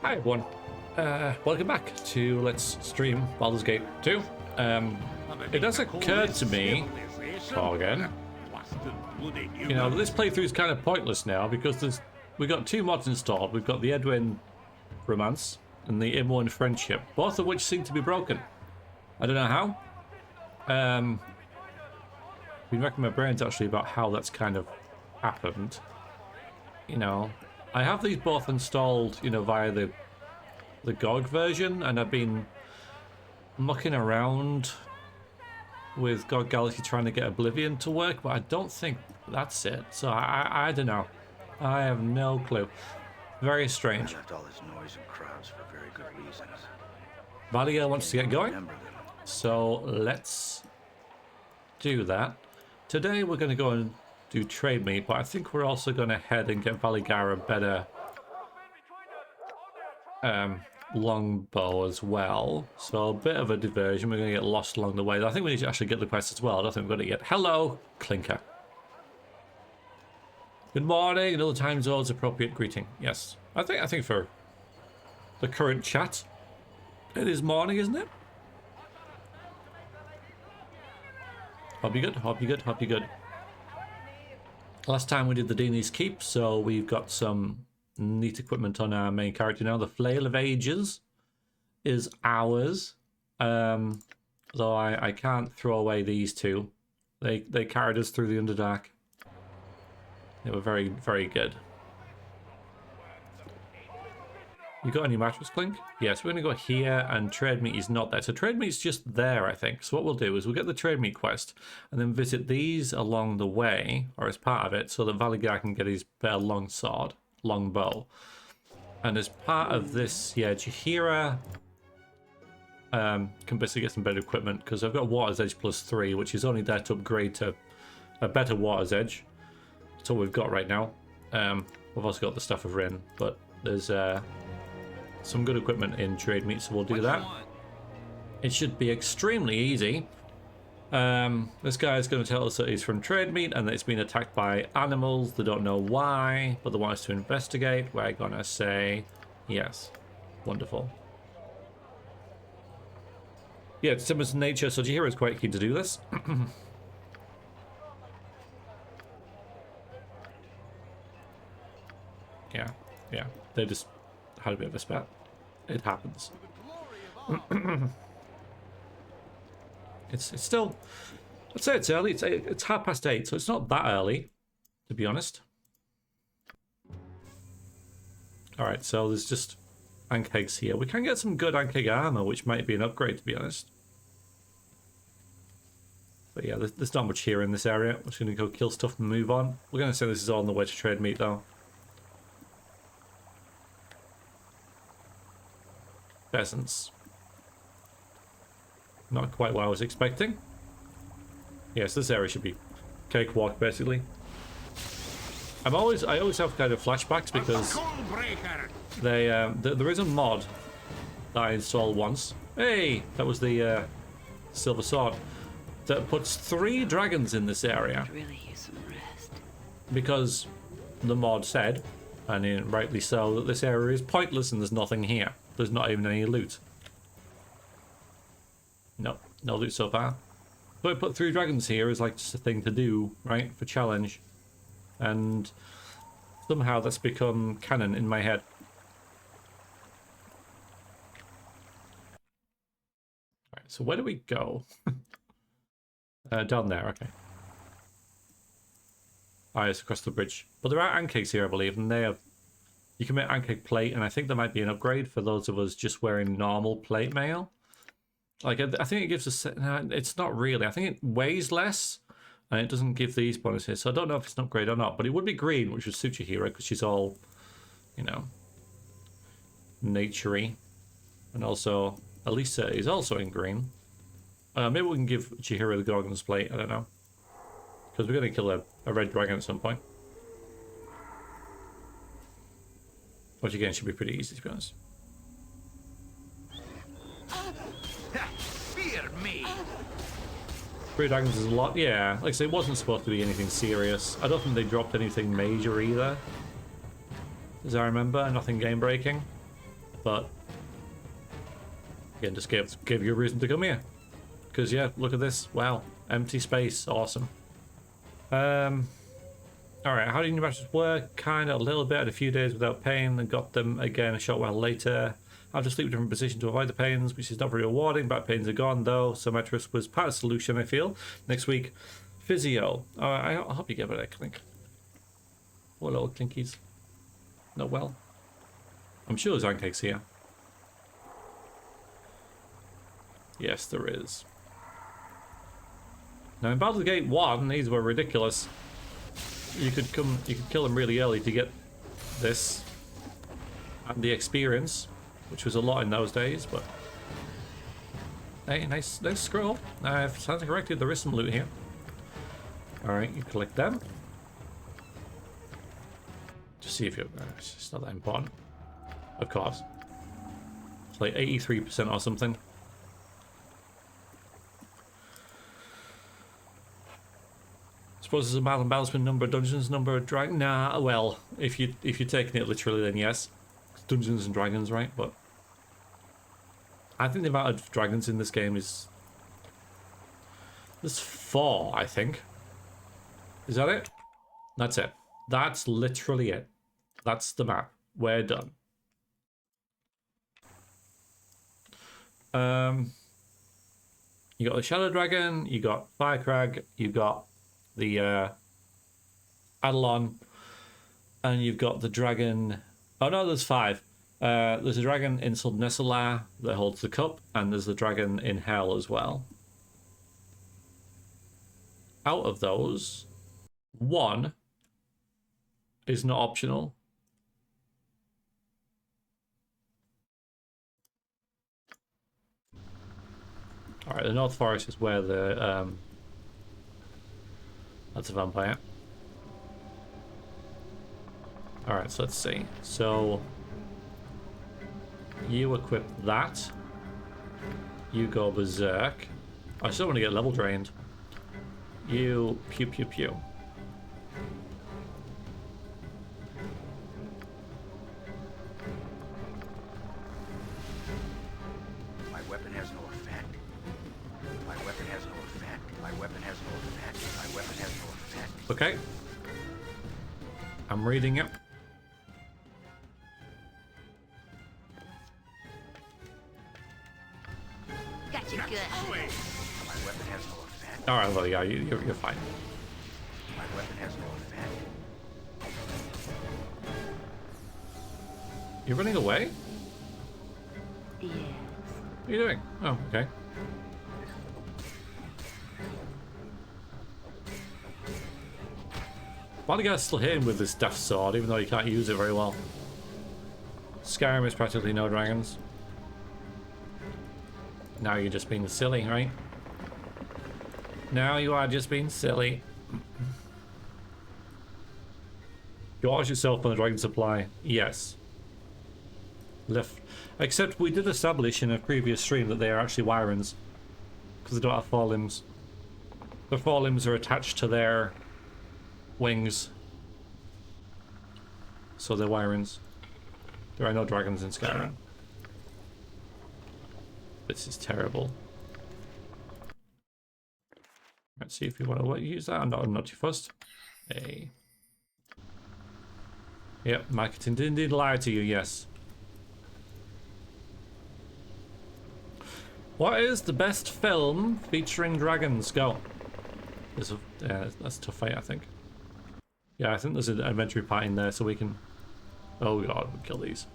Hi everyone, welcome back to Let's Stream Baldur's Gate 2. It has occurred to me, again, you know, this playthrough is kind of pointless now because we've got two mods installed. We've got the Edwin Romance and the Imoen Friendship, both of which seem to be broken. I don't know how. Been racking my brains actually about how that's kind of happened. You know, I have these both installed, you know, via the GOG version, and I've been mucking around with GOG Galaxy trying to get Oblivion to work, but I don't think that's it. So I don't know. I have no clue. Very strange. I left all this noise and crowds for very good reasons. Valia wants to get going, so let's do that. Today we're going to go and do trade meet, but I think we're also going to head and get Valigar a better longbow as well. So a bit of a diversion. We're going to get lost along the way. I think we need to actually get the quest as well. I don't think we've got it yet. Hello, Clinker. Good morning. Another time zone's appropriate greeting. Yes, I think for the current chat, it is morning, isn't it? Hope you good. Hope you good. Hope you good. Last time we did the Dini's Keep, so we've got some neat equipment on our main character now. The Flail of Ages is ours. Though I can't throw away these two. They carried us through the Underdark. They were very, very good. You got any mattress, Clink? Yes, we're going to go here, and trade meet is not there. So trade meet's just there, I think. So what we'll do is we'll get the trade meet quest and then visit these along the way, or as part of it, so that Valigar can get his better long sword, long bow. And as part of this, yeah, Jaheira can basically get some better equipment, because I've got Water's Edge +3, which is only there to upgrade to a better Water's Edge. That's all we've got right now. We've also got the Staff of Rin, but there's some good equipment in trade meet, so we'll do that. It should be extremely easy. This guy is going to tell us that he's from trade meet and that it's been attacked by animals. They don't know why, but they want us to investigate. We're going to say yes. Wonderful. Yeah, it's similar to nature, so Jaheira is quite keen to do this. Yeah, they just had a bit of a spat. It happens. It's still, I'd say it's early. It's 8:30, so it's not that early, to be honest. All right, so there's just Ankegs here. We can get some good Ankeg armor, which might be an upgrade, to be honest. But yeah, there's not much here in this area. We're just going to go kill stuff and move on. We're going to say this is all on the way to trade meet, though. Pheasants. Not quite what I was expecting. Yes, this area should be cakewalk, basically. I always have kind of flashbacks because there is a mod that I installed once. Hey, that was the silver sword that puts 3 dragons in this area. Really use some rest. Because the mod said, and rightly so, that this area is pointless and there's nothing here. There's not even any loot. No loot so far. But I put 3 dragons here is like just a thing to do, right? For challenge. And somehow that's become canon in my head. Alright, so where do we go? Down there, okay. Ah, it's across the bridge. But there are Ankegs here, I believe, and they have... You can make Ankeg plate, and I think there might be an upgrade for those of us just wearing normal plate mail. Like, I think it gives us... it's not really. I think it weighs less, and it doesn't give these bonuses. So I don't know if it's an upgrade or not, but it would be green, which would suit Jaheira, because she's all, you know, nature-y. And also, Alyssa is also in green. Maybe we can give Jaheira the Gorgon's plate, I don't know. Because we're going to kill a red dragon at some point. Which again should be pretty easy, to be honest. Fear me. 3 dragons is a lot, yeah. Like I say, it wasn't supposed to be anything serious. I don't think they dropped anything major either. As I remember, nothing game breaking. But again, just give you a reason to come here. Because yeah, look at this. Wow, empty space, awesome. All right, how do new matches work? Kind of a little bit, a few days without pain, and got them again a short while later. I'll just sleep in a different position to avoid the pains, which is not very rewarding. Back pains are gone though, so mattress was part of the solution. I feel. Next week, physio. I hope you give it a clink. What little clinkies? Not well. I'm sure there's pancakes here. Yes, there is. Now in Baldur's Gate 1, these were ridiculous. You could kill them really early to get this and the experience, which was a lot in those days. But hey, nice scroll. If it sounds corrected, there is some loot here. All right, you collect them. Just see if you. It's not that important. Of course. It's like 83% or something. Suppose there's a balancement number, dungeons number, dragon. Nah, well, if you're taking it literally, then yes, Dungeons and Dragons, right? But I think the amount of dragons in this game is there's 4, I think. Is that it? That's it. That's literally it. That's the map. We're done. You got the Shadow Dragon, you got Firecrag, you got the Adelon, and you've got the dragon. Oh no, there's 5. There's a dragon in Sub-Nesselar that holds the cup, and there's the dragon in Hell as well. Out of those, 1 is not optional. All right, the North Forest is where the that's a vampire. All right, so let's see. So you equip that. You go berserk. I still want to get level drained. You pew pew pew. My weapon has no effect. My weapon has no effect. My weapon has no effect. My weapon has no effect. Okay. I'm reading it. Got you good. My weapon has no effect. All right, well, yeah, you're fine. My weapon has no effect. You're running away? Yes. What are you doing? Oh, okay. Why do you guys still hit him with this death sword, even though you can't use it very well? Skyrim is practically no dragons. Now you're just being silly, right? Now you are just being silly. Gorge yourself on the dragon supply. Yes. Left. Except we did establish in a previous stream that they are actually Wyrens. Because they don't have 4 limbs. The 4 limbs are attached to their wings. So they're Wyrens. There are no dragons in Skyrim. This is terrible. Let's see if you want to use that. I'm not too fussed. Hey. Yep, marketing did indeed lie to you, yes. What is the best film featuring dragons? Go. There's a, that's a tough fight, I think. Yeah, I think there's an adventure part in there so we can... Oh god, we'll kill these.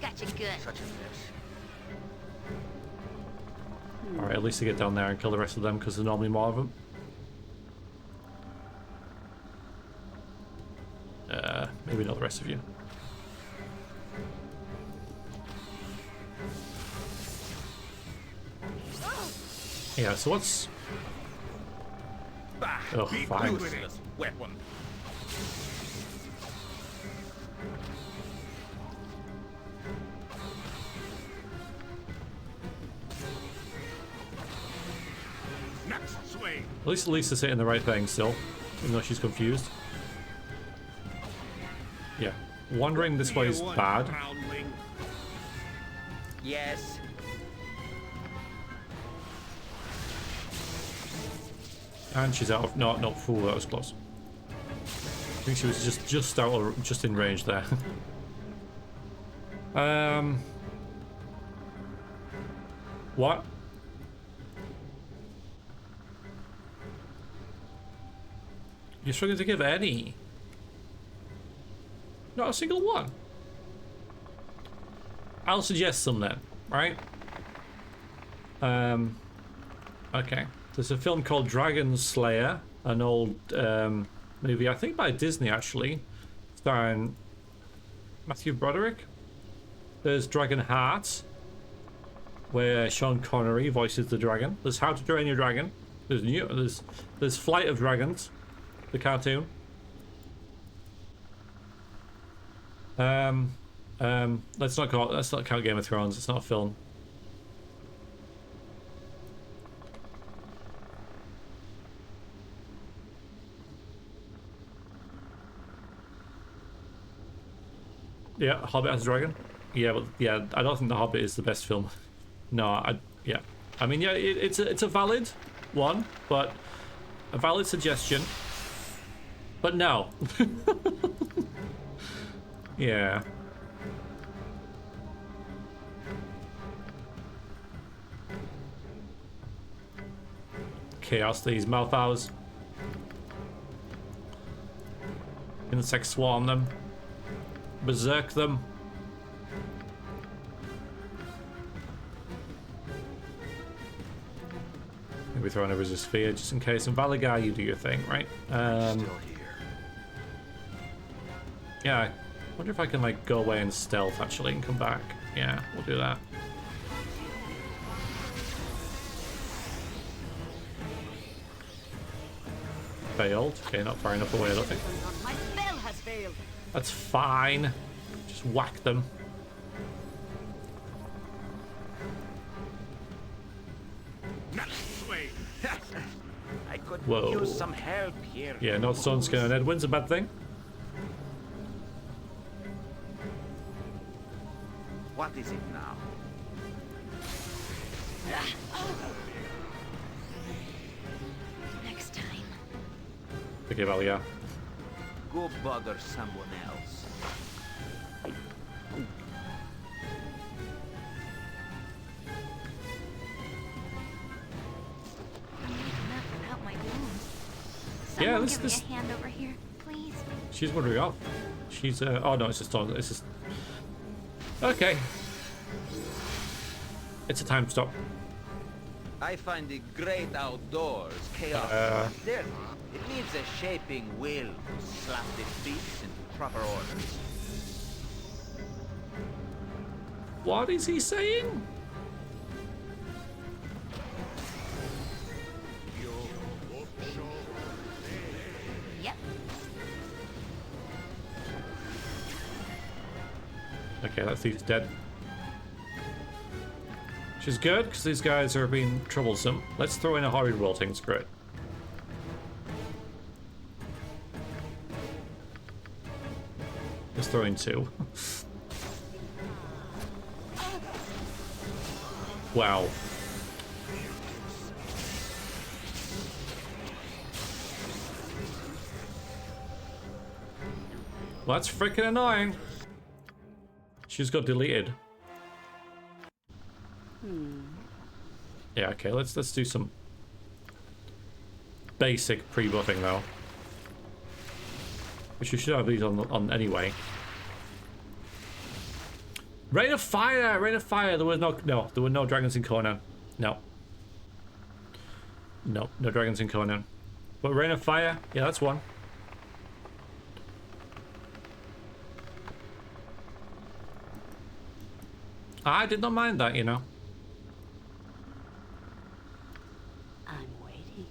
Got you good. Such a mess. Alright, at least to get down there and kill the rest of them because there's normally more of them. Maybe not the rest of you. Yeah, so what's... Oh, fine. Weapon. Next swing. At least Alyssa's hitting the right thing still, even though she's confused. Yeah. wandering this way is bad. Yes. And she's out of... No, no, fool, that was close. I think she was just out of... just in range there. What? You're struggling to give any? Not a single one. I'll suggest some then, right? Okay. There's a film called Dragon Slayer, an old movie, I think by Disney actually, starring Matthew Broderick. There's Dragon Heart, where Sean Connery voices the dragon. There's How to Train Your Dragon. There's Flight of Dragons, the cartoon. Let's not count Game of Thrones. It's not a film. Yeah, Hobbit has a dragon. Yeah, but yeah, I don't think The Hobbit is the best film. No, yeah. I mean, yeah, it's a valid one, but a valid suggestion. But no. Yeah. Chaos, these mouth owls. Insect swarm them. Berserk them. Maybe throw in a resist sphere just in case. And Valagar, you do your thing, right? Still here. Yeah, I wonder if I can like go away and stealth actually and come back. Yeah, we'll do that. Failed. Okay, not far enough away, I don't think. My spell has failed. That's fine. Just whack them. I could Whoa. use some help here. Yeah, no stone skin on Edwin's a bad thing. What is it now? Next time. Okay, well, yeah. Go bother someone else. Enough without my wounds. Yeah, Someone this- give this- me a hand over here, please. She's wandering off. She's oh no, it's just it's just okay. It's a time stop. I find the great outdoors chaos. There, it needs a shaping will to slap the beats into proper order. What is he saying? Yep. Okay, that thief's dead. Which is good, because these guys are being troublesome. Let's throw in a horrid wilting, screw it. Let's throw in two. Wow. Well, that's freaking annoying. She's got deleted. Yeah, okay, let's do some basic pre-buffing though. Which you should have these on anyway. Rain of Fire! Rain of Fire! There was there were no dragons in Conan. No, no dragons in Conan. But Rain of Fire? Yeah, that's one. I did not mind that, you know. I'm waiting.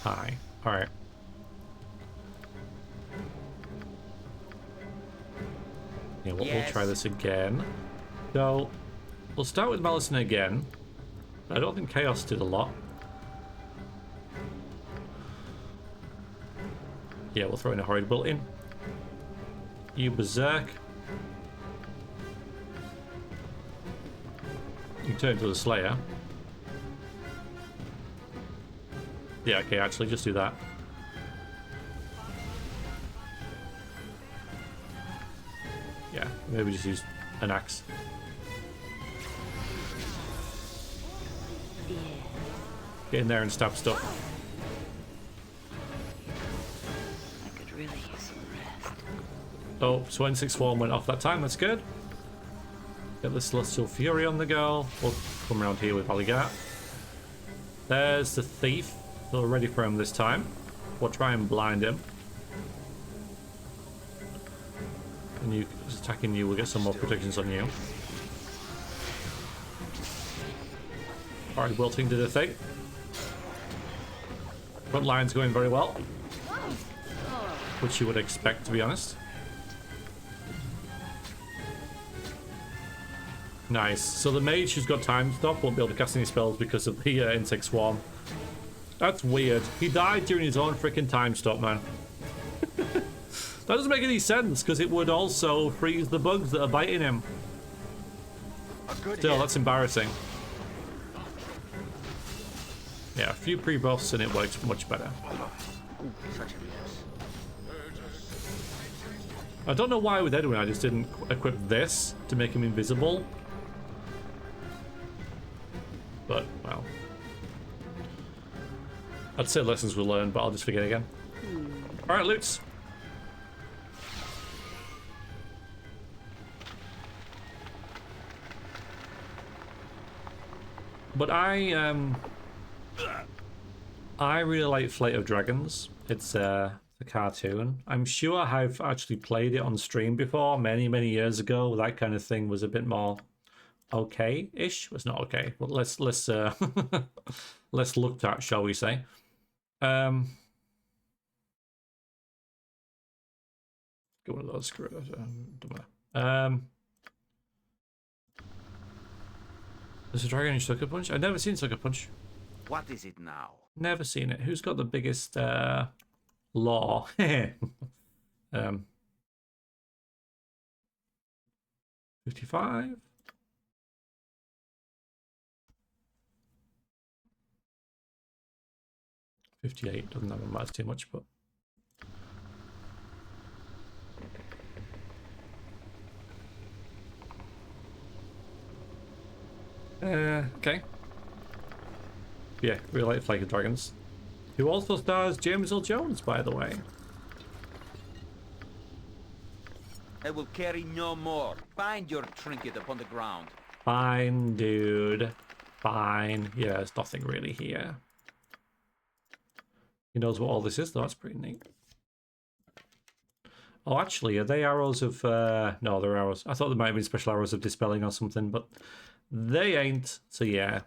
Hi. Alright. Yeah, we'll try this again. So, we'll start with Malison again. I don't think Chaos did a lot. Yeah, we'll throw in a horrid bolt in. You berserk. You turn into the Slayer. Yeah, okay, actually, just do that. Yeah, maybe just use an axe. Yeah. Get in there and stab stuff. I could really use some rest. Oh, so N6 form went off that time, that's good. Get the Celestial Fury on the go. We'll come around here with Baldur. There's the Thief. So we're ready for him this time. We'll try and blind him. And you just attacking you, we'll get some more protections on you. Alright, wilting did a thing. Front line's going very well. Which you would expect, to be honest. Nice. So the mage who's got time stop won't be able to cast any spells because of the insect swarm. That's weird. He died during his own freaking time stop, man. That doesn't make any sense because it would also freeze the bugs that are biting him. Still, that's embarrassing. Yeah, a few pre-buffs and it works much better. I don't know why with Edwin I just didn't equip this to make him invisible. But, well. I'd say lessons were learned, but I'll just forget again. Alright, loots. But I really like Flight of Dragons. It's the cartoon. I'm sure I've actually played it on stream before, many years ago. That kind of thing was a bit more okay-ish. It's not okay, but let's let's look at, shall we say? Get one of those screws. There's a dragon in Sucker Punch? I've never seen Sucker Punch. What is it now? Never seen it. Who's got the biggest law? 55? 58. Doesn't have matter too much, but okay. Yeah, really like Flight of Dragons. Who also stars James Earl Jones, by the way. I will carry no more. Find your trinket upon the ground. Fine, dude. Fine. Yeah, there's nothing really here. He knows what all this is, though. That's pretty neat. Oh, actually, are they arrows of... no, they're arrows. I thought they might have been special arrows of dispelling or something, but they ain't. So, yeah.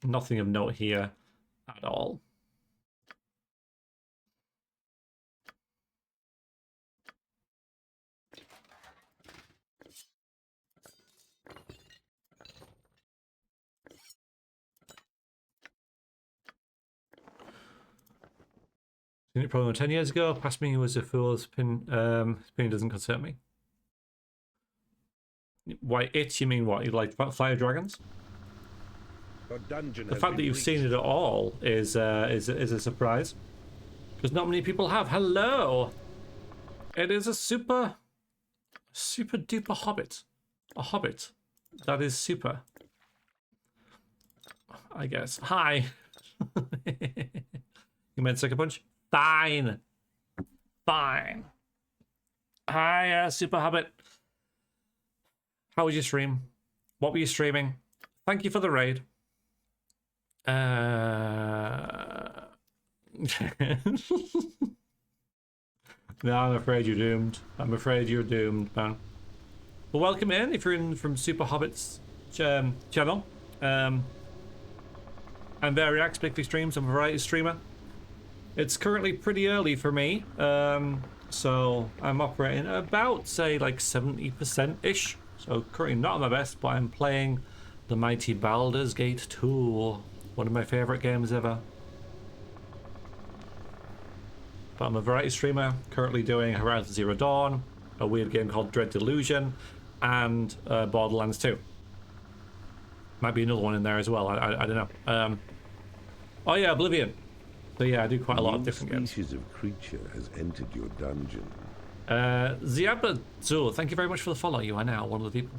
Nothing of note here at all. Seen it probably 10 years ago. Past me was a fool's pin. Opinion doesn't concern me. Why, it? You mean what? You like Fire Dragons? The fact that you've seen it at all is a surprise, because not many people have. Hello, it is a super duper hobbit, a hobbit that is super, I guess. Hi. You meant Sucker Punch? Fine. Hi, super hobbit. How was your stream? What were you streaming? Thank you for the raid. No, I'm afraid you're doomed. I'm afraid you're doomed, man. Well, welcome in if you're in from Super Hobbit's channel. I'm Variax, Bigly Streams. I'm a variety streamer. It's currently pretty early for me, so I'm operating about, say, like 70%-ish. So currently not at my best, but I'm playing the mighty Baldur's Gate 2. One of my favorite games ever. But I'm a variety streamer, currently doing Horizon Zero Dawn, a weird game called Dread Delusion, and Borderlands 2. Might be another one in there as well, I don't know. Oh yeah, Oblivion. So yeah, I do quite a lot of different games. Species of creature has entered your dungeon. Ziabazul, thank you very much for the follow. You are now one of the people.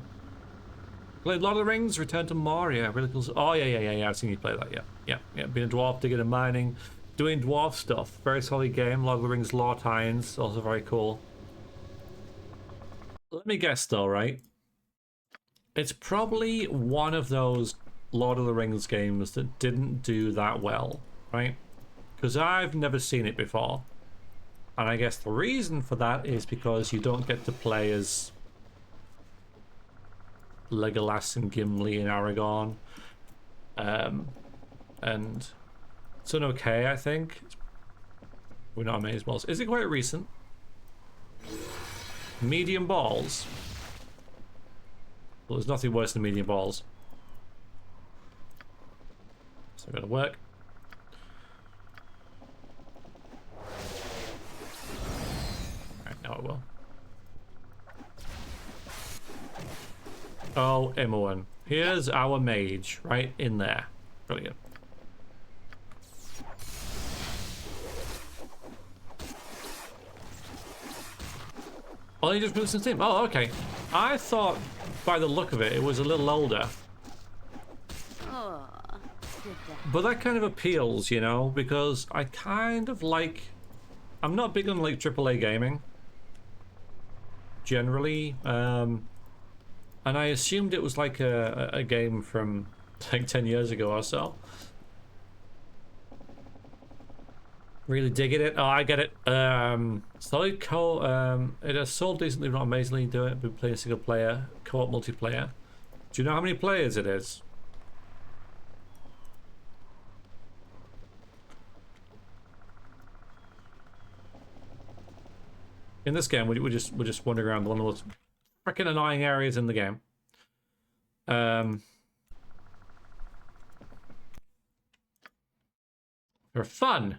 Played Lord of the Rings, Return to Moria, really cool. Oh yeah. I've seen you play that. Yeah. Being a dwarf, digging and mining, doing dwarf stuff. Very solid game. Lord of the Rings lore tie-ins, also very cool. Let me guess though, right? It's probably one of those Lord of the Rings games that didn't do that well, right? Because I've never seen it before. And I guess the reason for that is because you don't get to play as Legolas and Gimli and Aragorn. And it's an okay, I think. We're not amazed balls. Is it quite recent? Medium balls. Well, there's nothing worse than medium balls. It's not gonna work. Alright, now it will. Oh, Imoen. Here's our mage, right in there. Brilliant. Oh, he just moved since team. Oh, okay. I thought, by the look of it, it was a little older. But that kind of appeals, you know, because I kind of like... I'm not big on, like, AAA gaming. Generally. And I assumed it was like a game from, like, 10 years ago or so. Really digging it. Oh, I get it. Solid it has sold decently, not amazingly. Do it. Been playing single player, co-op multiplayer. Do you know how many players it is? In this game, we're just wandering around one of those freaking annoying areas in the game. They're fun.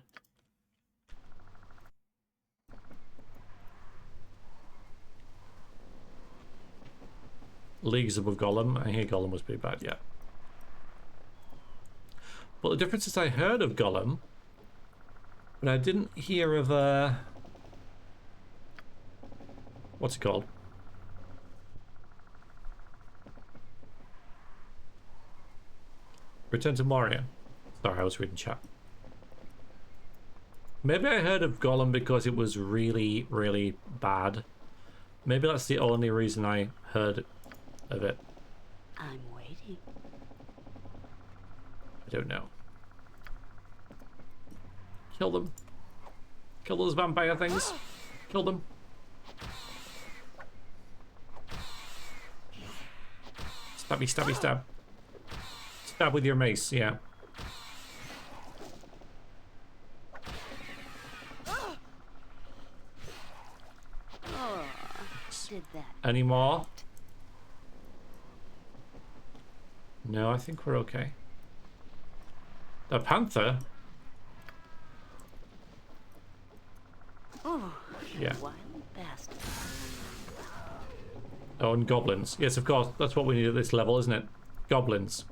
Leagues above Gollum. I hear Gollum was pretty bad, yeah. But the difference is I heard of Gollum, but I didn't hear of what's it called? Return to Moria. Sorry, I was reading chat. Maybe I heard of Gollum because it was really, really bad. Maybe that's the only reason I heard of it. I'm waiting. I don't know. Kill them. Kill those vampire things. Kill them. Stabby, stabby, stab. Stab with your mace, yeah. Did that. Any more? No, I think we're okay. The panther? Oh, yeah. Wild bastard. Oh, and goblins. Yes, of course. That's what we need at this level, isn't it? Goblins.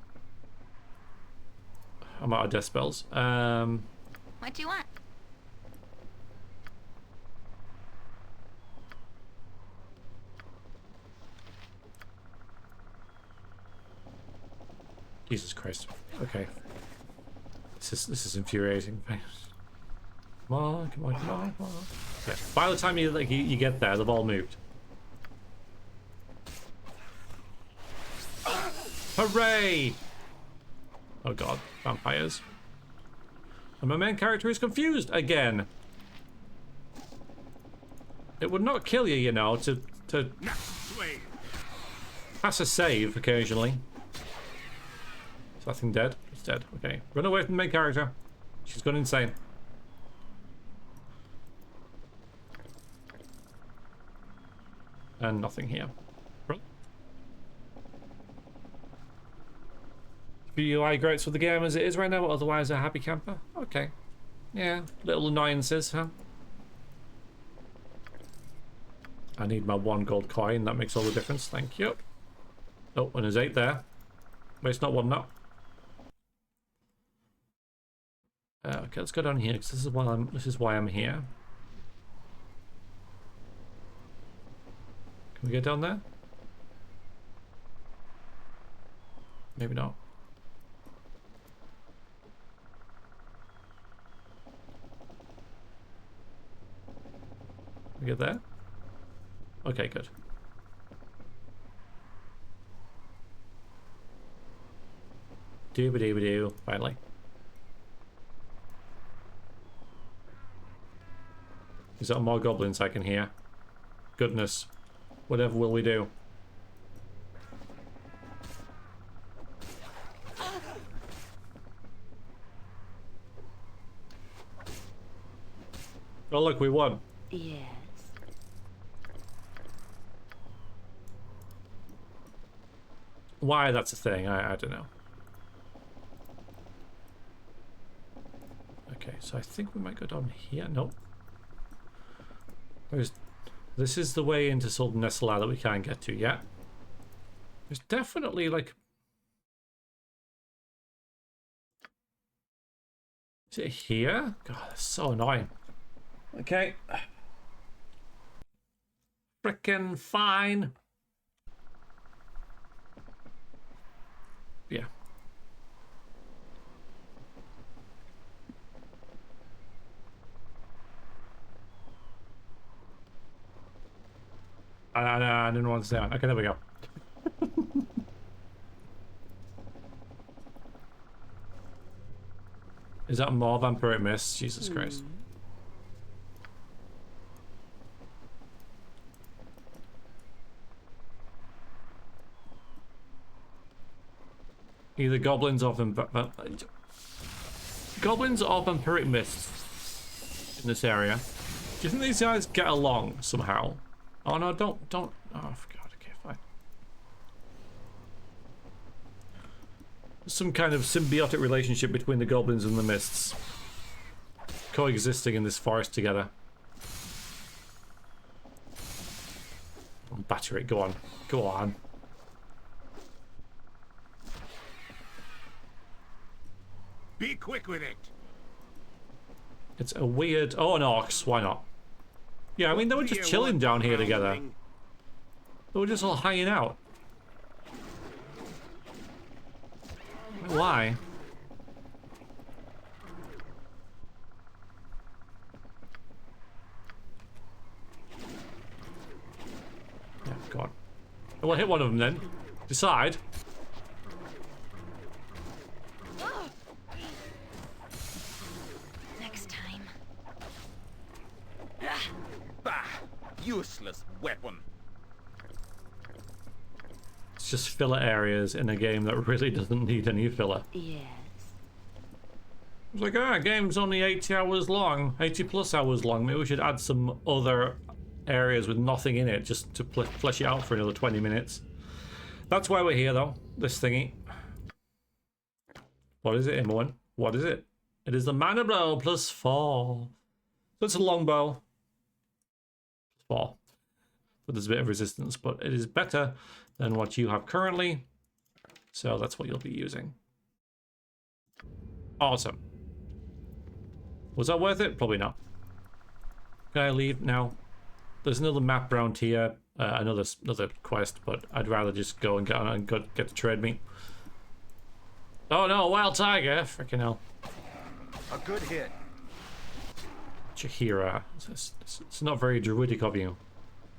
I'm out of death spells. What do you want? Jesus Christ. Okay. This is infuriating. Come on, come on, come on, come on. Yeah. By the time you get there, they've all moved. Hooray! Oh god, vampires. And my main character is confused again. It would not kill you, you know, to pass a save occasionally. Is that thing dead? It's dead. Okay. Run away from the main character. She's gone insane. And nothing here. UI greats with the game as it is right now, but otherwise a happy camper. Okay. Yeah. Little annoyances, huh? I need my 1 gold coin. That makes all the difference. Thank you. Oh, and there's 8 there. Wait, it's not 1 now. Okay, let's go down here because this is why I'm here. Can we get down there? Maybe not. Can we get there? Okay, good. Doo-ba-doo-ba-doo, finally. Is there more goblins I can hear? Goodness. Whatever will we do? Oh look, we won. Yes. Why that's a thing, I don't know. Okay, so I think we might go down here. Nope. This is the way into Sultan Nesala that we can't get to yet. There's definitely like... Is it here? God, that's so annoying. Okay. Frickin' fine. Yeah. I didn't want to stay on. Okay, there we go. Is that more vampiric mist? Jesus Christ. Either goblins or goblins or vampiric mists in this area. Do you think these guys get along somehow? Oh no, don't. Oh, God, okay, fine. Some kind of symbiotic relationship between the goblins and the mists. Coexisting in this forest together. Batter it, go on. Go on. Be quick with it. It's a weird... Oh, an orcs, why not? Yeah, I mean, they were just chilling down here together. They were just all hanging out. Why? Yeah, go on. Well, hit one of them then. Decide. Next time. Bah! Useless weapon. It's just filler areas in a game that really doesn't need any filler. Yes. It's like, game's only 80 hours long, 80 plus hours long. Maybe we should add some other areas with nothing in it just to flesh it out for another 20 minutes. That's why we're here, though. This thingy. What is it, Imoen? What is it? It is the mana blow plus 4. So it's a longbow. 4. But there's a bit of resistance, but it is better than what you have currently. So that's what you'll be using. Awesome. Was that worth it? Probably not. Can I leave now? There's another map around here, another quest, but I'd rather just go and get on and get the trade meat. Oh no, a wild tiger! Freaking hell. A good hit. Chihira. It's not very druidic of you.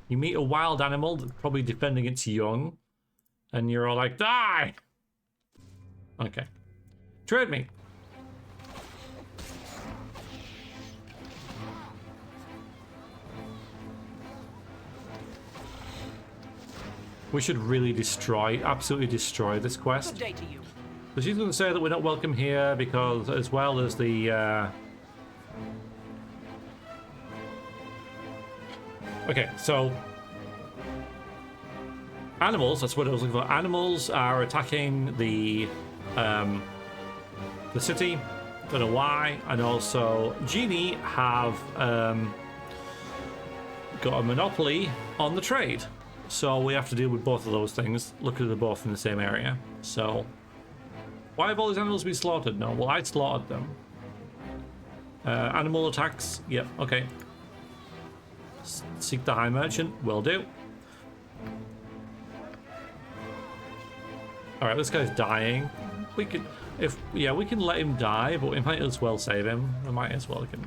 You meet a wild animal that's probably defending its young, and you're all like, die! Okay. Trade me. We should really absolutely destroy this quest. Good day to you. But she's going to say that we're not welcome here because, as well as the... Okay, so... Animals, that's what I was looking for. Animals are attacking the city. Don't know why. And also, Genie have got a monopoly on the trade. So we have to deal with both of those things. Look at they're both in the same area. So why have all these animals been slaughtered? No, well, I slaughtered them. Animal attacks. Yep, okay. Seek the High Merchant. Will do. Alright, this guy's dying. We could, we can let him die, but we might as well save him. I might as well give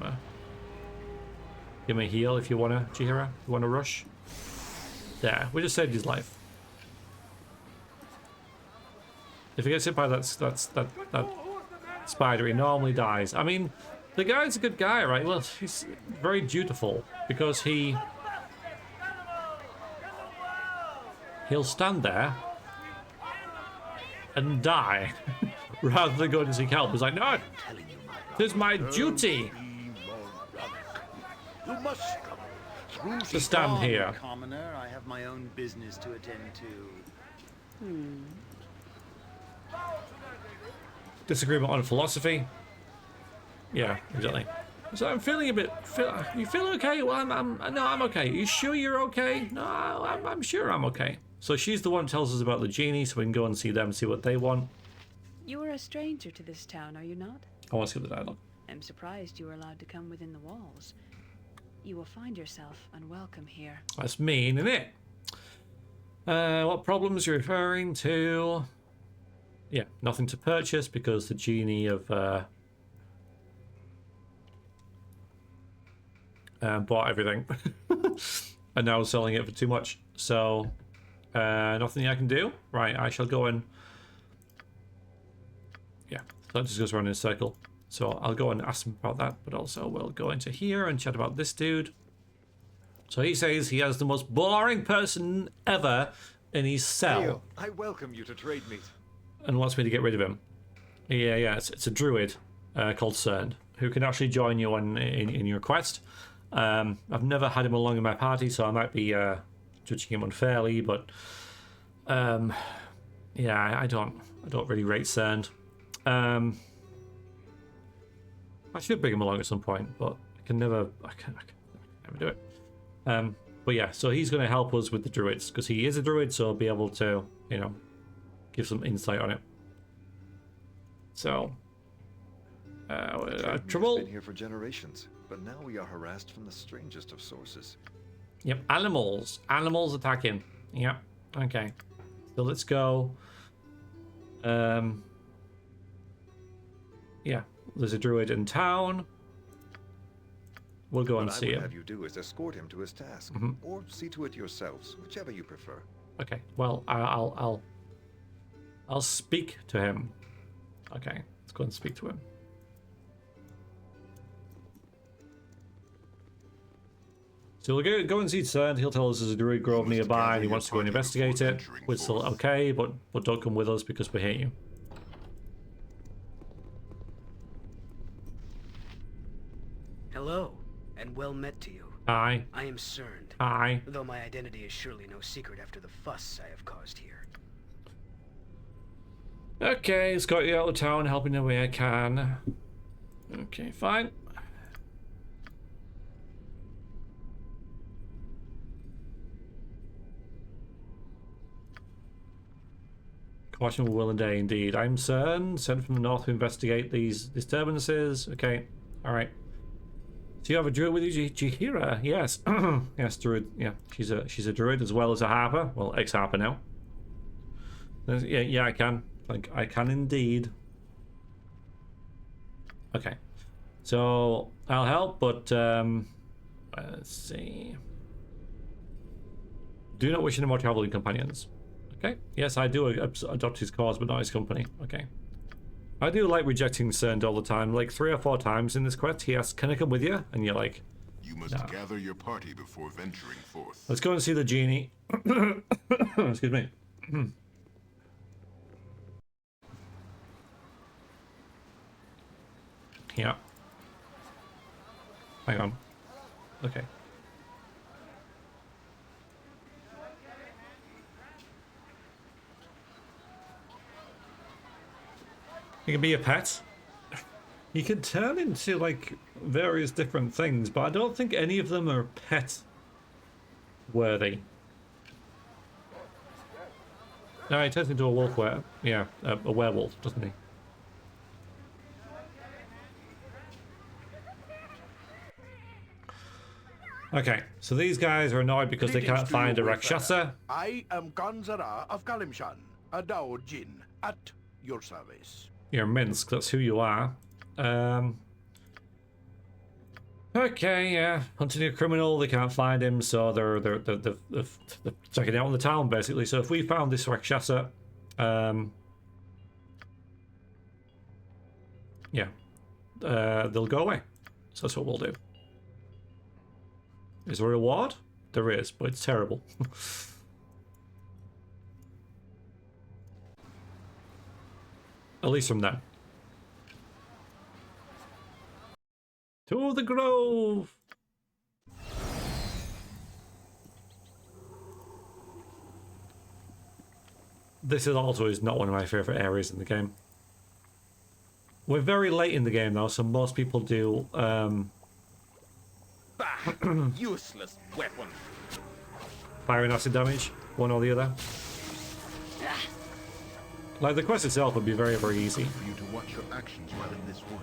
him a heal if you wanna, Chihira. You wanna rush? Yeah, we just saved his life. If he gets hit by that spider, he normally dies. I mean, the guy's a good guy, right? Well, he's very dutiful because he'll stand there and die rather than go to seek help. He's like, no, it is my duty You must come. to stand here. Commoner, I have my own business to attend to. Disagreement on philosophy. Yeah, exactly. So I'm feeling a bit. You feel okay? Well, I'm okay. You sure you're okay? No, I'm sure I'm okay. So she's the one who tells us about the genie, so we can go and see them, see what they want. You are a stranger to this town, are you not? I want to skip the dialogue. I'm surprised you were allowed to come within the walls. You will find yourself unwelcome here. That's mean, isn't it? What problems you're referring to? Yeah, nothing to purchase because the genie of bought everything and now selling it for too much. So nothing I can do. Right, I shall go and yeah, so that just goes around in a circle. So I'll go and ask him about that, but also we'll go into here and chat about this dude. So he says he has the most boring person ever in his cell. I welcome you to trade meet. And wants me to get rid of him. Yeah, it's a druid called Cern, who can actually join you in your quest. I've never had him along in my party, so I might be judging him unfairly, but yeah, I don't really rate Cern. I should bring him along at some point, but I can never do it. But yeah, so he's going to help us with the druids because he is a druid, so I'll be able to, give some insight on it. So, trouble. Been here for generations, but now we are harassed from the strangest of sources. Yep, animals attacking. Yep, okay. So let's go. Yeah, there's a druid in town. We'll go and see him. What I would have you do is escort him to his task, or see to it yourselves, whichever you prefer. Okay. Well, I'll speak to him. Okay, let's go and speak to him. So we'll go and see Cern. He'll tell us there's a druid grove nearby and he wants to go and investigate it. We're still okay, but don't come with us because we hate you. Hello, and well met to you. Hi. I am Cern. Hi. Though my identity is surely no secret after the fuss I have caused here. Okay, let's got you out of town, helping the way I can. Okay, fine. Caution with will and day, indeed. I'm Cern, sent from the north to investigate these disturbances. Okay, all right. So you have a druid with you, Chihira? Yes, yes, druid. Yeah, she's a druid as well as a harper. Well, ex-harper now. Yeah, I can. Like, I can indeed. Okay, so I'll help, but let's see. Do not wish any more traveling companions. Okay. Yes, I do adopt his cause, but not his company. Okay. I do like rejecting Cern all the time. Like 3 or 4 times in this quest, he asks, "Can I come with you?" And you're like, "You must gather your party before venturing forth." Let's go and see the genie. Excuse me. Yeah. Hang on. Okay. You can be a pet. You can turn into like various different things, but I don't think any of them are pet worthy. No, he turns into a wolf yeah, a werewolf, doesn't he? Okay, so these guys are annoyed because they can't find a Rakshasa. I am Ganzara of Kalimshan, a Dao Jin, at your service. You're Minsk, that's who you are. Okay, yeah, hunting a criminal, they can't find him, so they're checking out on the town, basically. So if we found this Rakshasa, yeah, they'll go away. So that's what we'll do. Is there a reward? There is, but it's terrible. At least from them. To the grove! This is also not one of my favourite areas in the game. We're very late in the game though, so most people do Useless weapon. fire and acid damage, one or the other. Like the quest itself would be very, very easy. For you to watch your actions while in this wood.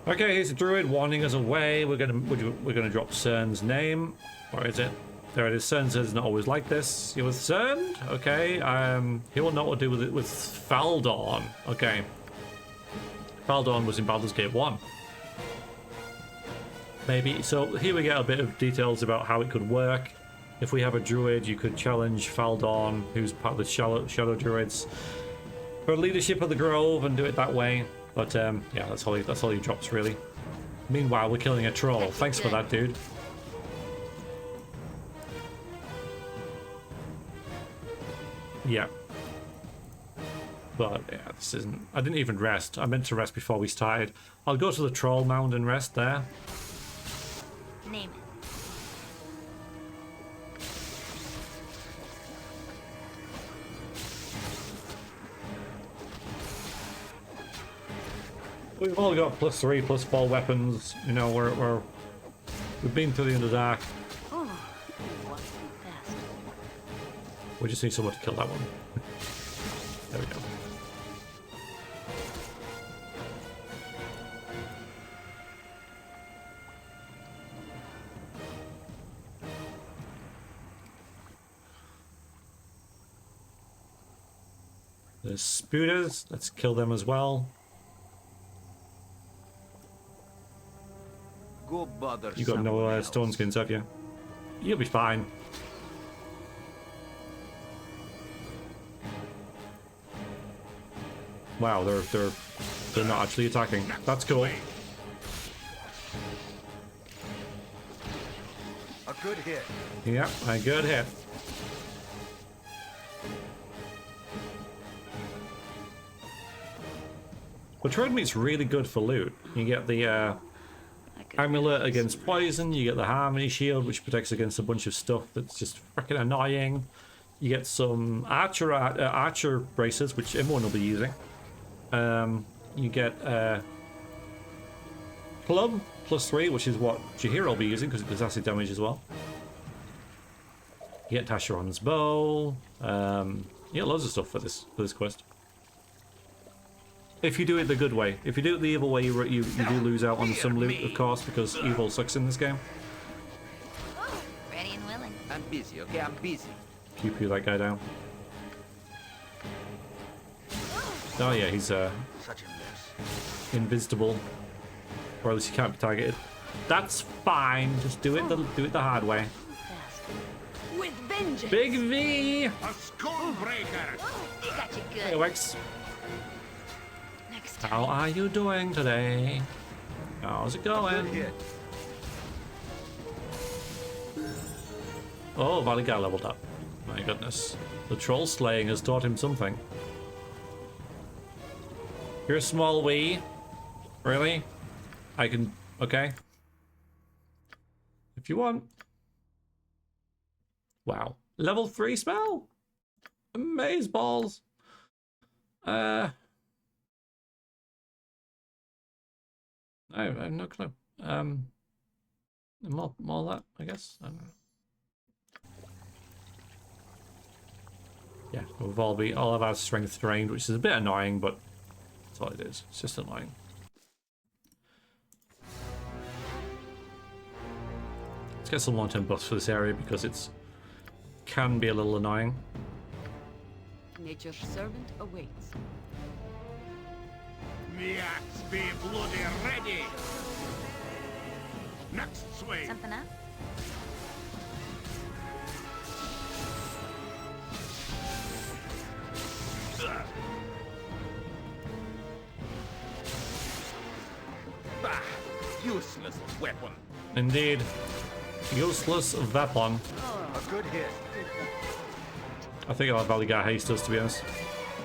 Okay, here's a druid warning us away. We're gonna drop Cern's name. Where is it? There it is. Cern says not always like this. You're with Cern? Okay. He will know what to do with it with Faldorn. Okay. Faldorn was in Baldur's Gate 1. Maybe. So here we get a bit of details about how it could work. If we have a druid, you could challenge Faldorn, who's part of the Shadow Druids, for leadership of the Grove and do it that way. But yeah, that's all he drops really. Meanwhile, we're killing a troll. Thanks for that, dude. Yeah. But yeah, this isn't. I didn't even rest. I meant to rest before we started. I'll go to the troll mound and rest there. Name it. We've all got +3, +4 weapons. You know, we've been through the Underdark. Oh, you walk too fast. We just need someone to kill that one. There we go. There's Spooters. Let's kill them as well. Go bother. You got no stone skins, have you? You'll be fine. Wow, they're not actually attacking. That's cool. A good hit. Yeah, a good hit. But Trade Meat's really good for loot. You get the amulet against poison, you get the Harmony Shield, which protects against a bunch of stuff that's just freaking annoying. You get some archer braces, which everyone will be using. You get Club +3, which is what Jahir will be using because it does acid damage as well. You get Tasharon's bow. You get loads of stuff for this quest. If you do it the good way. If you do it the evil way, you do lose out on some loot, of course, because evil sucks in this game. Ready and willing. I'm busy, okay? I'm busy. Pew that guy down. Oh yeah, he's Such a mess. invisible, or at least he can't be targeted. That's fine. Just do it the hard way. Fast. With vengeance. Big V. A skull breaker! Got you Hey, good. Wex. Next time. How are you doing today? How's it going? Hit. Oh, Valigar leveled up. My goodness. The troll slaying has taught him something. You're a small wee. Really? I can... Okay. If you want. Wow. Level 3 spell? Amaze balls. I'm not gonna... more that, I guess. I don't know. Yeah, we've all of our strength drained, which is a bit annoying, but that's all it is. It's just annoying. Let's get some long-term buffs for this area because it's can be a little annoying. Nature's servant awaits. Me axe be bloody ready. Next swing. Something up? Bah! Useless weapon. Indeed. Useless weapon. A good hit. I think I'll have Baldur haste us, to be honest.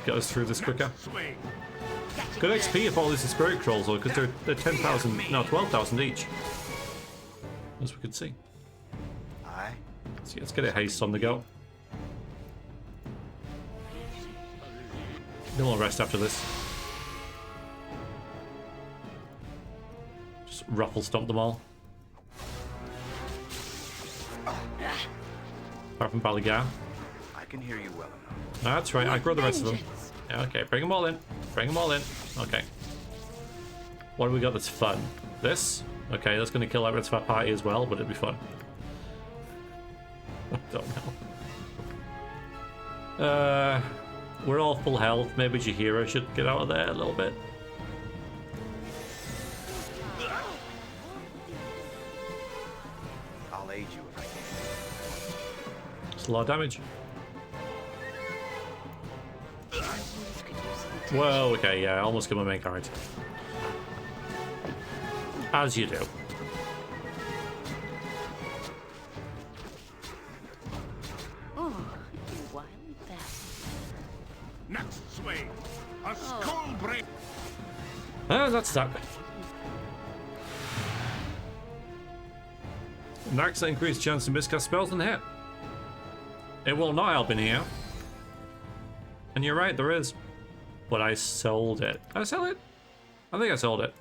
Get us through this quicker. Swing. Good XP if all these are spirit trolls, though, because they're 10,000, no, 12,000 each. As we could see. Aye. So let's get a haste on the go. Then we'll rest after this. Just ruffle stomp them all. Apart from Baldur. I can hear you well enough. That's right, I grow the rest of them. Yeah, okay, bring them all in. Bring them all in. Okay. What do we got that's fun? This? Okay, that's going to kill our rest of our party as well, but it'll be fun. I don't know. We're all full health. Maybe Jahira should get out of there a little bit. I'll aid you if I can. It's a lot of damage. Whoa, okay, yeah, I almost killed my main character. As you do. Oh, you wild bastard. Next swing. A skull break. That's stuck. Nax increased chance to miscast spells and hit. It will not help in here. And you're right, there is. But I sold it. Did I sell it? I think I sold it.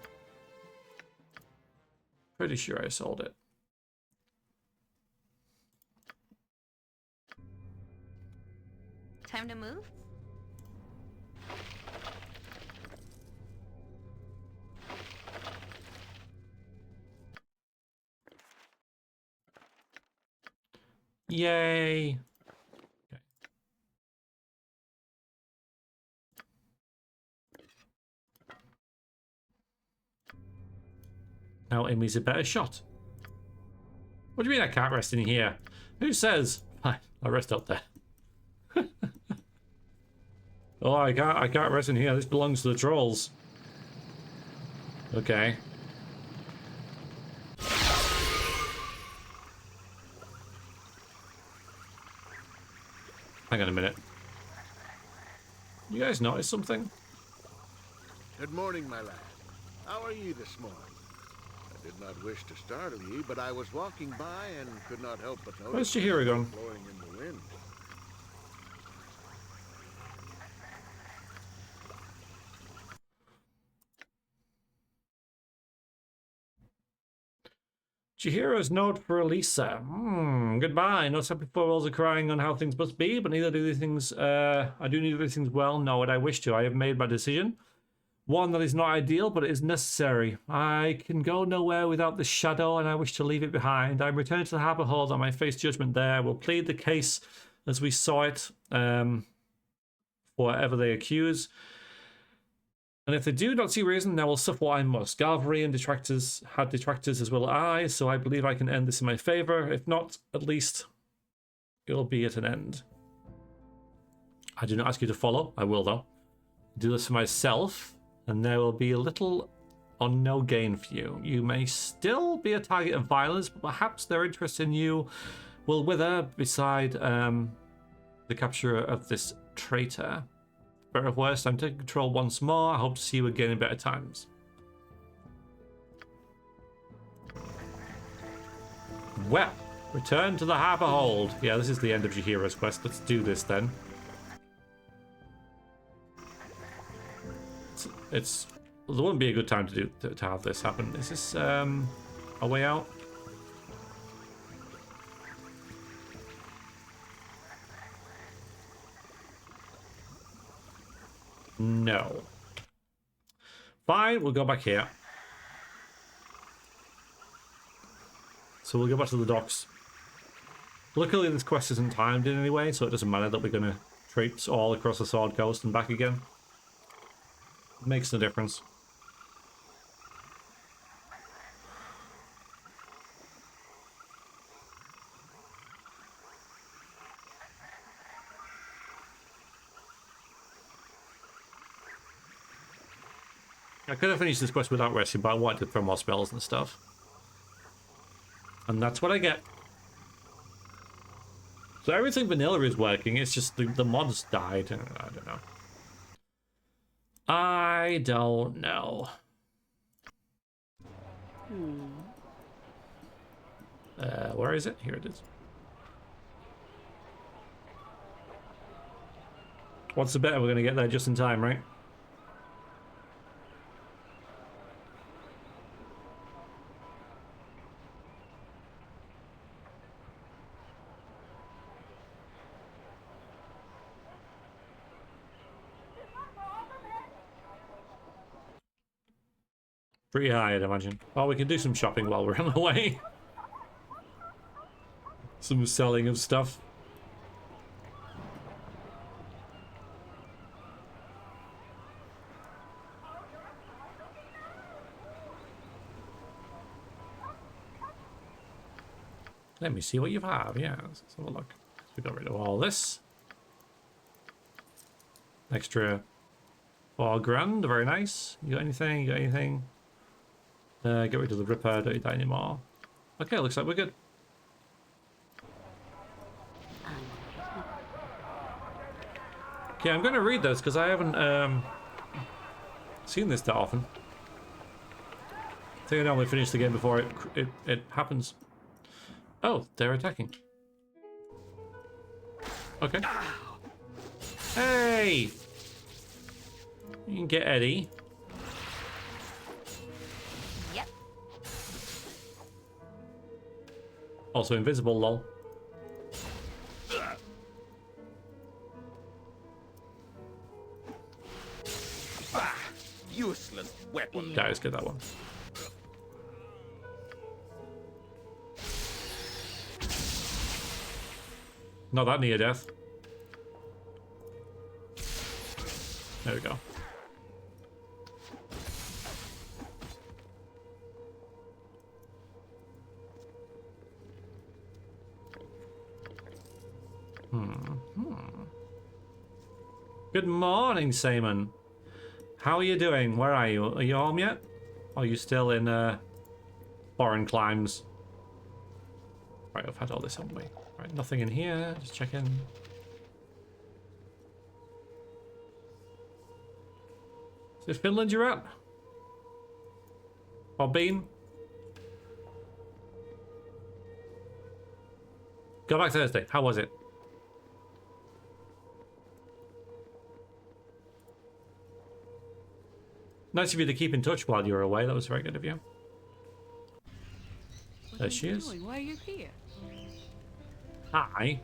Pretty sure I sold it. Time to move? Yay. Okay. Now Amy's a better shot. What do you mean I can't rest in here? Who says? Fine, I'll rest up there. Oh, I can't rest in here. This belongs to the trolls. Okay. Hang on a minute. You guys notice something? Good morning, my lad. How are ye this morning? I did not wish to startle ye, but I was walking by and could not help but notice. Where's Jahira gone? Blowing in the wind. Jahira's note for Alyssa. Goodbye. No sad before worlds are crying on how things must be, but neither do these things. I do neither of these things well, nor would I wish to. I have made my decision. One that is not ideal, but it is necessary. I can go nowhere without the shadow, and I wish to leave it behind. I'm returning to the harbour hold, and I face judgment there. We'll plead the case as we saw it, for whatever they accuse. And if they do not see reason, I will suffer what I must. Galvery and detractors had detractors as well as I, so I believe I can end this in my favour. If not, at least it will be at an end. I do not ask you to follow. I will, though. Do this for myself, and there will be little or no gain for you. You may still be a target of violence, but perhaps their interest in you will wither beside the capture of this traitor. For better or worse, I'm taking control once more. I hope to see you again in better times. Well, return to the harbour hold. Yeah, this is the end of Jahira's quest. Let's do this then. It's there wouldn't be a good time to have this happen. Is this a way out? No. Fine, we'll go back here. So we'll go back to the docks. Luckily this quest isn't timed in any way, so it doesn't matter that we're going to traipse all across the Sword Coast and back again. Makes no difference. I could have finished this quest without resting, but I wanted to throw more spells and stuff. And that's what I get. So everything vanilla is working, it's just the mods died. I don't know. I don't know. Where is it? Here it is. What's the bet? We're going to get there just in time, right? Pretty high, I'd imagine. Well, we can do some shopping while we're on the way. Some selling of stuff. Let me see what you have. Yeah, let's have a look. We got rid of all this. Extra 4 grand, very nice. You got anything? You got anything? Get rid of the Ripper, don't need that anymore. Okay, looks like we're good. Okay, I'm going to read this because I haven't seen this that often. I think I normally finish the game before it happens. Oh, they're attacking. Okay. Hey! You can get Eddie. Yep. Also invisible, lol. Useless weapon. Guys, get that one. Not that near death. There we go. Good morning, Simon. How are you doing? Where are you? Are you home yet? Or are you still in foreign climes? Right, I've had all this on me. Right, nothing in here. Just checking. Is it Finland you're at? Or Bean? Go back Thursday. How was it? Nice of you to keep in touch while you were away. That was very good of you. There she is. Why are you here? Hi.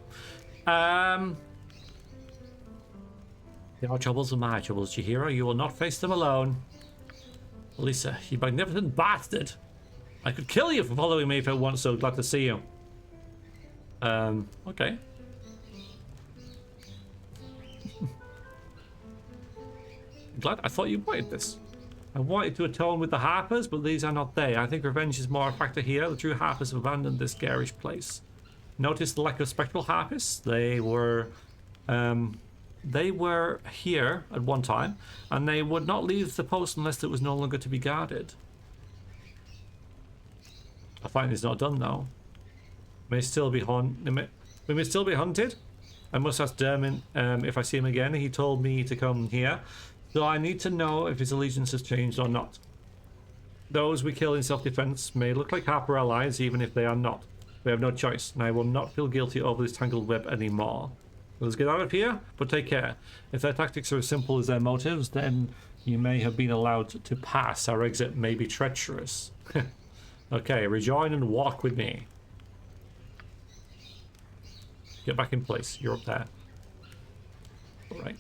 Your troubles are my troubles, Chihiro. You will not face them alone. Lisa, you magnificent bastard. I could kill you for following me if I want, so glad to see you. Okay. Glad. I thought you wanted this. I wanted to atone with the Harpers, but these are not they. I think revenge is more a factor here. The true Harpers have abandoned this garish place. Notice the lack of spectral Harpists. They were here at one time, and they would not leave the post unless it was no longer to be guarded. I find it's not done though. We may still be hunted. I must ask Dermot if I see him again. He told me to come here. So I need to know if his allegiance has changed or not. Those we kill in self-defense may look like Harper allies, even if they are not. We have no choice, and I will not feel guilty over this tangled web anymore. Let's get out of here, but take care. If their tactics are as simple as their motives, then you may have been allowed to pass. Our exit may be treacherous. Okay, rejoin and walk with me. Get back in place. You're up there. All right.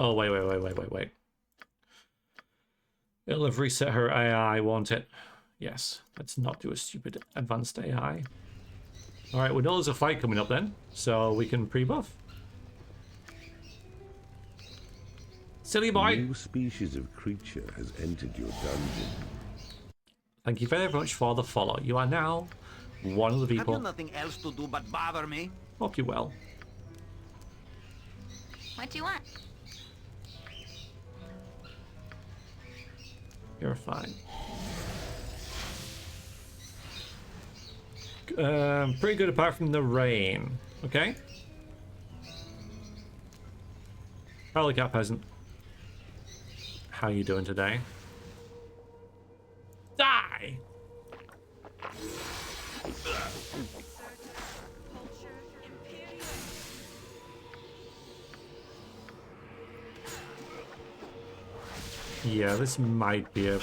Oh, wait. It'll have reset her AI, won't it? Yes. Let's not do a stupid advanced AI. Alright, we know there's a fight coming up then, so we can pre-buff. Silly A boy! new species of creature has entered your dungeon. Thank you very much for the follow. You are now one of the Have people. you nothing else to do but bother me? Hope you well. What do you want? You're fine. Pretty good apart from the rain. Okay. Probably cat peasant. How you doing today? Die! Yeah, this might be a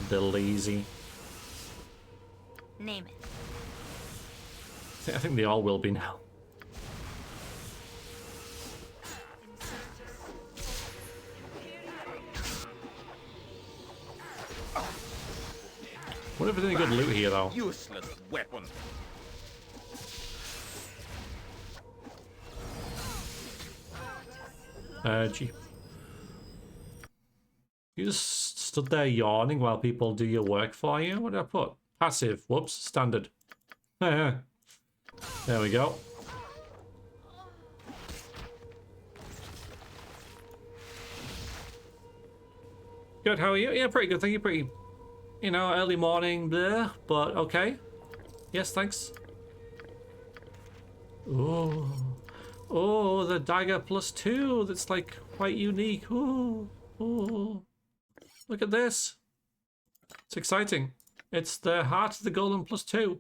little easy. Name it. I think they all will be now. What if there's any good loot here, though? Useless weapon. Gee. You just stood there yawning while people do your work for you? What did I put? Passive. Whoops. Standard. There we go. Good, how are you? Yeah, pretty good. Thank you. Pretty, you know, early morning, bleh, but okay. Yes, thanks. Oh. Oh, the dagger +2. That's like quite unique. Oh. Oh. Look at this. It's exciting. It's the Heart of the Golem +2.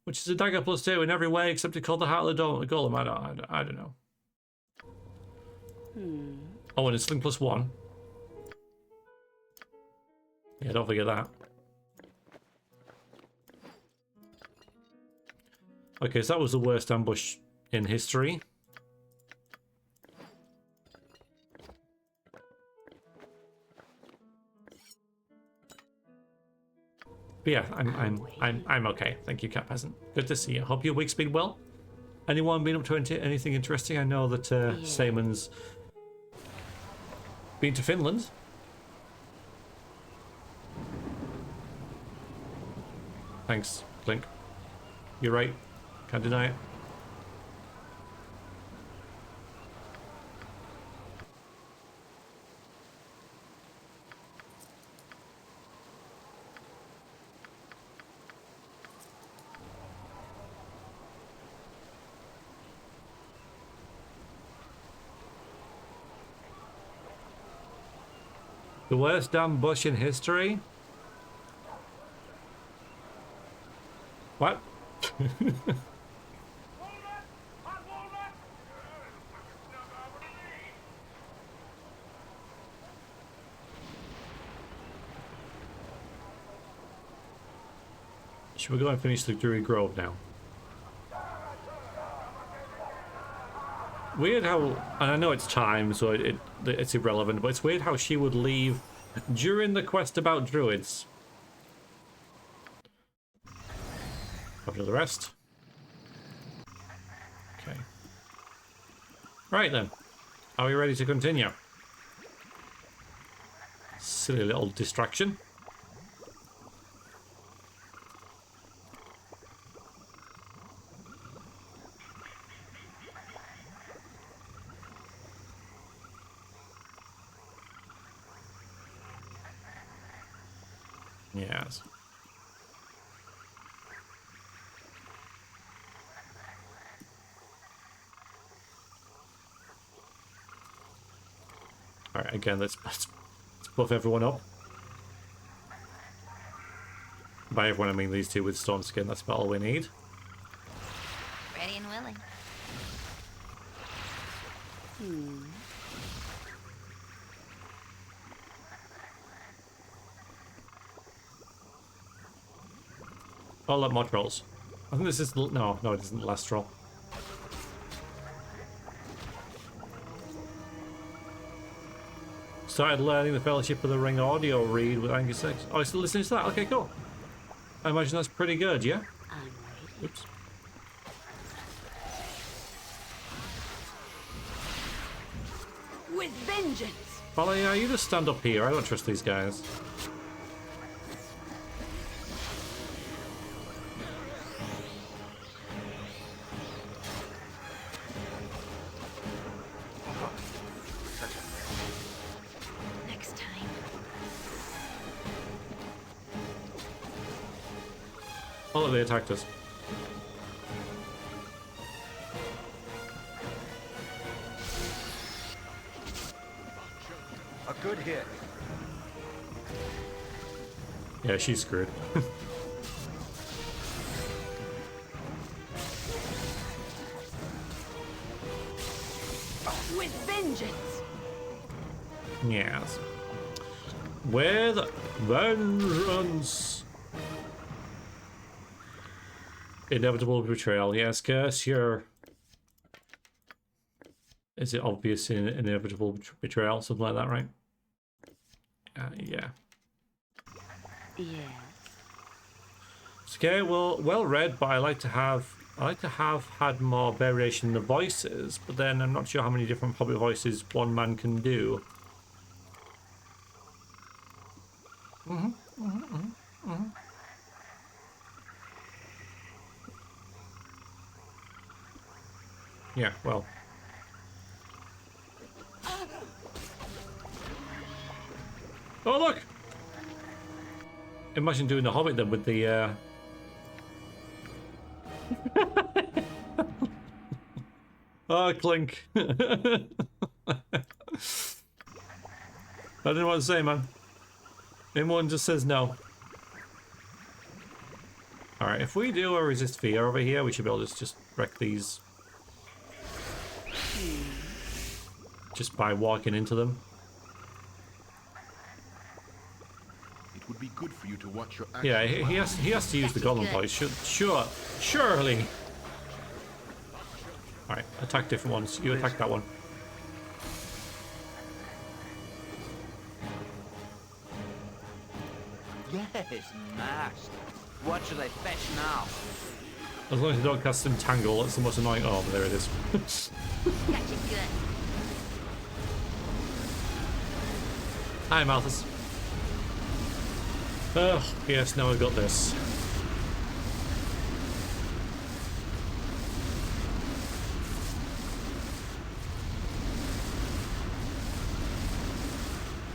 Which is a dagger +2 in every way except it's called the Heart of the Golem. I don't know. Oh, and it's Sling +1. Yeah, don't forget that. Okay, so that was the worst ambush in history. But yeah, I'm okay. Thank you, Cat Peasant. Good to see you. Hope your week's been well. Anyone been up to anything interesting? I know that Samon's been to Finland. Thanks, Blink. You're right. Can't deny it. The worst ambush in history? What? Should we go and finish the Druid Grove now? Weird how, and I know it's time, so it's irrelevant, but it's weird how she would leave during the quest about Druids. After the rest. Okay. Right then. Are we ready to continue? Silly little distraction. Yes. All right, again, let's buff everyone up. By everyone, I mean these two with Storm Skin. That's about all we need. Ready and willing. Oh, look, mod rolls. I think this is no, it isn't the last roll. started learning the Fellowship of the Ring audio read with Angus 6. Oh, you're still listening to that? Okay, cool. I imagine that's pretty good, yeah? Oops. With vengeance! Well, yeah, you just stand up here. I don't trust these guys. Next time. Oh, look, they attacked us. A good hit. Yeah, she's screwed. With vengeance! Yes. With vengeance. Inevitable betrayal. Yes, curse your... Is it obvious in inevitable betrayal? Something like that, right? Yeah. Yes. Okay, well read, but I like to have had more variation in the voices, but then I'm not sure how many different public voices one man can do. Yeah, well. Oh, look! Imagine doing the Hobbit then with the, Oh, Clink. I didn't know what to say, man. Imoen just says no. Alright, if we do a resist fear over here, we should be able to just wreck these. Just by walking into them. It would be good for you to watch your actions. Yeah, he has to use the golem voice. Surely. Alright, attack different ones. You attack that one. Yes, master. What should I fetch now? As long as you don't cast Entangle, that's the most annoying. Oh, there it is. Gotcha good. Hi, Malthus. Oh, yes, now I've got this.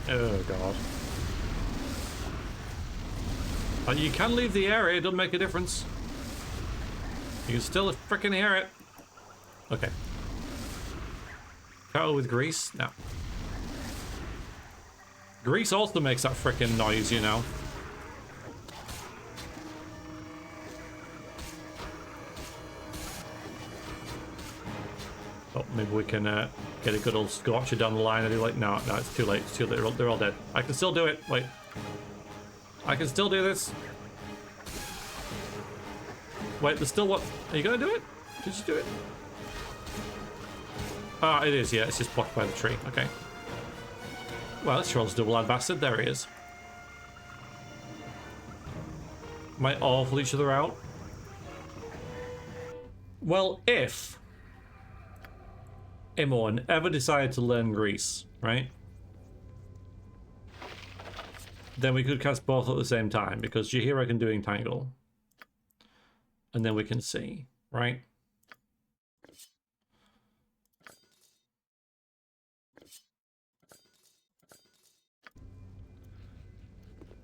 Oh, God. You can leave the area, it doesn't make a difference. You can still frickin' hear it. Okay. Cow with grease? No. Grease also makes that frickin' noise, you know. Oh, maybe we can get a good old scorcher down the line and do like, no, it's too late, it's too late, they're all dead. I can still do it, wait. I can still do this. Wait, there's still what? Are you gonna do it? Did you do it? Ah, it is, yeah, it's just blocked by the tree, okay. Well, this troll's double-eyed bastard, there he is. Might awful each other out. Well, if Imoen ever decided to learn Grease, right? Then we could cast both at the same time, because Jaheira can do Entangle. And then we can see, right?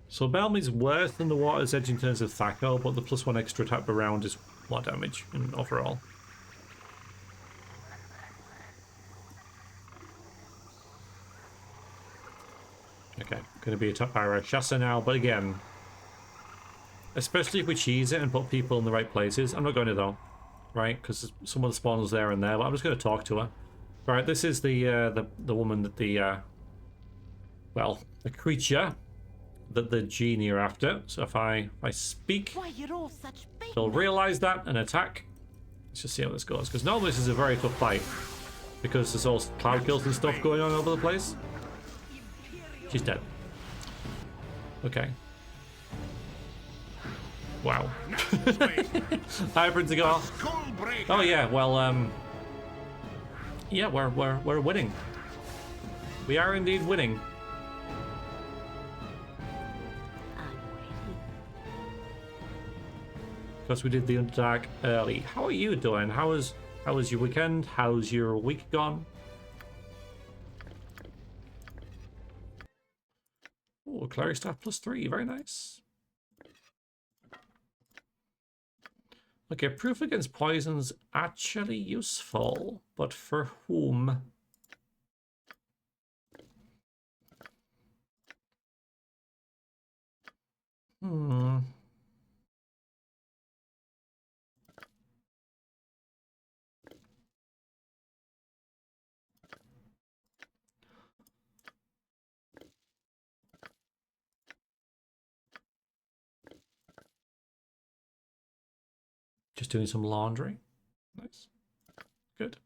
So Balmi's worse than the Water's Edge in terms of Thaco, but the +1 extra attack per round is more damage in overall. Okay, going to be attacked by Rakshasa now, but again, especially if we cheese it and put people in the right places. I'm not going to though, right? Because someone spawns there and there, but I'm just going to talk to her. Right, this is the woman that the creature that the genie are after. So if I speak, Why, you're all such big. they'll realize that and attack. Let's just see how this goes, because normally this is a very tough fight because there's all cloud kills and stuff going on over the place. She's dead. Okay. Wow. Hybrid to go. Oh yeah, well, yeah, we're winning. We are indeed winning. Because we did the Underdark early. How are you doing? How was your weekend? How's your week gone? Oh, cleric staff +3, very nice. Okay, proof against poison's actually useful, but for whom? Just doing some laundry. Nice. Good.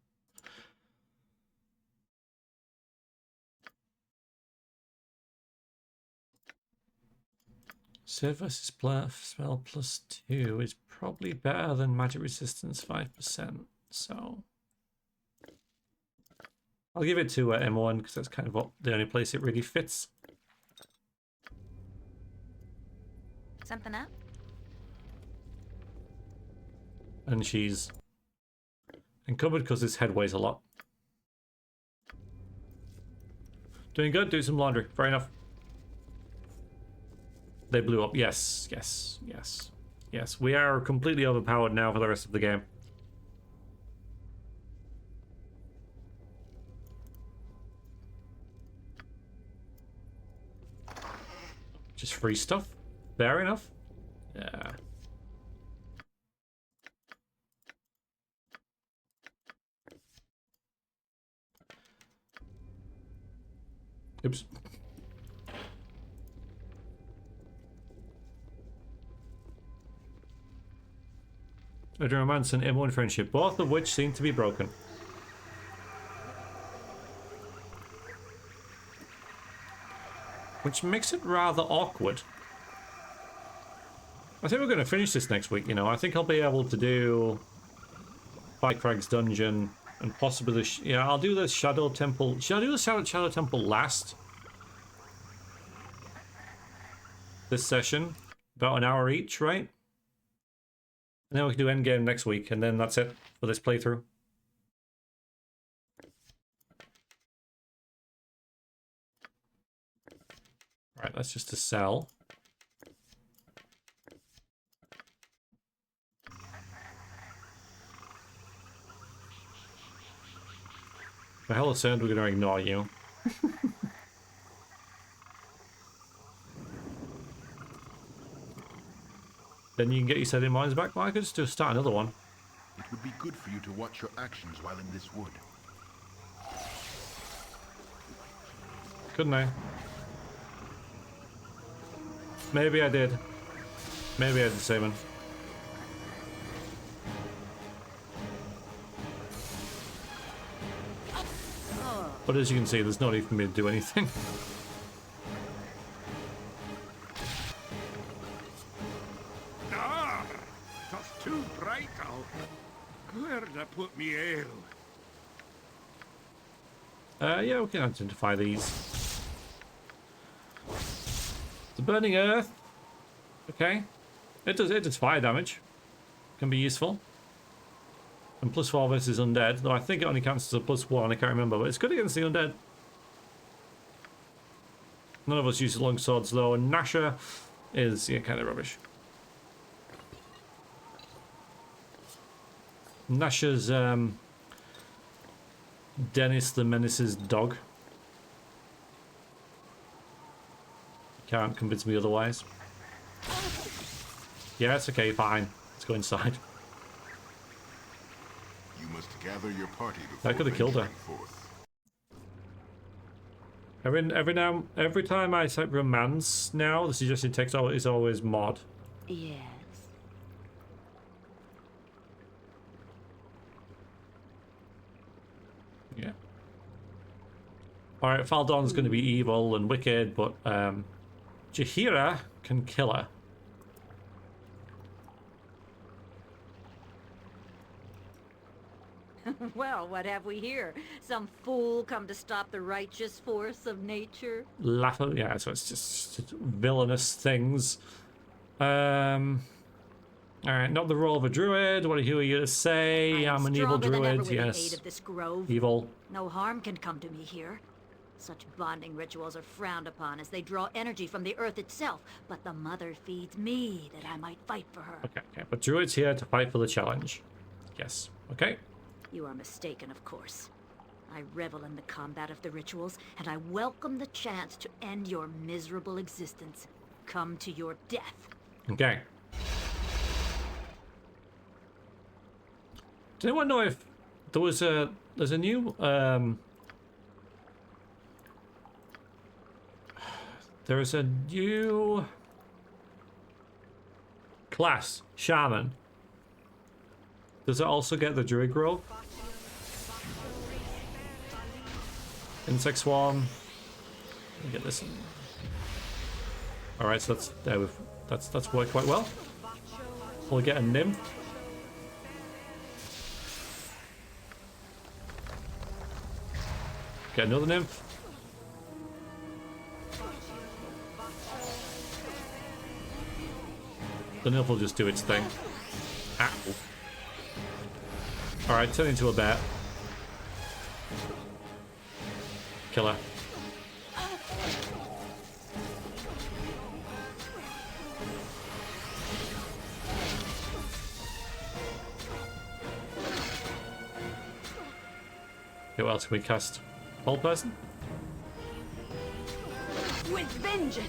Save versus spell +2 is probably better than magic resistance 5%. So I'll give it to M1 because that's kind of the only place it really fits. Something up? And she's encumbered because his head weighs a lot. Doing good, do some laundry. Fair enough. They blew up. Yes, yes, yes, yes. We are completely overpowered now for the rest of the game. Just free stuff. Fair enough. Yeah. Oops. Edwin Romance and Imoen Friendship, both of which seem to be broken. Which makes it rather awkward. I think we're going to finish this next week, you know. I think I'll be able to do Fight Crag's Dungeon and possibly the... yeah, I'll do the Shadow Temple. Should I do the Shadow Temple last? This session? About an hour each, right? And then we can do endgame next week, and then that's it for this playthrough. Right, that's just to sell. For hell of sound, we're going to ignore you. Then you can get your setting mines back. Well, I could just start another one. It would be good for you to watch your actions while in this wood. Couldn't I? Maybe I did. Maybe I did, Simon. But as you can see, there's no need for me to do anything. Ah, that's too bright out. Where'd I put me ale? Yeah, we can identify these. The burning earth. Okay. It does fire damage. Can be useful. And +4 versus undead, though I think it only counts as a +1, I can't remember, but it's good against the undead. None of us use long swords though, and Nasha is, yeah, kind of rubbish. Nasha's Dennis the Menace's dog. Can't convince me otherwise. Yeah, it's okay, fine. Let's go inside. You must gather your party before I could have killed her. Every time I type romance now, the suggested text is always mod. Yes. Yeah. Alright, Faldon's going to be evil and wicked, but Jaheira can kill her. Well, what have we here? Some fool come to stop the righteous force of nature? Yeah, so it's just villainous things. Alright, not the role of a druid. What are you to say? I'm an evil druid, yes. Of this grove. Evil. No harm can come to me here. Such bonding rituals are frowned upon as they draw energy from the earth itself, but the mother feeds me that I might fight for her. Okay, but druid's here to fight for the challenge. Yes, okay. You are mistaken, of course. I revel in the combat of the rituals, and I welcome the chance to end your miserable existence. Come to your death. Okay. Does anyone know if there's a new there's a new class, shaman. Does it also get the druid grove? Insect swarm. Let me get this in. All right, so that's worked quite well. We'll get a nymph. Get another nymph. The nymph will just do its thing. Ow. Alright, turn into a bat. Kill her. Who else can we cast? Whole person? With vengeance!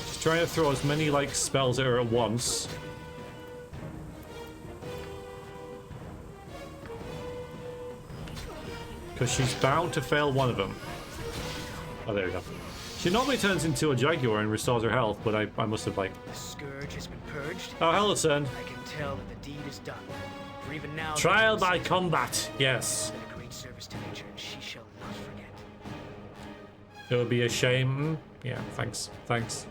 Just trying to throw as many like spells at her at once. Because she's bound to fail one of them. Oh, there we go. She normally turns into a jaguar and restores her health, but I must have like... The scourge has been purged. Oh, hello, son. I can tell that the deed is done. For even now... Trial by combat, yes. A great service to nature, and she shall not forget. It would be a shame. Yeah, thanks. Thanks.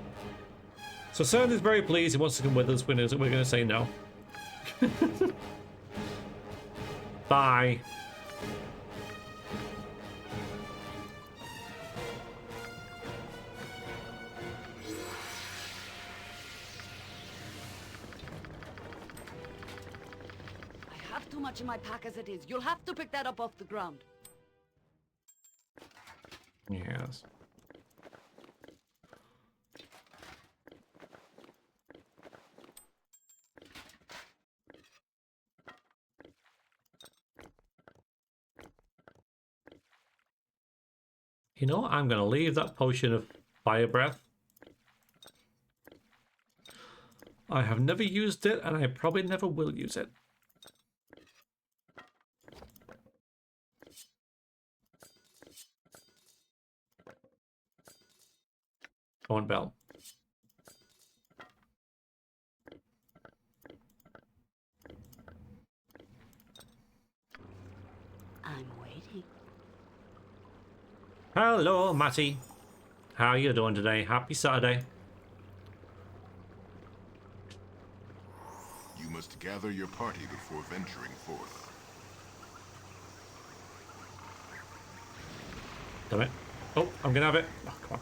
So Cern is very pleased. He wants to come with us. We're going to say no. Bye. Too much in my pack as it is. You'll have to pick that up off the ground. Yes. You know, I'm going to leave that potion of fire breath. I have never used it, and I probably never will use it. Go on, Bell. I'm waiting. Hello, Matty. How are you doing today? Happy Saturday. You must gather your party before venturing forth. Damn it. Oh, I'm gonna have it. Oh, come on.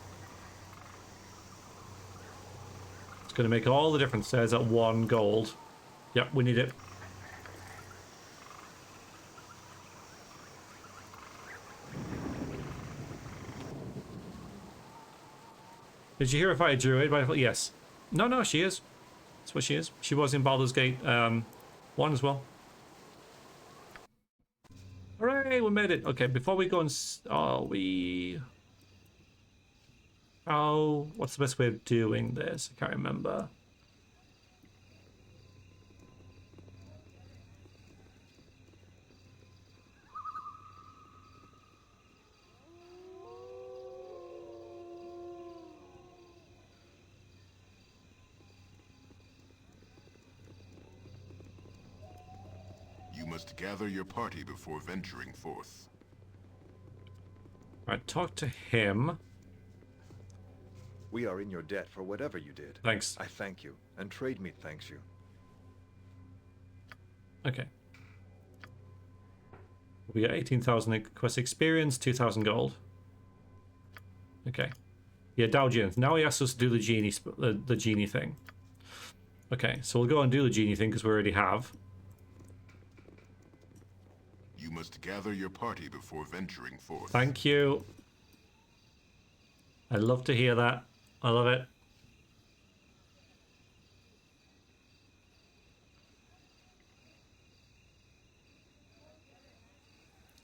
It's gonna make all the difference. There's that 1 gold. Yep, we need it. Did you hear her fight a druid? Yes. No, she is. That's what she is. She was in Baldur's Gate 1 as well. Hooray, we made it. Okay, before we go and... what's the best way of doing this? I can't remember. You must gather your party before venturing forth. Right, talk to him. We are in your debt for whatever you did. Thanks. I thank you, and Trade Meat thanks you. Okay. We got 18,000 quest experience, 2,000 gold. Okay. Yeah, Dalgian. Now he asks us to do the genie thing. Okay, so we'll go and do the genie thing because we already have. You must gather your party before venturing forth. Thank you. I love to hear that. I love it.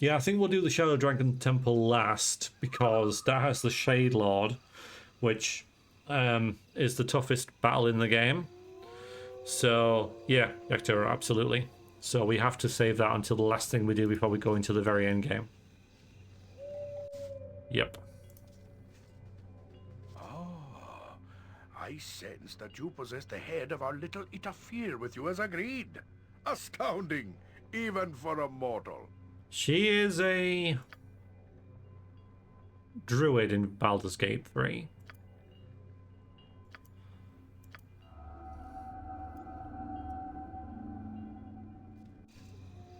Yeah, I think we'll do the Shadow Dragon Temple last because that has the Shade Lord, which is the toughest battle in the game. So, yeah, Yaktura, absolutely. So we have to save that until the last thing we do before we go into the very end game. Yep. Oh, I sense that you possess the head of our little interfere with you as agreed. Astounding, even for a mortal. She is a druid in Baldur's Gate 3.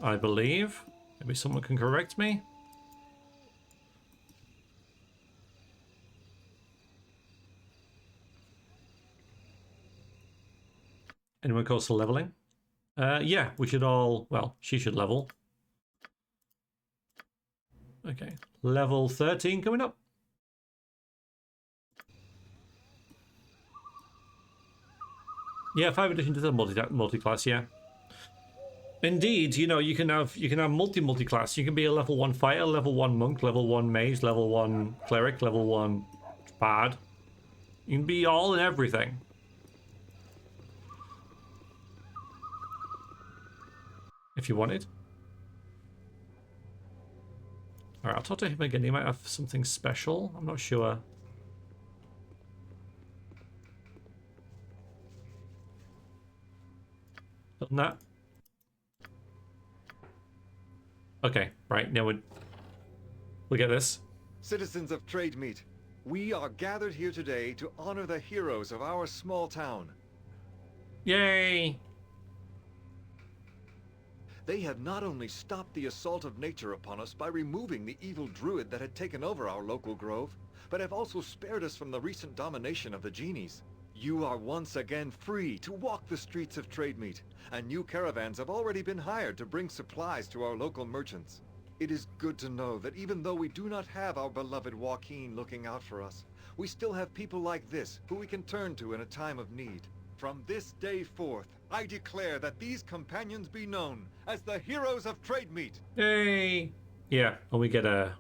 I believe. Maybe someone can correct me. Anyone close to leveling? Yeah, we should all, well, she should level. Okay, level 13 coming up. Yeah, 5 addition to the multi-class, yeah. Indeed, you know, you can have multi-class. You can be a level 1 fighter, level 1 monk, level 1 mage, level 1 cleric, level 1 bard. You can be all and everything. If you wanted. Alright, I'll talk to him again. He might have something special. I'm not sure. Done that. Okay, right, now we'll get this. Citizens of Trade Meat, we are gathered here today to honor the heroes of our small town. Yay! They have not only stopped the assault of nature upon us by removing the evil druid that had taken over our local grove, but have also spared us from the recent domination of the genies. You are once again free to walk the streets of Trade Meat, and new caravans have already been hired to bring supplies to our local merchants. It is good to know that even though we do not have our beloved Joaquin looking out for us, we still have people like this who we can turn to in a time of need. From this day forth, I declare that these companions be known as the heroes of Trade Meat. Yay! Yeah, and we get a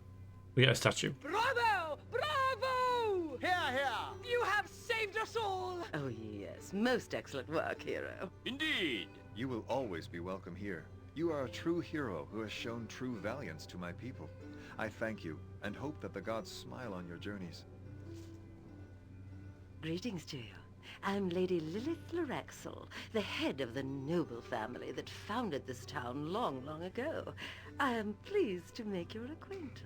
statue. Bravo! Bravo! Here, here! You have saved us all! Oh yes, most excellent work, hero. Indeed! You will always be welcome here. You are a true hero who has shown true valiance to my people. I thank you, and hope that the gods smile on your journeys. Greetings to you. I'm Lady Lilith Lorexel, the head of the noble family that founded this town long, long ago. I am pleased to make your acquaintance.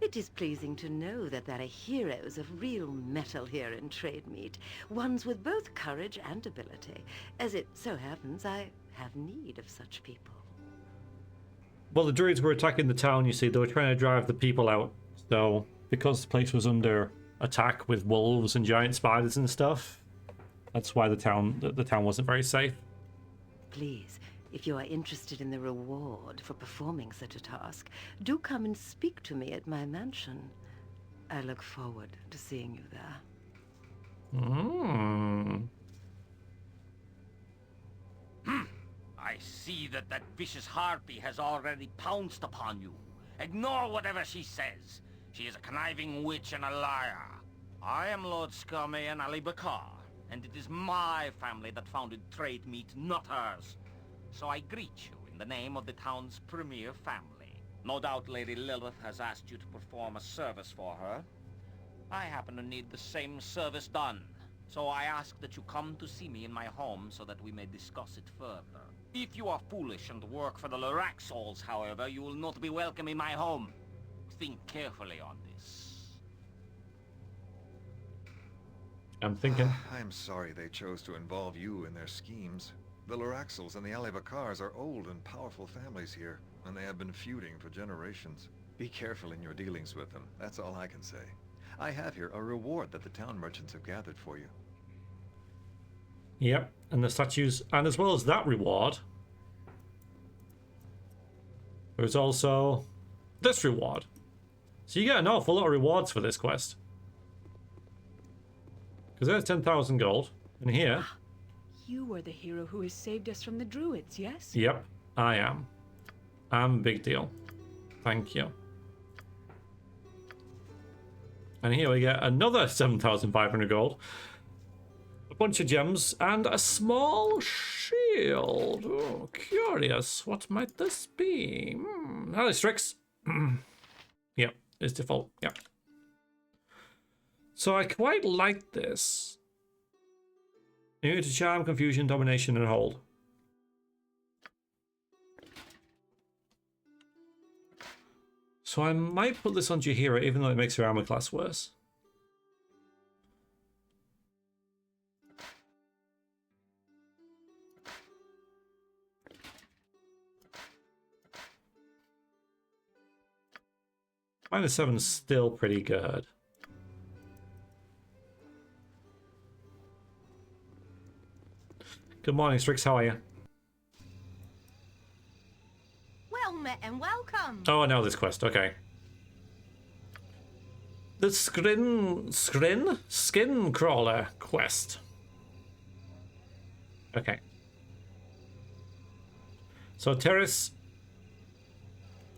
It is pleasing to know that there are heroes of real metal here in Trade Meat, ones with both courage and ability. As it so happens, I have need of such people. Well, the druids were attacking the town, you see. They were trying to drive the people out. So, because the place was under attack with wolves and giant spiders and stuff, that's why the town wasn't very safe. Please, if you are interested in the reward for performing such a task, do come and speak to me at my mansion. I look forward to seeing you there. I see that vicious harpy has already pounced upon you. Ignore whatever she says. She is a conniving witch and a liar. I am Lord Scummy and Ali Bakar, and it is my family that founded Trade Meat, not hers. So I greet you in the name of the town's premier family. No doubt Lady Lilith has asked you to perform a service for her. I happen to need the same service done, so I ask that you come to see me in my home so that we may discuss it further. If you are foolish and work for the Loraxals, however, you will not be welcome in my home. think carefully on this. I'm thinking. I'm sorry they chose to involve you in their schemes. The Loraxels and the Alevakars are old and powerful families here, and they have been feuding for generations. Be careful in your dealings with them, that's all I can say. I have here a reward that the town merchants have gathered for you. Yep, and the statues, and as well as that reward, there's also this reward. So you get an awful lot of rewards for this quest. Because there's 10,000 gold, and here... You were the hero who has saved us from the Druids, yes? Yep, I am. I'm a big deal. Thank you. And here we get another 7,500 gold. A bunch of gems and a small shield. Oh, curious. What might this be? Hello, Strix. Yep, it's default. Yep. So I quite like this. You need to charm, confusion, domination, and hold. So I might put this on Jaheira, even though it makes her armor class worse. -7 is still pretty good. Good morning, Strix. How are you? Well met and welcome. Oh, no, this quest. Okay. The Skin Crawler quest. Okay. So Terrace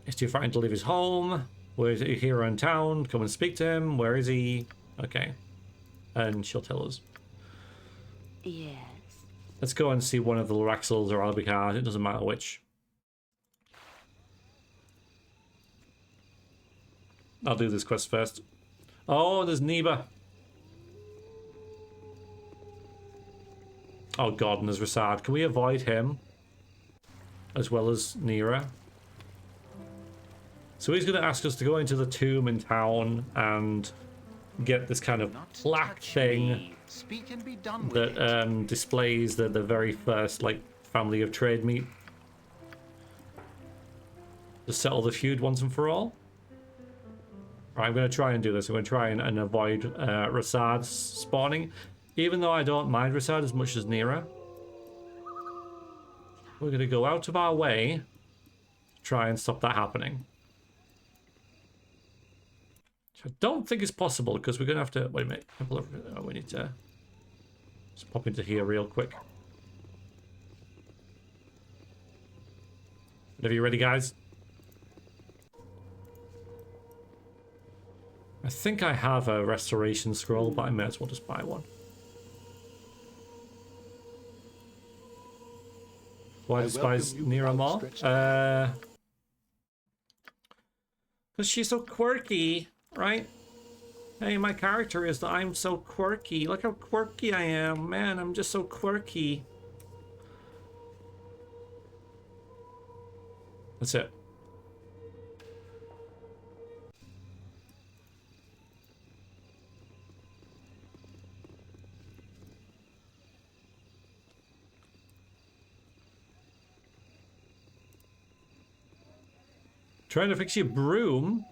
is too frightened to leave his home. Where's he here in town? Come and speak to him. Where is he? Okay. And she'll tell us. Yes. Let's go and see one of the Loraxels or Albicars. It doesn't matter which. I'll do this quest first. Oh, there's Neba. Oh god, and there's Rasad. Can we avoid him? As well as Nira? So he's going to ask us to go into the tomb in town and get this kind of plaque thing that displays the very first like family of trade meat. To settle the feud once and for all. Right, I'm going to try and do this. I'm going to try and avoid Rasad spawning. Even though I don't mind Rasad as much as Nira. We're going to go out of our way to try and stop that happening. Which I don't think is possible because we're going to have to... Wait a minute. We need to just pop into here real quick. Whenever you're ready, guys. I think I have a restoration scroll, but I may as well just buy one. Why despise Nira more? Because she's so quirky, right? Hey, my character is that I'm so quirky. Look how quirky I am. Man, I'm just so quirky. That's it. Trying to fix your broom.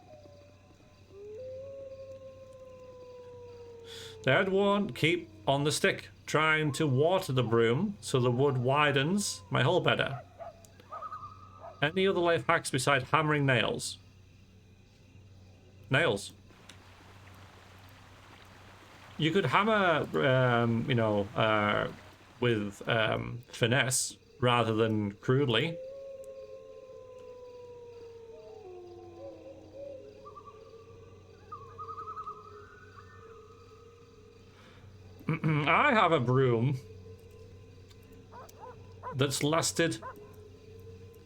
Dad won't keep on the stick. Trying to water the broom so the wood widens my hole better. Any other life hacks besides hammering nails? Nails. You could hammer, you know, with finesse rather than crudely. I have a broom that's lasted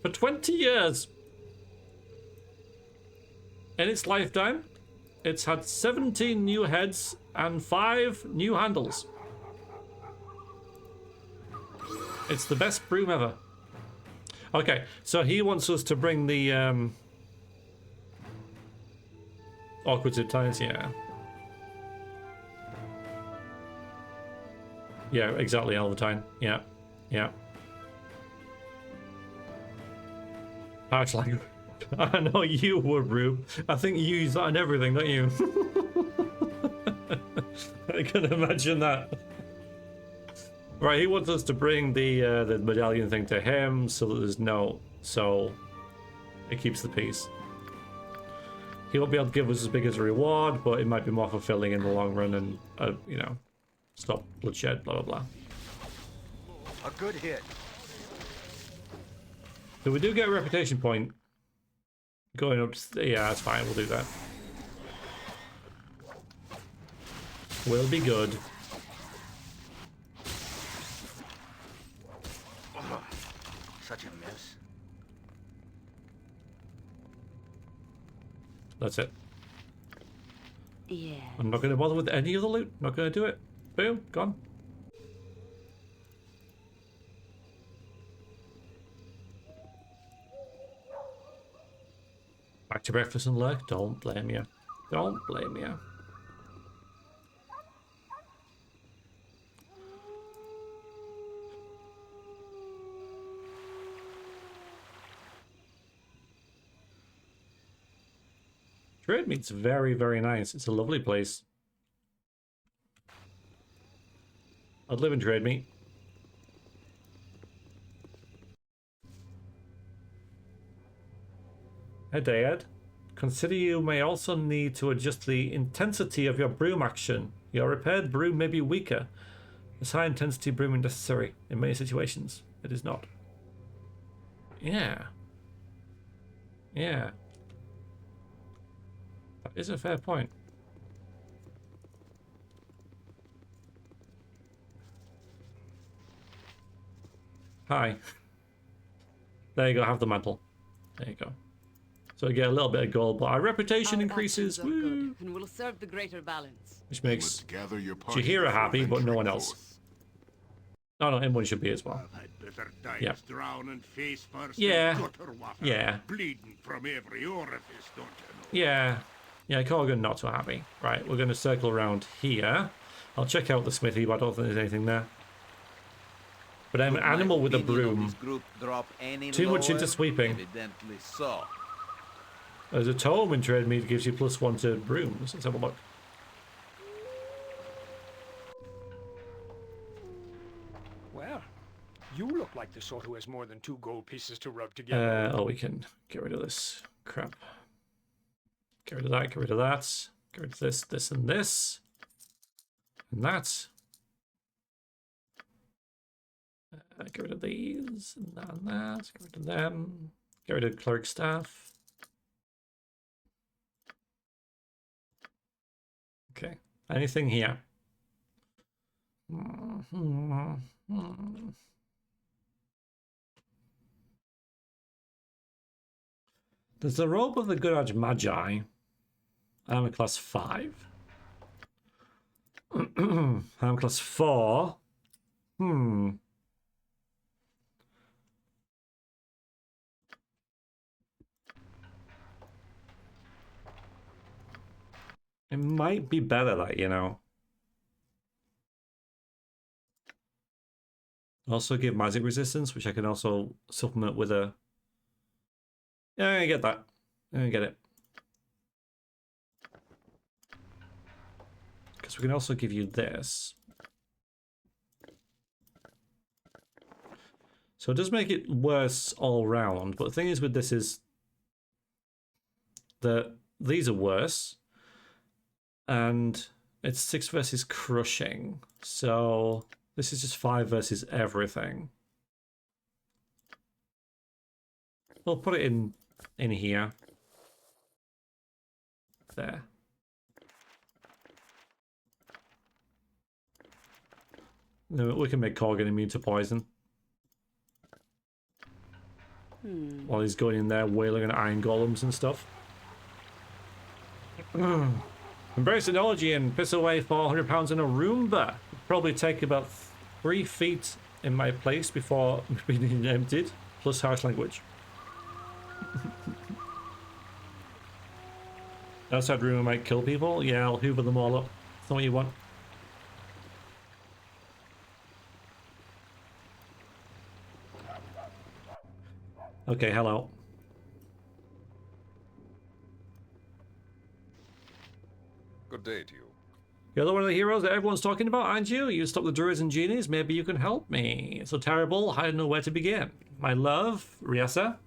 for 20 years. In its lifetime, it's had 17 new heads and 5 new handles. It's the best broom ever. Okay, so he wants us to bring the awkward times, yeah. Yeah, exactly, all the time. Yeah, yeah. Harsh language. I know you would, Rube. I think you use that in everything, don't you? I can imagine that. Right, he wants us to bring the medallion thing to him so that there's no... So it keeps the peace. He won't be able to give us as big as a reward, but it might be more fulfilling in the long run and, you know, stop bloodshed, blah, blah, blah. A good hit. So we do get a reputation point. Going up to... Yeah, that's fine, we'll do that. Will be good. Such a mess. That's it. Yeah. I'm not going to bother with any of the loot. Not going to do it. Boom, gone. Back to breakfast and lurk. Don't blame you. Don't blame you. Trade meat's very, very nice. It's a lovely place. I'd live in trade meat. Hey Dad, consider you may also need to adjust the intensity of your broom action. Your repaired broom may be weaker. This high intensity broom is necessary in many situations. It is not. Yeah. Yeah. That is a fair point. Hi. There you go, have the mantle. There you go. So I get a little bit of gold, but our reputation increases. Woo! And will serve the greater balance. Which makes gather your party Chihira happy, but no one else. Oh no, Imoen should be as well. Yeah. Drown and face first Yeah. in gutter water, Yeah. bleeding from every orifice, don't you know? Yeah. Yeah, Corgan not so happy. Right, we're going to circle around here. I'll check out the smithy, but I don't think there's anything there. But I'm an animal with a broom. Too much into sweeping. Evidently so. There's a tome in trade meat that gives you +1 to brooms. Let's have a look. Well, you look like the sort who has more than 2 gold pieces to rub together. Oh, we can get rid of this crap. Get rid of that, get rid of that. Get rid of this, this, and this. And that. Get rid of these, and that, and that. Get rid of them. Get rid of clerk staff. Okay. Anything here? There's the robe of the Good Magi. I'm a class 5. I'm class 4. It might be better that, you know. Also give magic resistance, which I can also supplement with a... Yeah, I'm gonna get that. I'm gonna get it. Because we can also give you this. So it does make it worse all round, but the thing is with this is that these are worse. And it's 6 versus crushing. So this is just 5 versus everything. We'll put it in here. There. We can make Corgan immune to poison. While he's going in there wailing on iron golems and stuff. Embrace technology and piss away 400 pounds in a Roomba. Probably take about 3 feet in my place before being emptied. Plus harsh language. Outside rumor might kill people? Yeah, I'll hoover them all up. That's not what you want. Okay, hello. Good day to you. You're the one of the heroes that everyone's talking about, aren't you? You stopped the Druids and Genies. Maybe you can help me. It's so terrible, I don't know where to begin. My love, Riessa,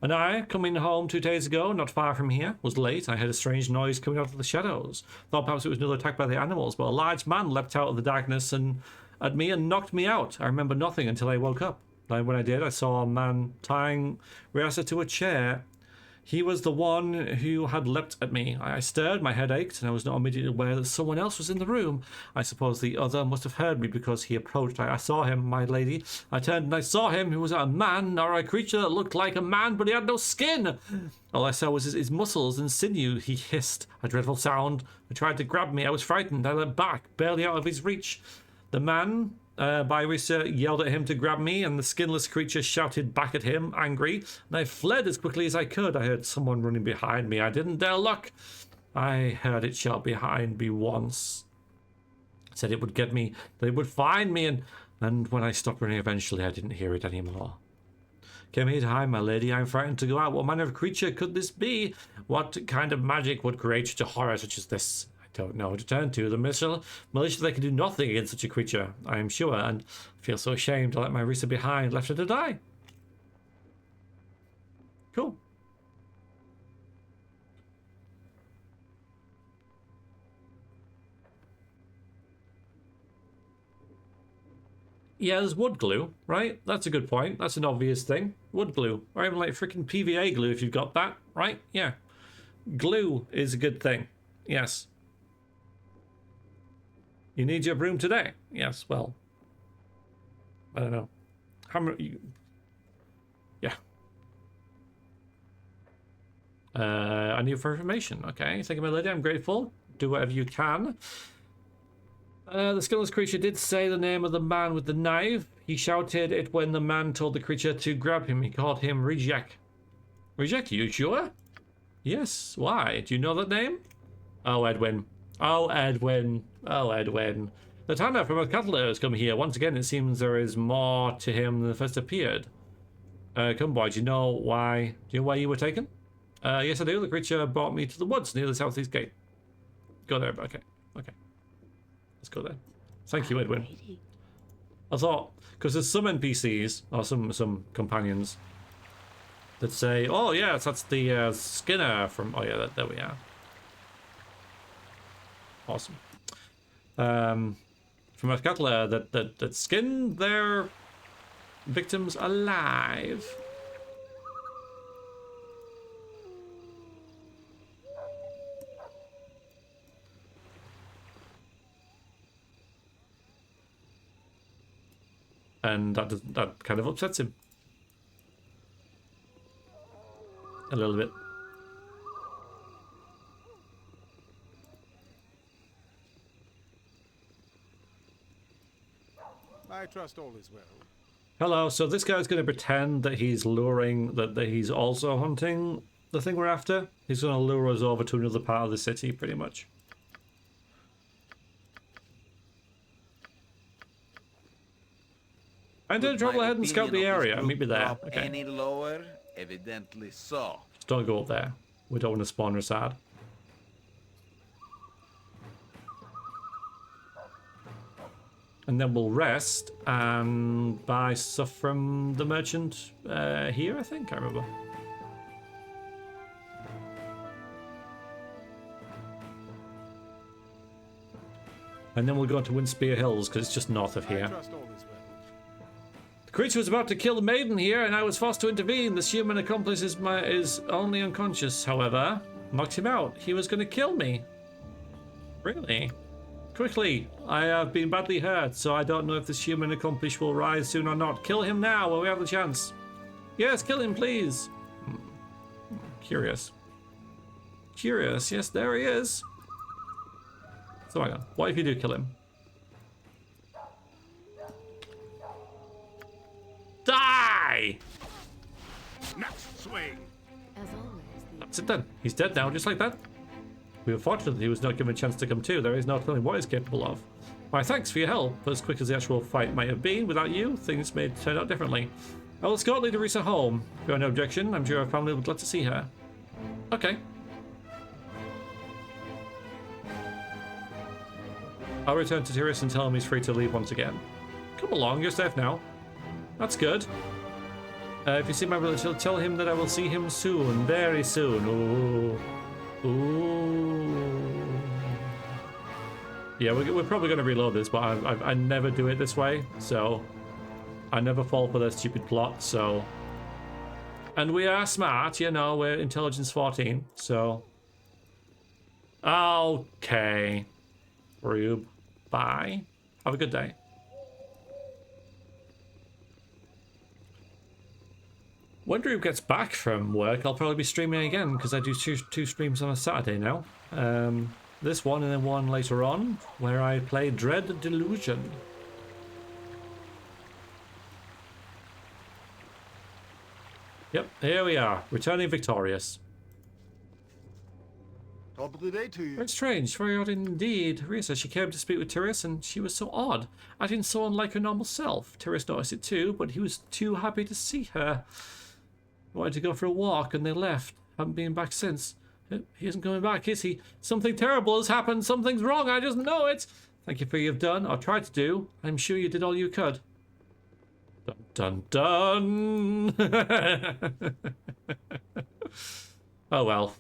and I, coming home 2 days ago, not far from here, was late. I heard a strange noise coming out of the shadows. Thought perhaps it was another attack by the animals, but a large man leapt out of the darkness and at me and knocked me out. I remember nothing until I woke up. And when I did, I saw a man tying Riessa to a chair. He was the one who had leapt at me. I stirred, my head ached, and I was not immediately aware that someone else was in the room. I suppose the other must have heard me because he approached. I saw him, my lady. I turned and I saw him. He was a man, or a creature that looked like a man, but he had no skin. All I saw was his muscles and sinew. He hissed, a dreadful sound. He tried to grab me. I was frightened. I leapt back, barely out of his reach. The man... Risa yelled at him to grab me, and the skinless creature shouted back at him, angry, and I fled as quickly as I could. I heard someone running behind me. I didn't dare look. I heard it shout behind me once. It said it would get me, that it would find me, and when I stopped running eventually, I didn't hear it anymore. Came here to hide, my lady. I'm frightened to go out. What manner of creature could this be? What kind of magic would create such a horror such as this? Don't know who to turn to. The militia, they can do nothing against such a creature, I am sure, and I feel so ashamed to let my Risa behind, left her to die. Cool. Yeah, there's wood glue, right? That's a good point. That's an obvious thing. Wood glue. Or even like freaking PVA glue if you've got that, right? Yeah. Glue is a good thing. Yes. You need your broom today? Yes, well, I don't know. How many? Yeah. I need for information. Okay, thank you, my lady. I'm grateful. Do whatever you can. The skinless creature did say the name of the man with the knife. He shouted it when the man told the creature to grab him. He called him Reject. Reject? You sure? Yes. Why? Do you know that name? Oh, Edwin. Oh, Edwin. Oh, Edwin. The Tanner from a Cutler has come here. Once again, it seems there is more to him than first appeared. Come, boy, do you know why? Do you know why you were taken? Yes, I do. The creature brought me to the woods near the southeast gate. Go there. Okay. Okay. Let's go there. Thank you, Edwin. I thought, because there's some NPCs, or some companions, that say, oh, yes, that's the Skinner from... Oh, yeah, there we are. Awesome. From a Cutler that skinned their victims alive. And that kind of upsets him a little bit. I trust all is well. Hello, so this guy's going to pretend that he's luring, that he's also hunting the thing we're after. He's going to lure us over to another part of the city, pretty much. I'm going to travel ahead and scout the area. Meet me there. Okay. Any lower? Evidently so. Just don't go up there. We don't want to spawn Rasad. And then we'll rest and buy stuff from the merchant here, I think. I remember. And then we'll go to Windspear Hills because it's just north of here. The creature was about to kill the maiden here, and I was forced to intervene. This human accomplice is only unconscious, however. Knocked him out. He was going to kill me. Really? Quickly, I have been badly hurt, so I don't know if this human accomplice will rise soon or not. Kill him now while we have the chance. Yes, kill him, please. Curious. Curious. Yes, there he is. So hang on. What if you do kill him? Die! Next swing. As always, That's it then. He's dead now, just like that. We were fortunate that he was not given a chance to come too. There is no telling what he's capable of. Why, thanks for your help. But as quick as the actual fight might have been, without you, things may turn out differently. I will escort Lady Risa home. If you have no objection, I'm sure her family would be glad to see her. Okay. I'll return to Tyrus and tell him he's free to leave once again. Come along, you're safe now. That's good. If you see my brother, tell him that I will see him soon, very soon. Ooh. Ooh. Yeah, we're probably going to reload this, but I never do it this way, so I never fall for their stupid plot, so... And we are smart, you know, we're intelligence 14, so... Okay. Rube. Bye. Have a good day. When Rube gets back from work, I'll probably be streaming again, because I do two streams on a Saturday now. This one and then one later on, where I play Dread Delusion. Yep, here we are, returning victorious. Top of the day to you. Very strange, very odd indeed. Risa, she came to speak with Tyrus and she was so odd, acting so unlike her normal self. Tyrus noticed it too, but he was too happy to see her. Wanted to go for a walk and they left. Haven't been back since. He isn't coming back, is he? Something terrible has happened. Something's wrong. I just know it. Thank you for what you've done, or tried to do. I'm sure you did all you could. Dun dun dun. Oh well.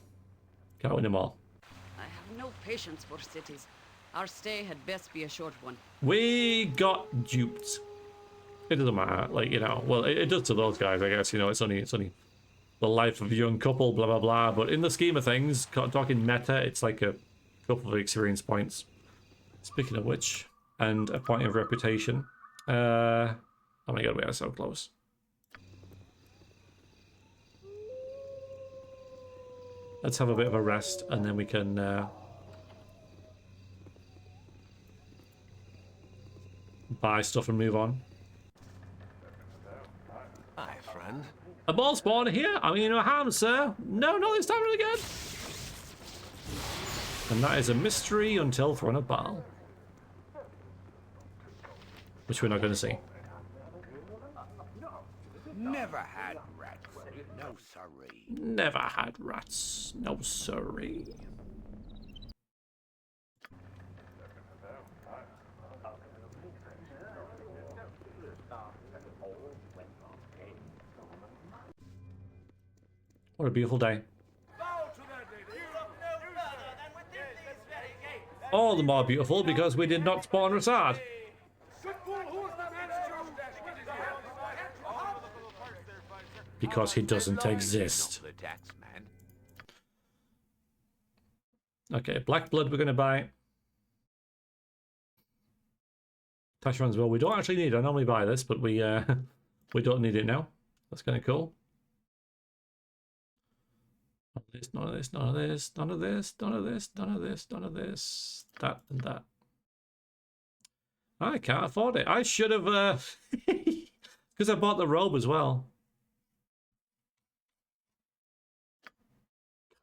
Can't win them all. I have no patience for cities. Our stay had best be a short one. We got duped. It doesn't matter, like, you know, well, it does to those guys, I guess, you know, it's only the life of a young couple, blah, blah, blah, but in the scheme of things, talking meta, it's like a couple of experience points. Speaking of which, and a point of reputation. Oh my god, we are so close. Let's have a bit of a rest, and then we can, buy stuff and move on. Hi, friend. A ball spawn here? I mean, no harm, sir. No, not this time again. And that is a mystery until thrown at Baal. Which we're not going to see. Never had rats. No siree. Never had rats. No siree. What a beautiful day. All the more beautiful because we did not spawn Rasad. Because he doesn't exist. Okay, black blood we're going to buy. Tasharan's well, we don't actually need it. I normally buy this, but we don't need it now. That's kind of cool. None of this, none of this, none of this, none of this, none of this, none of this, that and that. I can't afford it. I should have, because I bought the robe as well.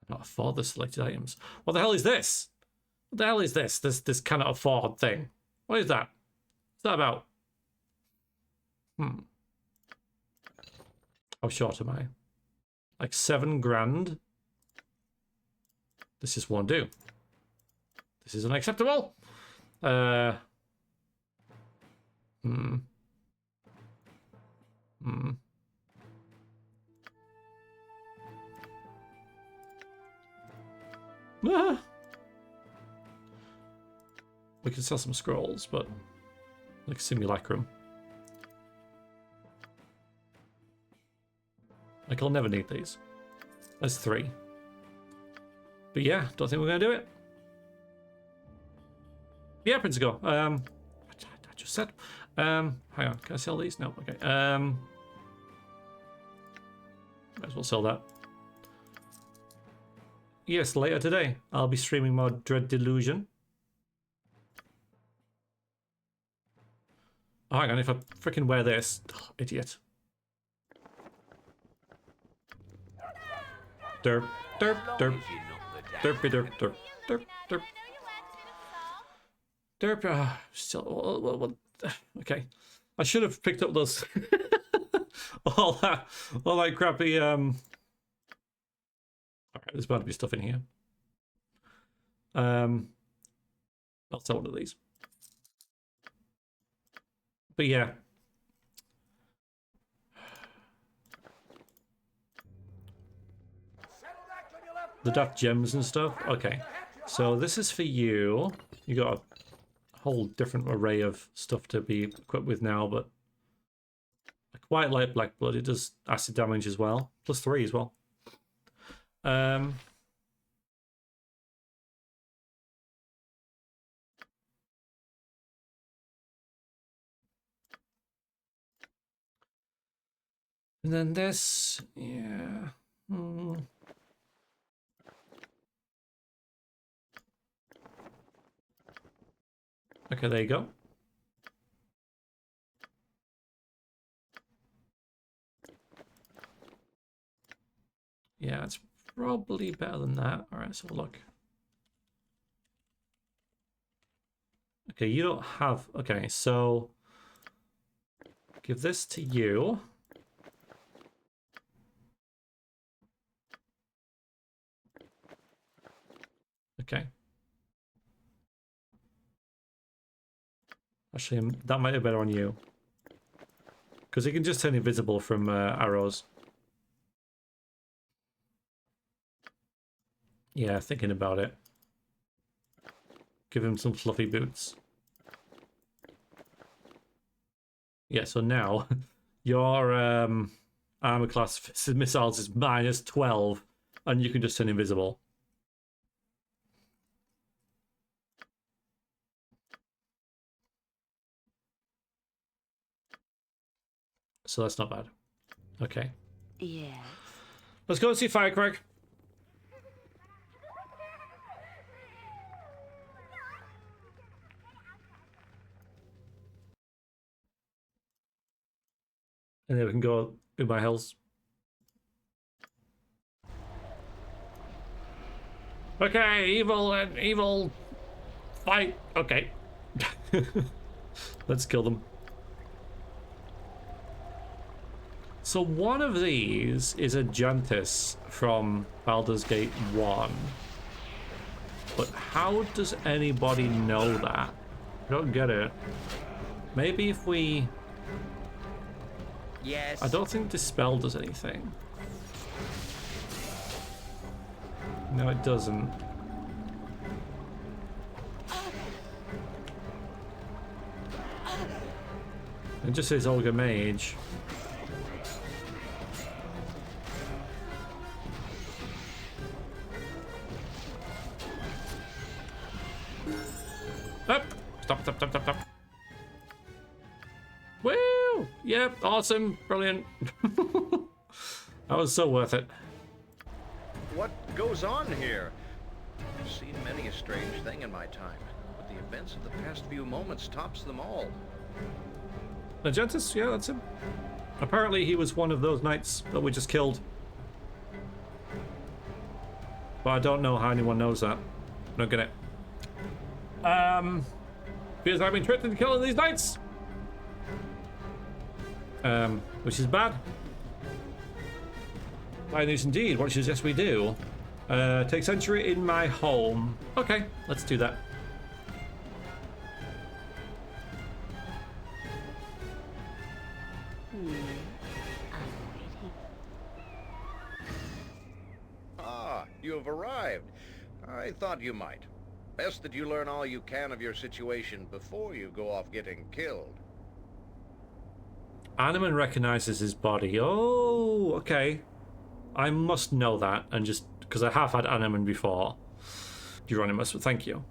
Cannot afford the selected items. What the hell is this? What the hell is this? This cannot afford thing. What is that? What's that about? How short am I? Like 7 grand? This just won't do. This is unacceptable. We can sell some scrolls, but like simulacrum. Like I'll never need these. That's 3. But yeah, don't think we're gonna do it. Yeah, Prince Go. I just said. Hang on, can I sell these? No, okay. Might as well sell that. Yes, later today I'll be streaming more Dread Delusion. Oh, hang on, if I freaking wear this, idiot. Derp, derp, derp. Derpy derp derp derp derp. Derp. Still. Okay. I should have picked up those. all that crappy. Alright, there's bound to be stuff in here. I'll sell one of these. But yeah. The daft gems and stuff. Okay. So this is for you. You got a whole different array of stuff to be equipped with now, but I quite like Black Blood. It does acid damage as well. +3 as well. And then this, yeah. Okay, there you go. Yeah, it's probably better than that. All right, so look. Okay, you don't have... Okay, so... Give this to you. Okay. Actually, that might be better on you. Because he can just turn invisible from arrows. Yeah, thinking about it. Give him some fluffy boots. Yeah, so now your armor class missiles is -12 and you can just turn invisible. So that's not bad. Okay. Yes. Let's go and see Firecrack. And then we can go in my hills. Okay, evil and evil fight. Okay. Let's kill them. So one of these is a Jantis from Baldur's Gate 1. But how does anybody know that? I don't get it. Maybe if we... Yes. I don't think Dispel does anything. No, it doesn't. It just says Olga Mage. Up! Stop, stop, stop, stop, stop. Woo! Yep, awesome, brilliant. That was so worth it. What goes on here? I've seen many a strange thing in my time, but the events of the past few moments tops them all. Agentis? Yeah, that's him. Apparently he was one of those knights that we just killed. But I don't know how anyone knows that. Don't get it. Because I've been tricked into killing these knights. Which is bad. Bad news indeed. What should yes we do? Take sanctuary in my home. Okay, let's do that. Ah, you have arrived. I thought you might. Best that you learn all you can of your situation before you go off getting killed. Animan recognizes his body. Oh, okay. I must know that, and just because I have had Animan before. Euronymous, but thank you.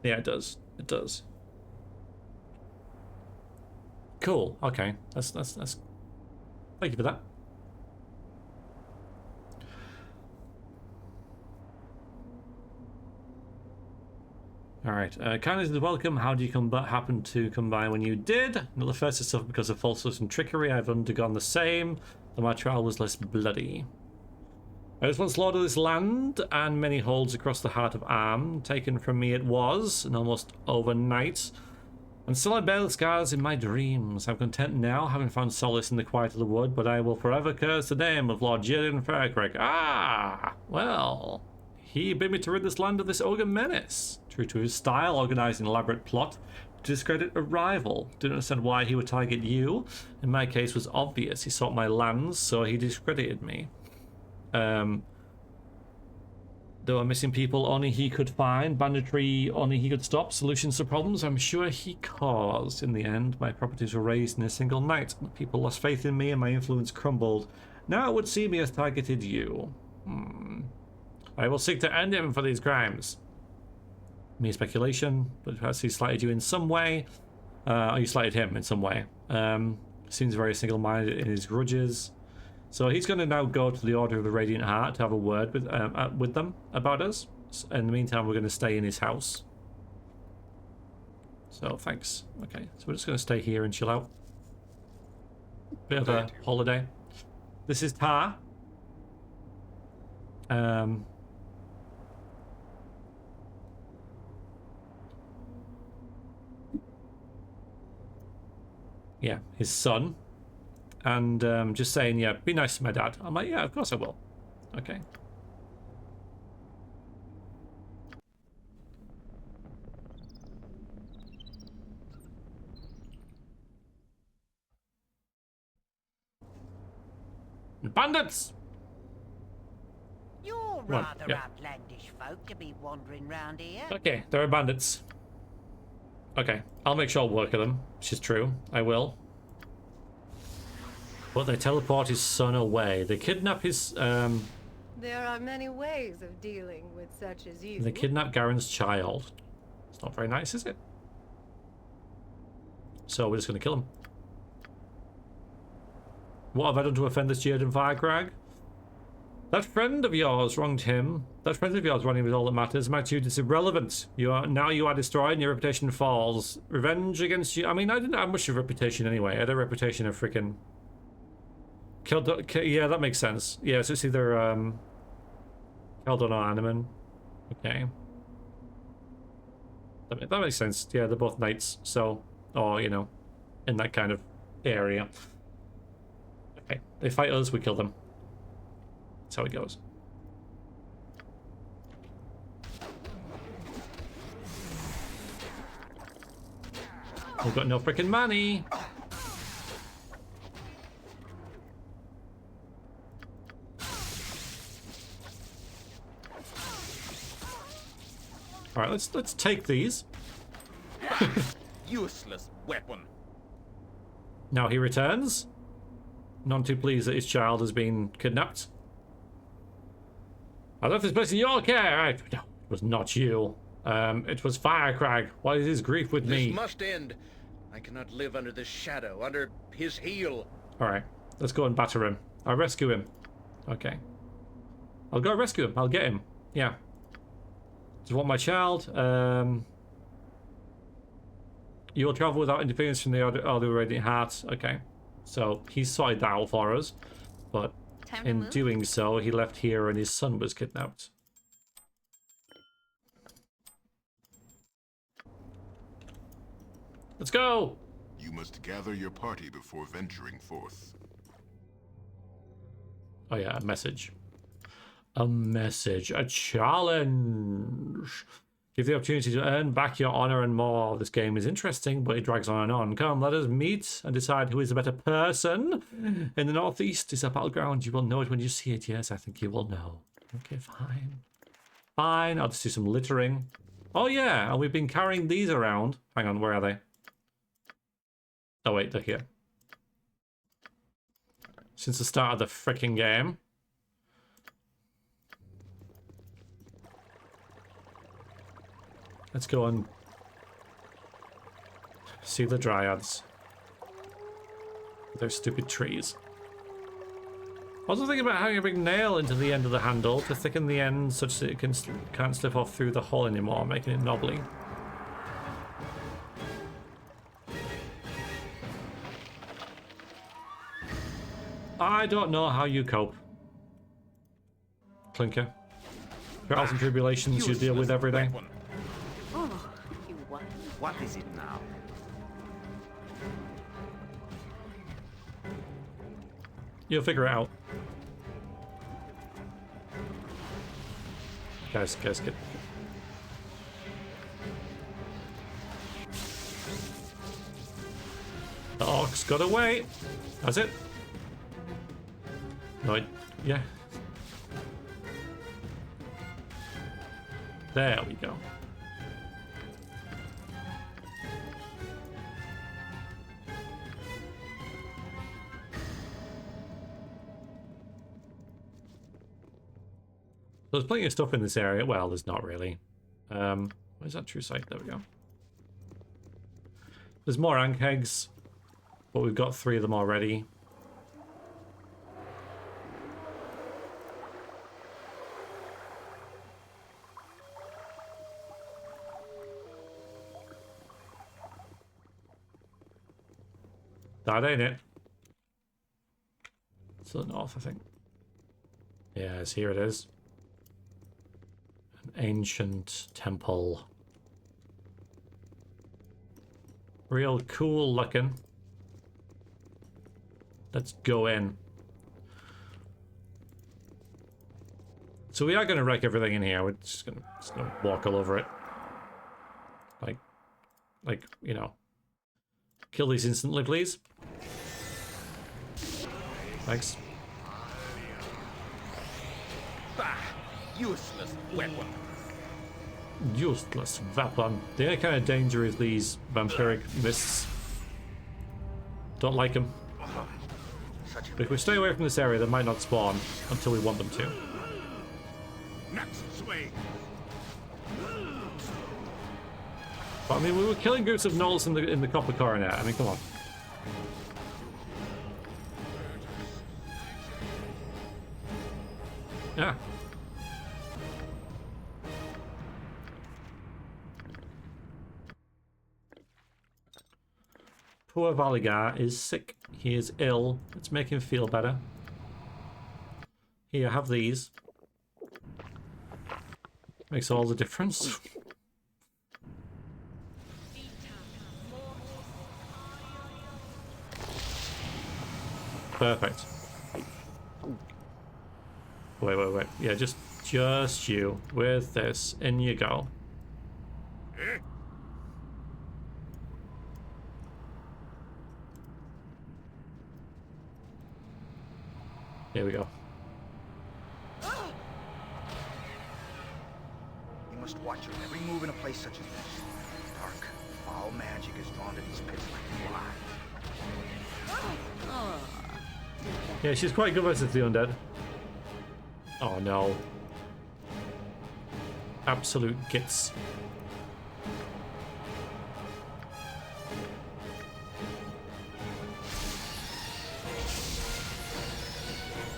Yeah, it does. It does. Cool. Okay, that's. Thank you for that. All right. Kindness is welcome. How do you happen to come by when you did? Not the first to suffer because of falsehoods and trickery. I've undergone the same, though my trial was less bloody. I was once lord of this land, and many holds across the heart of Arm. Taken from me it was, and almost overnight. And still I bear the scars in my dreams. I'm content now, having found solace in the quiet of the wood, but I will forever curse the name of Lord Jillian Faircraig. Ah! Well, he bid me to rid this land of this ogre menace. True to his style, organised an elaborate plot to discredit a rival. Didn't understand why he would target you. In my case, was obvious. He sought my lands, so he discredited me. There were missing people only he could find, banditry only he could stop, solutions to problems I'm sure he caused. In the end, my properties were razed in a single night. People lost faith in me and my influence crumbled. Now it would seem he has targeted you. I will seek to end him for these crimes. Mere speculation, but perhaps he slighted you in some way. Or you slighted him in some way. Seems very single-minded in his grudges. So he's going to now go to the Order of the Radiant Heart to have a word with them about us. In the meantime, we're going to stay in his house. So thanks. Okay, so we're just going to stay here and chill out. Bit of a holiday. This is Tar. Yeah, his son. And just saying, yeah, be nice to my dad. I'm like, yeah, of course I will. Okay. Bandits! You're rather outlandish folk to be wandering round here. Okay, there are bandits. Okay, I'll make sure I'll work with them, which is true. I will. But they teleport his son away. They kidnap his, There are many ways of dealing with such as you. They kidnap Garen's child. It's not very nice, is it? So we're just going to kill him. What have I done to offend this Jaden Firecrag? That friend of yours wronged him. That friend of yours wronged him is all that matters. My attitude is irrelevant. You are destroyed and your reputation falls. Revenge against you. I mean, I didn't have much of a reputation anyway. I had a reputation of freaking... Yeah, that makes sense. Yeah, so it's either Keldon or Animan. Okay. That makes sense. Yeah, they're both knights, so... Or, you know, in that kind of area. Okay, they fight us, we kill them. That's how it goes. We've got no freaking money! Alright, let's take these. Useless weapon. Now he returns. None too pleased that his child has been kidnapped. I left this place in your care. No, it was not you. It was Firecrag. Why is his grief with me? This must end. I cannot live under this shadow, under his heel. Alright, let's go and batter him. I'll rescue him. Okay. I'll go rescue him. I'll get him. Yeah. Do you want my child? You will travel without interference from the other Radiant Heart. Okay. So he's sorted that out for us. But in doing so, he left here and his son was kidnapped. Let's go! You must gather your party before venturing forth. Oh yeah, a message. A message. A challenge. Give the opportunity to earn back your honor and more. This game is interesting, but it drags on and on. Come, let us meet and decide who is the better person. In the northeast is a battleground. You will know it when you see it. Yes, I think you will know. Okay, fine. Fine, I'll just do some littering. Oh yeah, and we've been carrying these around. Hang on, where are they? Oh wait, they're here. Since the start of the freaking game. Let's go and see the Dryads. Their stupid trees. I was thinking about having a big nail into the end of the handle to thicken the end such that it can't slip off through the hole anymore, making it knobbly. I don't know how you cope. Clinker. Trials and tribulations, you deal with every day. Oh, you what? What is it now? You'll figure it out. Guys, get... The ox got away. That's it. No, yeah. There we go. There's plenty of stuff in this area. Well, there's not really. Where's that true sight? There we go. There's more ank eggs, but we've got 3 of them already. That ain't it. It's to the north, I think. Yes, here it is. An ancient temple. Real cool looking. Let's go in. So we are going to wreck everything in here. We're just gonna walk all over it. Like, you know. Kill these instantly, please. Thanks. Bah! Useless weapon. Useless weapon. The only kind of danger is these vampiric mists. Don't like them. But if we stay away from this area, they might not spawn until we want them to. Next swing. But I mean, we were killing groups of gnolls in the copper coronet. I mean, come on. Yeah. Poor Valigar is sick. He is ill. Let's make him feel better. Here, have these. Makes all the difference. Perfect. Wait. Yeah, just you with this. In you go. Here we go. You must watch your every move in a place such as this. Dark, foul magic is drawn to these pits like flies. Yeah, she's quite good versus the undead. Oh no. Absolute gits.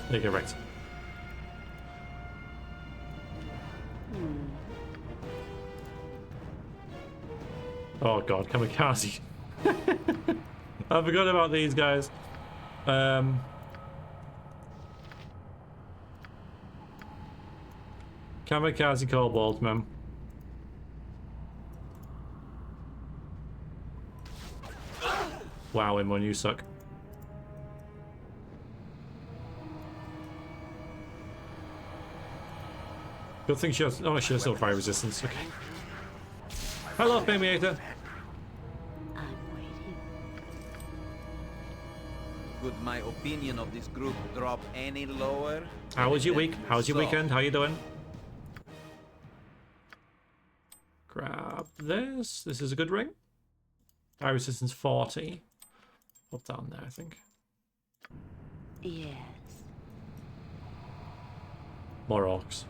There you go, right. Oh god, kamikaze. I forgot about these guys. Kamikaze kobold, man. Wow, Imoen, you suck. Good thing she has. Oh, she has no fire resistance. Okay. Hello, Permeator. Would my opinion of this group drop any lower? How was your week? How's your weekend? How you doing? Grab this. This is a good ring. Fire resistance 40. Put down there, I think. Yes. More orcs.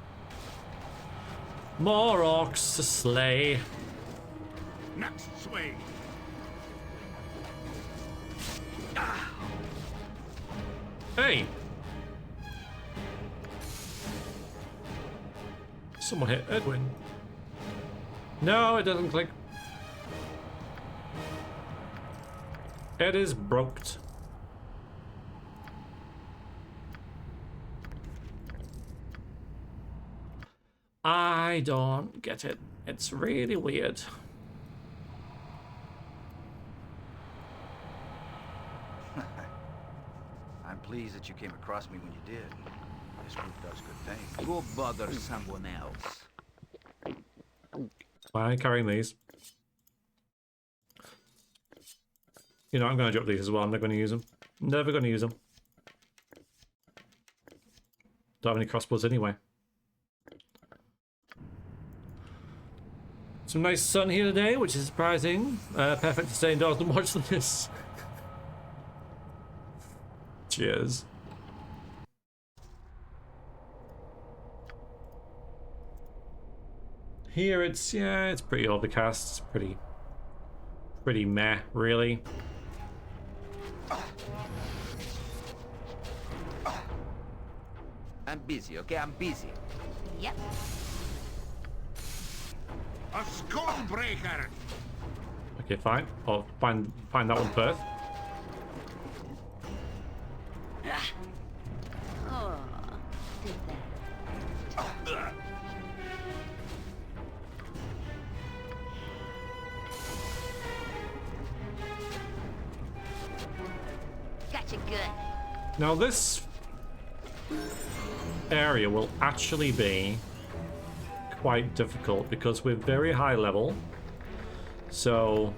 More orcs to slay. Next swing. Hey! Someone hit Edwin. No, it doesn't click. It is broked. I don't get it. It's really weird. I'm pleased that you came across me when you did. This group does good things. Go bother someone else. Why am I carrying these? You know, I'm going to drop these as well. I'm not going to use them. Never going to use them. Don't have any crossbows anyway. Some nice sun here today, which is surprising. Perfect to stay indoors and watch this. Cheers. Here it's, yeah, it's pretty overcast. It's pretty meh, really. I'm busy, okay? I'm busy. Yep. A skull breaker! Okay, fine. I'll find that one first. Oh, did that. Gotcha good. Now this area will actually be quite difficult because we're very high level. So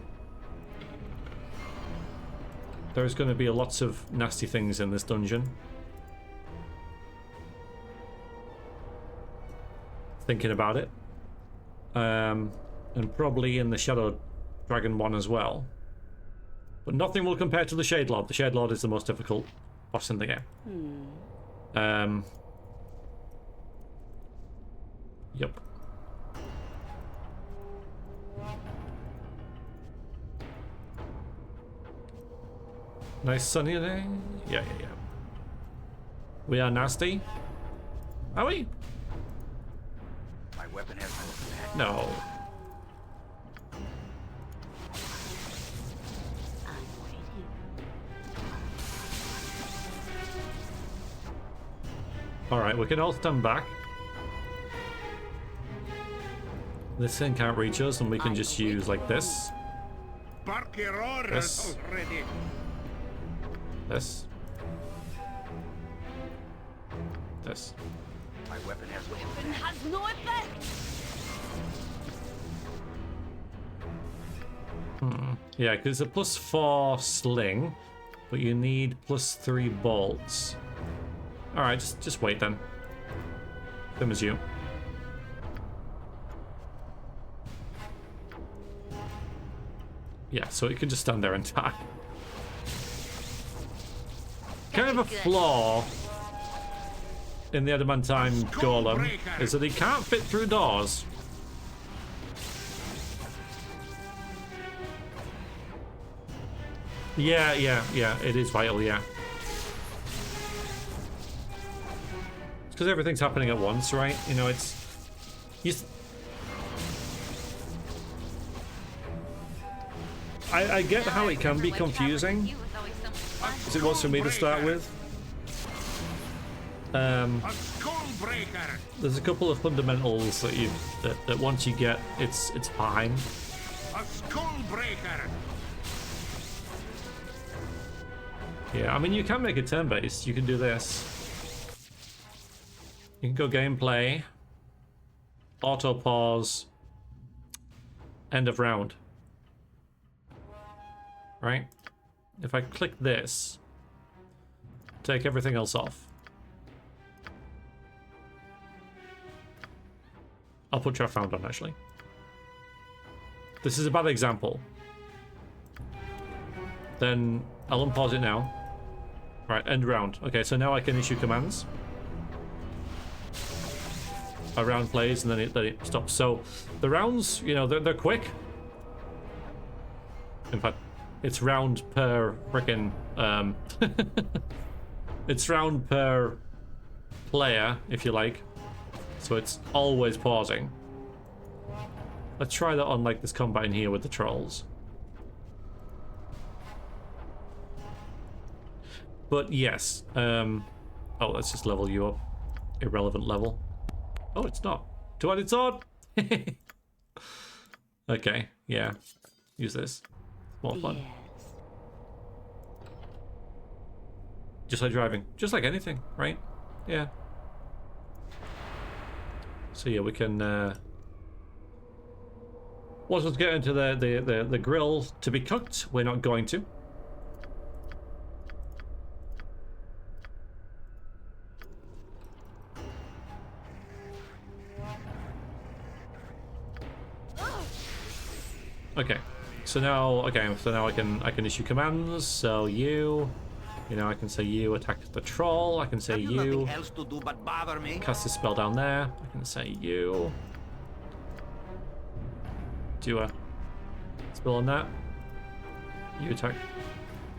there's going to be lots of nasty things in this dungeon. Thinking about it. And probably in the Shadow Dragon one as well. But nothing will compare to the Shade Lord. The Shade Lord is the most difficult boss in the game. Yep. Nice sunny day. Yeah. We are nasty. Are we? My weapon has no impact. No. Alright, we can all stand back. This thing can't reach us, and we can just use like this. Bark your orders already. This. This. My weapon has no Weapon impact. has no effect. Yeah, because it's a +4 sling, but you need +3 bolts. Alright, just wait then. Same as you. Yeah, so you can just stand there and die. Kind of a flaw in the Adamantine Golem is that he can't fit through doors. Yeah, it is vital, yeah. It's because everything's happening at once, right? You know, it's... I get how it can be confusing, as it was for me to start with. There's a couple of fundamentals that that once you get, it's fine. A skull breaker. Yeah, I mean, you can make it turn-based. You can do this. You can go gameplay, auto pause, end of round. Right? If I click this, take everything else off. I'll put Trap Found on, actually. This is a bad example. Then I'll unpause it now. Right, end round. Okay, so now I can issue commands. A round plays and then it stops. So the rounds, you know, they're quick. In fact, it's round per frickin' it's round per player, if you like. So it's always pausing. Let's try that on like this combat in here with the trolls. But yes, oh, let's just level you up. Irrelevant level. Oh, it's not. Two-handed sword. Okay, yeah. Use this. More fun. Yes. Just like driving. Just like anything, right? Yeah. So yeah, we can once we get into the grill to be cooked, we're not going to. Okay. So now I can issue commands. So you know, I can say you attack the troll. I can say you else to do but bother me? cast this spell down there. I can say you do a spell on that. You attack.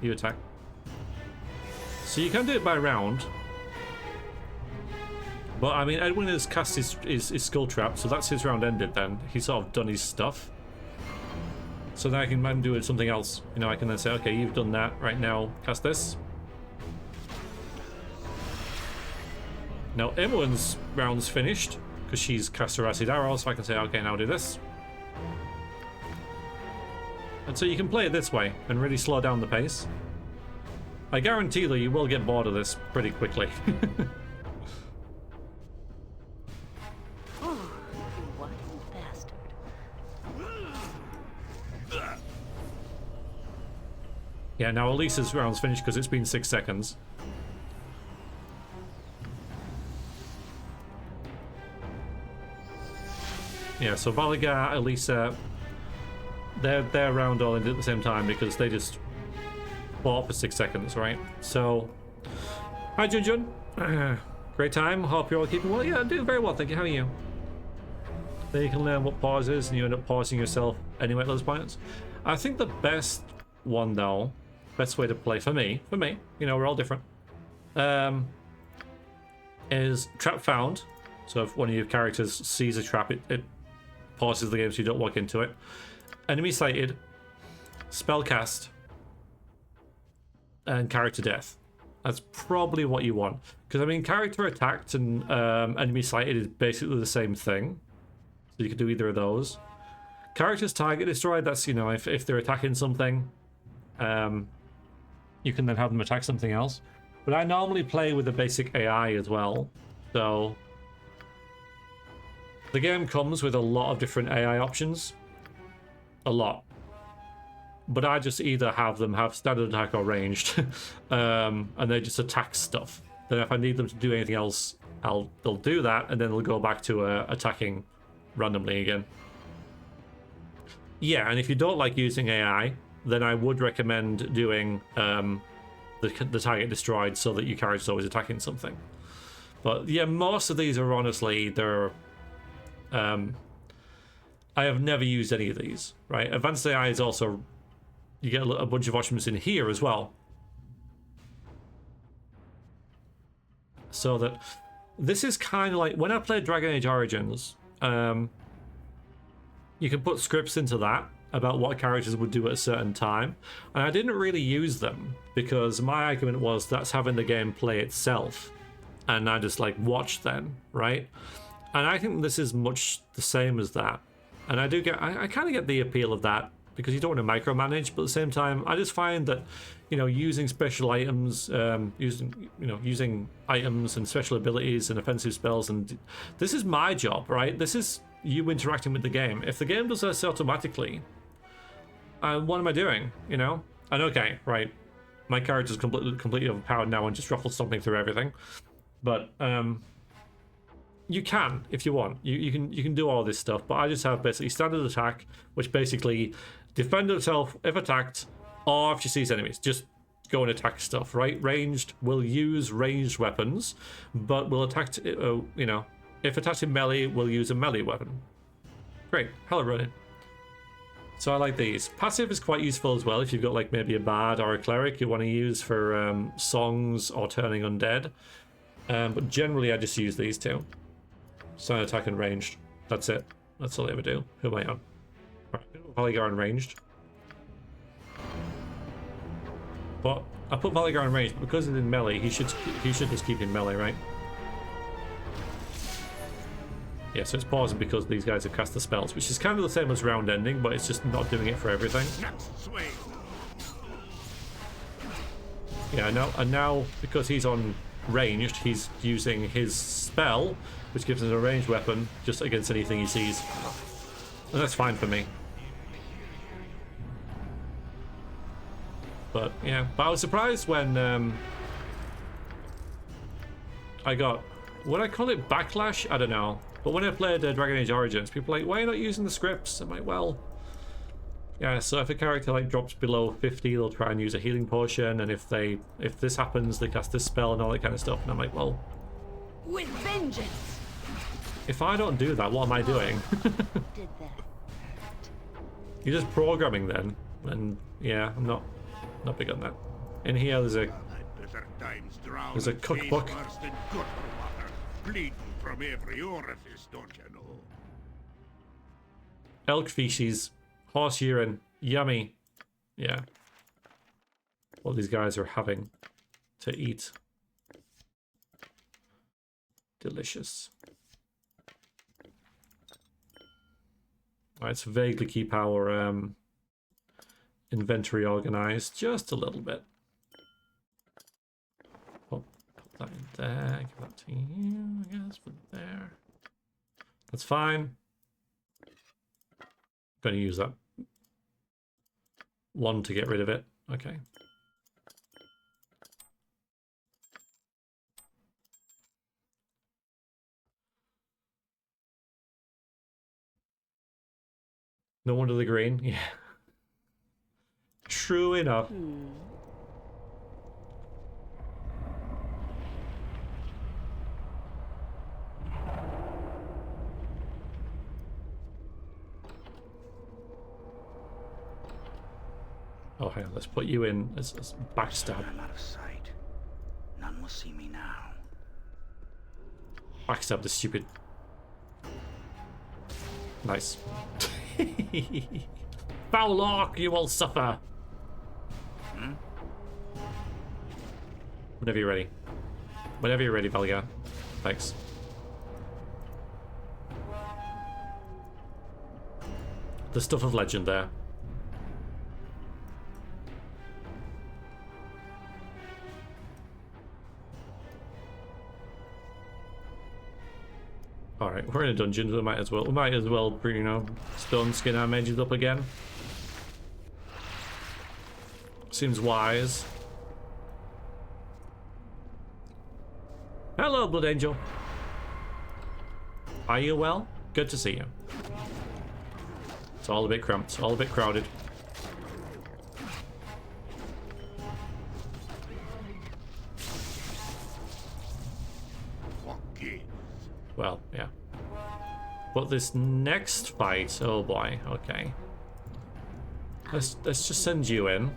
You attack. So you can do it by round. But I mean, Edwin has cast his skull trap, so that's his round ended then. He's sort of done his stuff. So then I can do something else. You know, I can then say, okay, you've done that. Right now, cast this. Now, Imoen's round's finished, because she's cast her acid arrow, so I can say, okay, now do this. And so you can play it this way, and really slow down the pace. I guarantee that you will get bored of this pretty quickly. Oh, you wild bastard. Yeah, now Alyssas' round's finished because it's been 6 seconds. Yeah, so Baldur, Alyssa, their round all ended at the same time because they just fought for 6 seconds, right? So, hi Junjun. Great time. Hope you're all keeping well. Yeah, I'm doing very well, thank you. How are you? Then you can learn what pause is, and you end up pausing yourself anyway at those points. I think the best one though, best way to play for me, you know, we're all different, is trap found. So if one of your characters sees a trap, it pauses the game so you don't walk into it. Enemy sighted, spell cast, and character death. That's probably what you want. Because I mean, character attacked and enemy sighted is basically the same thing. So you can do either of those. Characters target destroyed, that's, you know, if they're attacking something, you can then have them attack something else. But I normally play with the basic AI as well. So the game comes with a lot of different AI options. A lot. But I just either have them have standard attack or ranged. And they just attack stuff. Then if I need them to do anything else, they'll do that, and then they'll go back to attacking randomly again. Yeah, and if you don't like using AI, then I would recommend doing the target destroyed so that your character's always attacking something. But yeah, most of these are honestly, they're... I have never used any of these, right? Advanced AI is also... You get a bunch of options in here as well. So that... This is kind of like... When I played Dragon Age Origins, you can put scripts into that about what characters would do at a certain time. And I didn't really use them because my argument was that's having the game play itself. And I just like watch then, right? And I think this is much the same as that. And I do get, I kind of get the appeal of that because you don't want to micromanage, but at the same time, I just find that, you know, using special items, using items and special abilities and offensive spells, and this is my job, right? This is you interacting with the game. If the game does this automatically, what am I doing? You know? And okay, right, my character's completely overpowered now and just ruffles something through everything, but you can, if you want, you can do all this stuff. But I just have basically standard attack, which basically defend itself if attacked, or if she sees enemies, just go and attack stuff, right? Ranged will use ranged weapons, but will attack, you know, if attacked in melee, we'll use a melee weapon. Great, hello Ronin. So I like these. Passive is quite useful as well if you've got like maybe a bard or a cleric you want to use for songs or turning undead. But generally I just use these two. Standard attack and ranged. That's it. That's all I ever do. Who am I on? Right, Valigar and ranged. But I put Valigar in ranged because it's in melee. He should just keep in melee, right? Yeah, so it's pausing because these guys have cast the spells, which is kind of the same as round ending, but it's just not doing it for everything. Yeah, and now because he's on ranged, he's using his spell, which gives him a ranged weapon just against anything he sees. And that's fine for me. But yeah, but I was surprised when I got, would I call it backlash? I don't know. But when I played Dragon Age Origins, people were like, why are you not using the scripts? I'm like, well, yeah, so if a character like drops below 50, they'll try and use a healing potion, and if this happens, they cast this spell and all that kind of stuff. And I'm like, well, with vengeance. If I don't do that, what am I doing? Did that. You're just programming then. And yeah, I'm not big on that. In here there's a cookbook. Bleeding from every orifice, don't you know? Elk feces, horse urine, yummy. Yeah. What these guys are having to eat. Delicious. Let's vaguely keep our inventory organized just a little bit. Put that in there, give that to you, I guess, put it there. That's fine. Gonna use that one to get rid of it. Okay. No wonder the green. Yeah. True enough. Oh, hang on. Let's put you in as backstab. I'm out of sight. None will see me now. Backstab the stupid. Nice. Foul lock, you will suffer. Whenever you're ready. Whenever you're ready, Baldur. Thanks. The stuff of legend there. Alright, we're in a dungeon, so we might as well, you know, stone skin our mages up again. Seems wise. Hello, Blood Angel. Are you well? Good to see you. It's all a bit cramped, all a bit crowded. Well, yeah. But this next fight, oh boy, okay. Let's just send you in.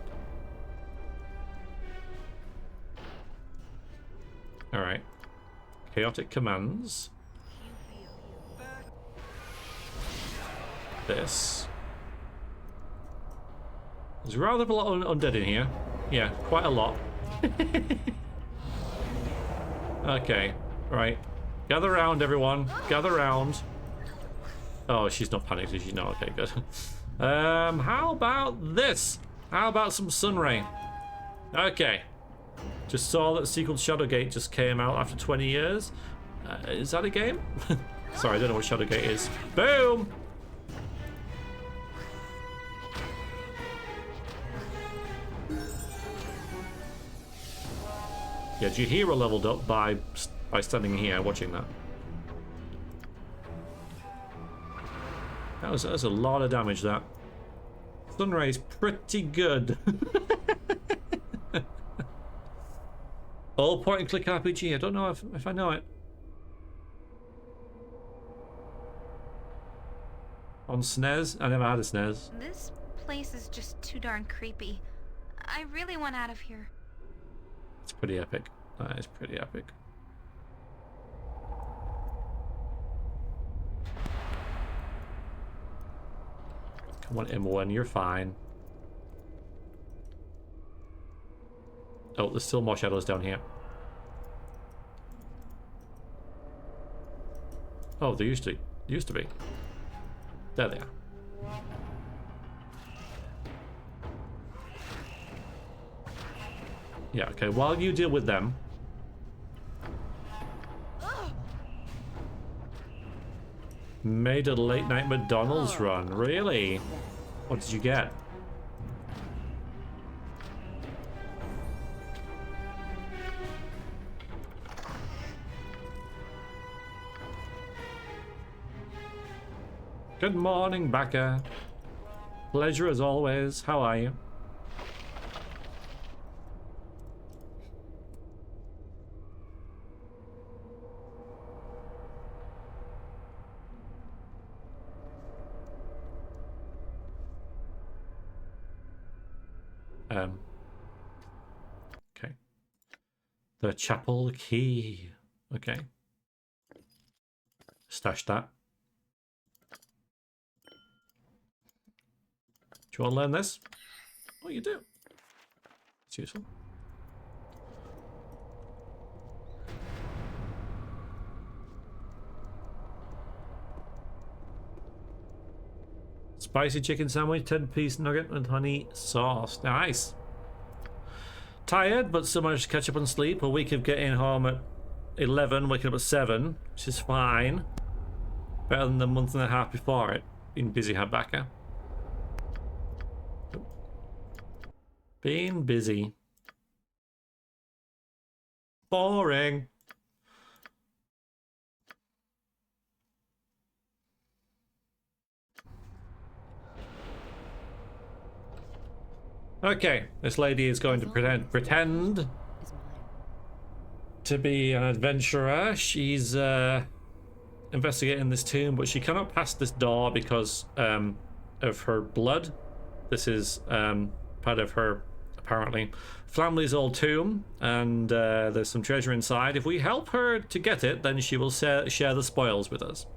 Alright. Chaotic commands. This. There's rather a lot of undead in here. Yeah, quite a lot. Okay, right. Gather round, everyone. Gather round. Oh, she's not panicked, is she? No, okay, good. How about this? How about some Sunray? Okay. Just saw that Sequel Shadowgate just came out after 20 years. Is that a game? Sorry, I don't know what Shadowgate is. Boom! Yeah, Jahira leveled up by standing here watching that. That was a lot of damage, that. Sunray's pretty good. All point and click RPG. I don't know if I know it. On SNES? I never had a SNES. This place is just too darn creepy. I really want out of here. It's pretty epic. That is pretty epic. Come on, Imoen, you're fine. Oh, there's still more shadows down here. Oh, they used to be. There they are. Yeah, okay, while you deal with them. Made a late night McDonald's run, really? What did you get? Good morning, Becca. Pleasure as always. How are you? Okay. The chapel key. Okay. Stash that. Do you want to learn this? Oh, you do. It's useful. Spicy chicken sandwich, 10-piece nugget and honey sauce. Nice. Tired, but so much to catch up on sleep. A week of getting home at 11, waking up at 7, which is fine. Better than the month and a half before it. Been busy, Habakkuk. Being busy. Boring. Okay, this lady is going to pretend to be an adventurer. She's investigating this tomb, but she cannot pass this door because of her blood. This is part of her, apparently, family's old tomb, and there's some treasure inside. If we help her to get it, then she will share the spoils with us.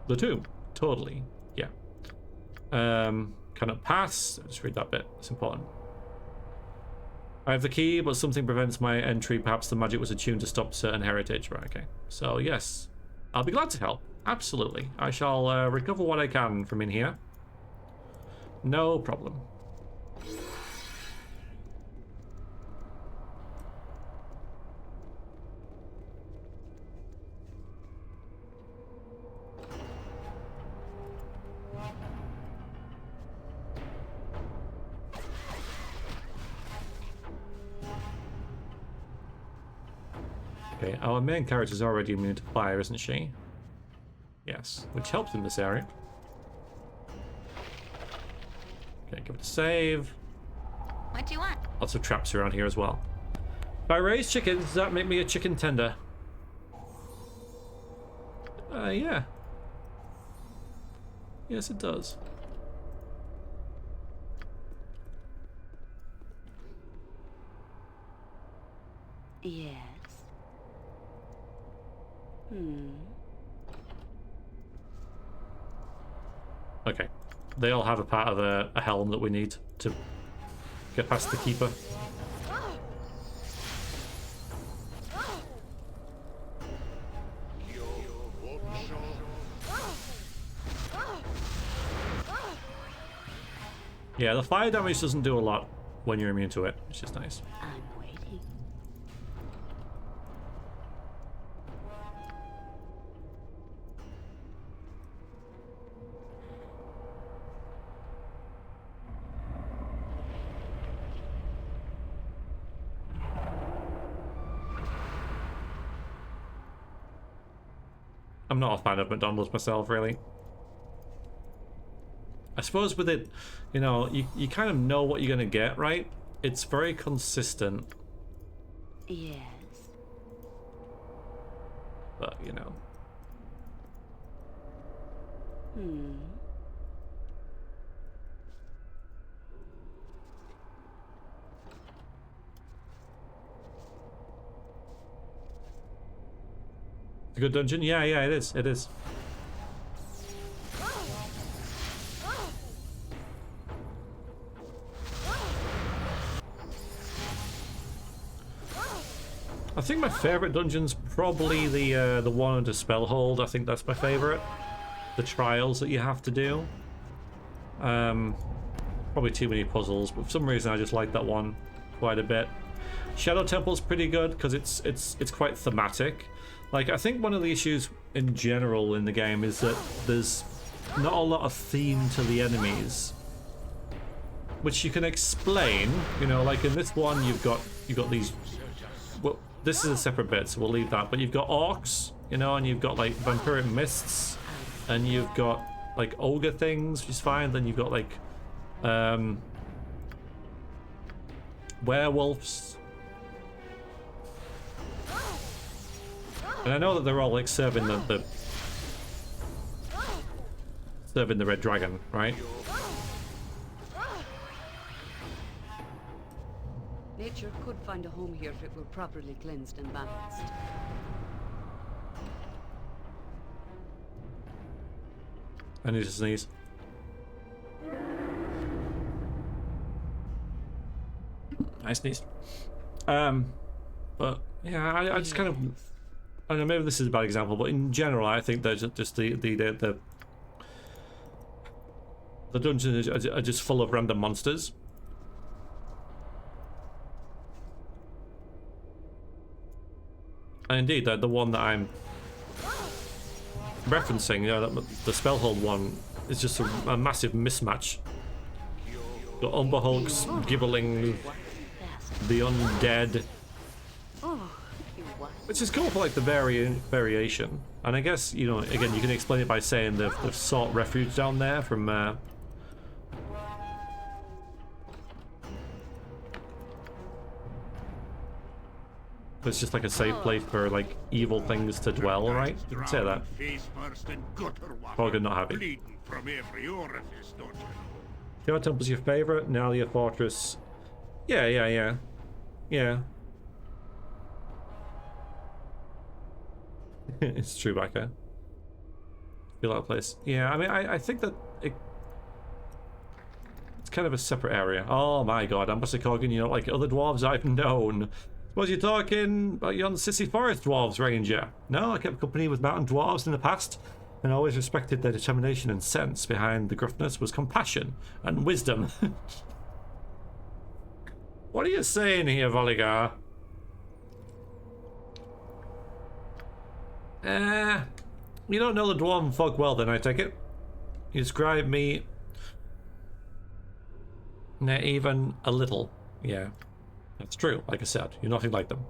The tomb, totally, yeah. Cannot pass. Just read that bit. It's important. I have the key, but something prevents my entry. Perhaps the magic was attuned to stop certain heritage. Right, okay. So, yes. I'll be glad to help. Absolutely. I shall recover what I can from in here. No problem. Okay, our main character is already immune to fire, isn't she? Yes, which helps in this area. Okay, give it a save. What do you want? Lots of traps around here as well. If I raise chickens, does that make me a chicken tender? Yeah. Yes, it does. Yes. Okay. They all have a part of a helm that we need to get past the keeper. Yeah, the fire damage doesn't do a lot when you're immune to it, which is nice. I'm waiting. I'm not a fan of McDonald's myself, really. I suppose with it, you know, you kind of know what you're going to get, right? It's very consistent. Yes. But, you know. It's a good dungeon? Yeah, it is. It is. I think my favorite dungeon's probably the one under Spellhold. I think that's my favorite. The trials that you have to do. Probably too many puzzles, but for some reason I just like that one quite a bit. Shadow Temple's pretty good because it's quite thematic. Like, I think one of the issues in general in the game is that there's not a lot of theme to the enemies, which you can explain. You know, like in this one, you've got these. Well, this is a separate bit, so we'll leave that. But you've got orcs, you know, and you've got like vampiric mists, and you've got like ogre things, which is fine. Then you've got like werewolves. And I know that they're all like serving the red dragon, right? Nature could find a home here if it were properly cleansed and balanced. I need to sneeze. I sneezed. But yeah, I just kind of, I don't know, maybe this is a bad example, but in general, I think that just the dungeons are just full of random monsters. And indeed, the one that I'm referencing, you know, the Spellhold one, is just a massive mismatch. Got Umber Hulks, Gibbling, the Undead, which is cool for like the variation. And I guess, you know, again, you can explain it by saying they've sought refuge down there from it's just like a safe place for like evil things to dwell, right? You can say that. Probably not happy. Shadow Temple's your favorite? Nalia Fortress. Yeah. It's true, Becca. Feel that place. Yeah, I mean, I think that it's kind of a separate area. Oh my god, Ambassador Corgan, you know, like other dwarves I've known. Suppose you're talking about your Sissy Forest Dwarves, Ranger. No, I kept company with mountain dwarves in the past, and always respected their determination and sense. Behind the gruffness was compassion and wisdom. What are you saying here, Voligar? You don't know the dwarven folk well, then, I take it? You describe me... not even a little. Yeah. That's true, like I said. You're nothing like them.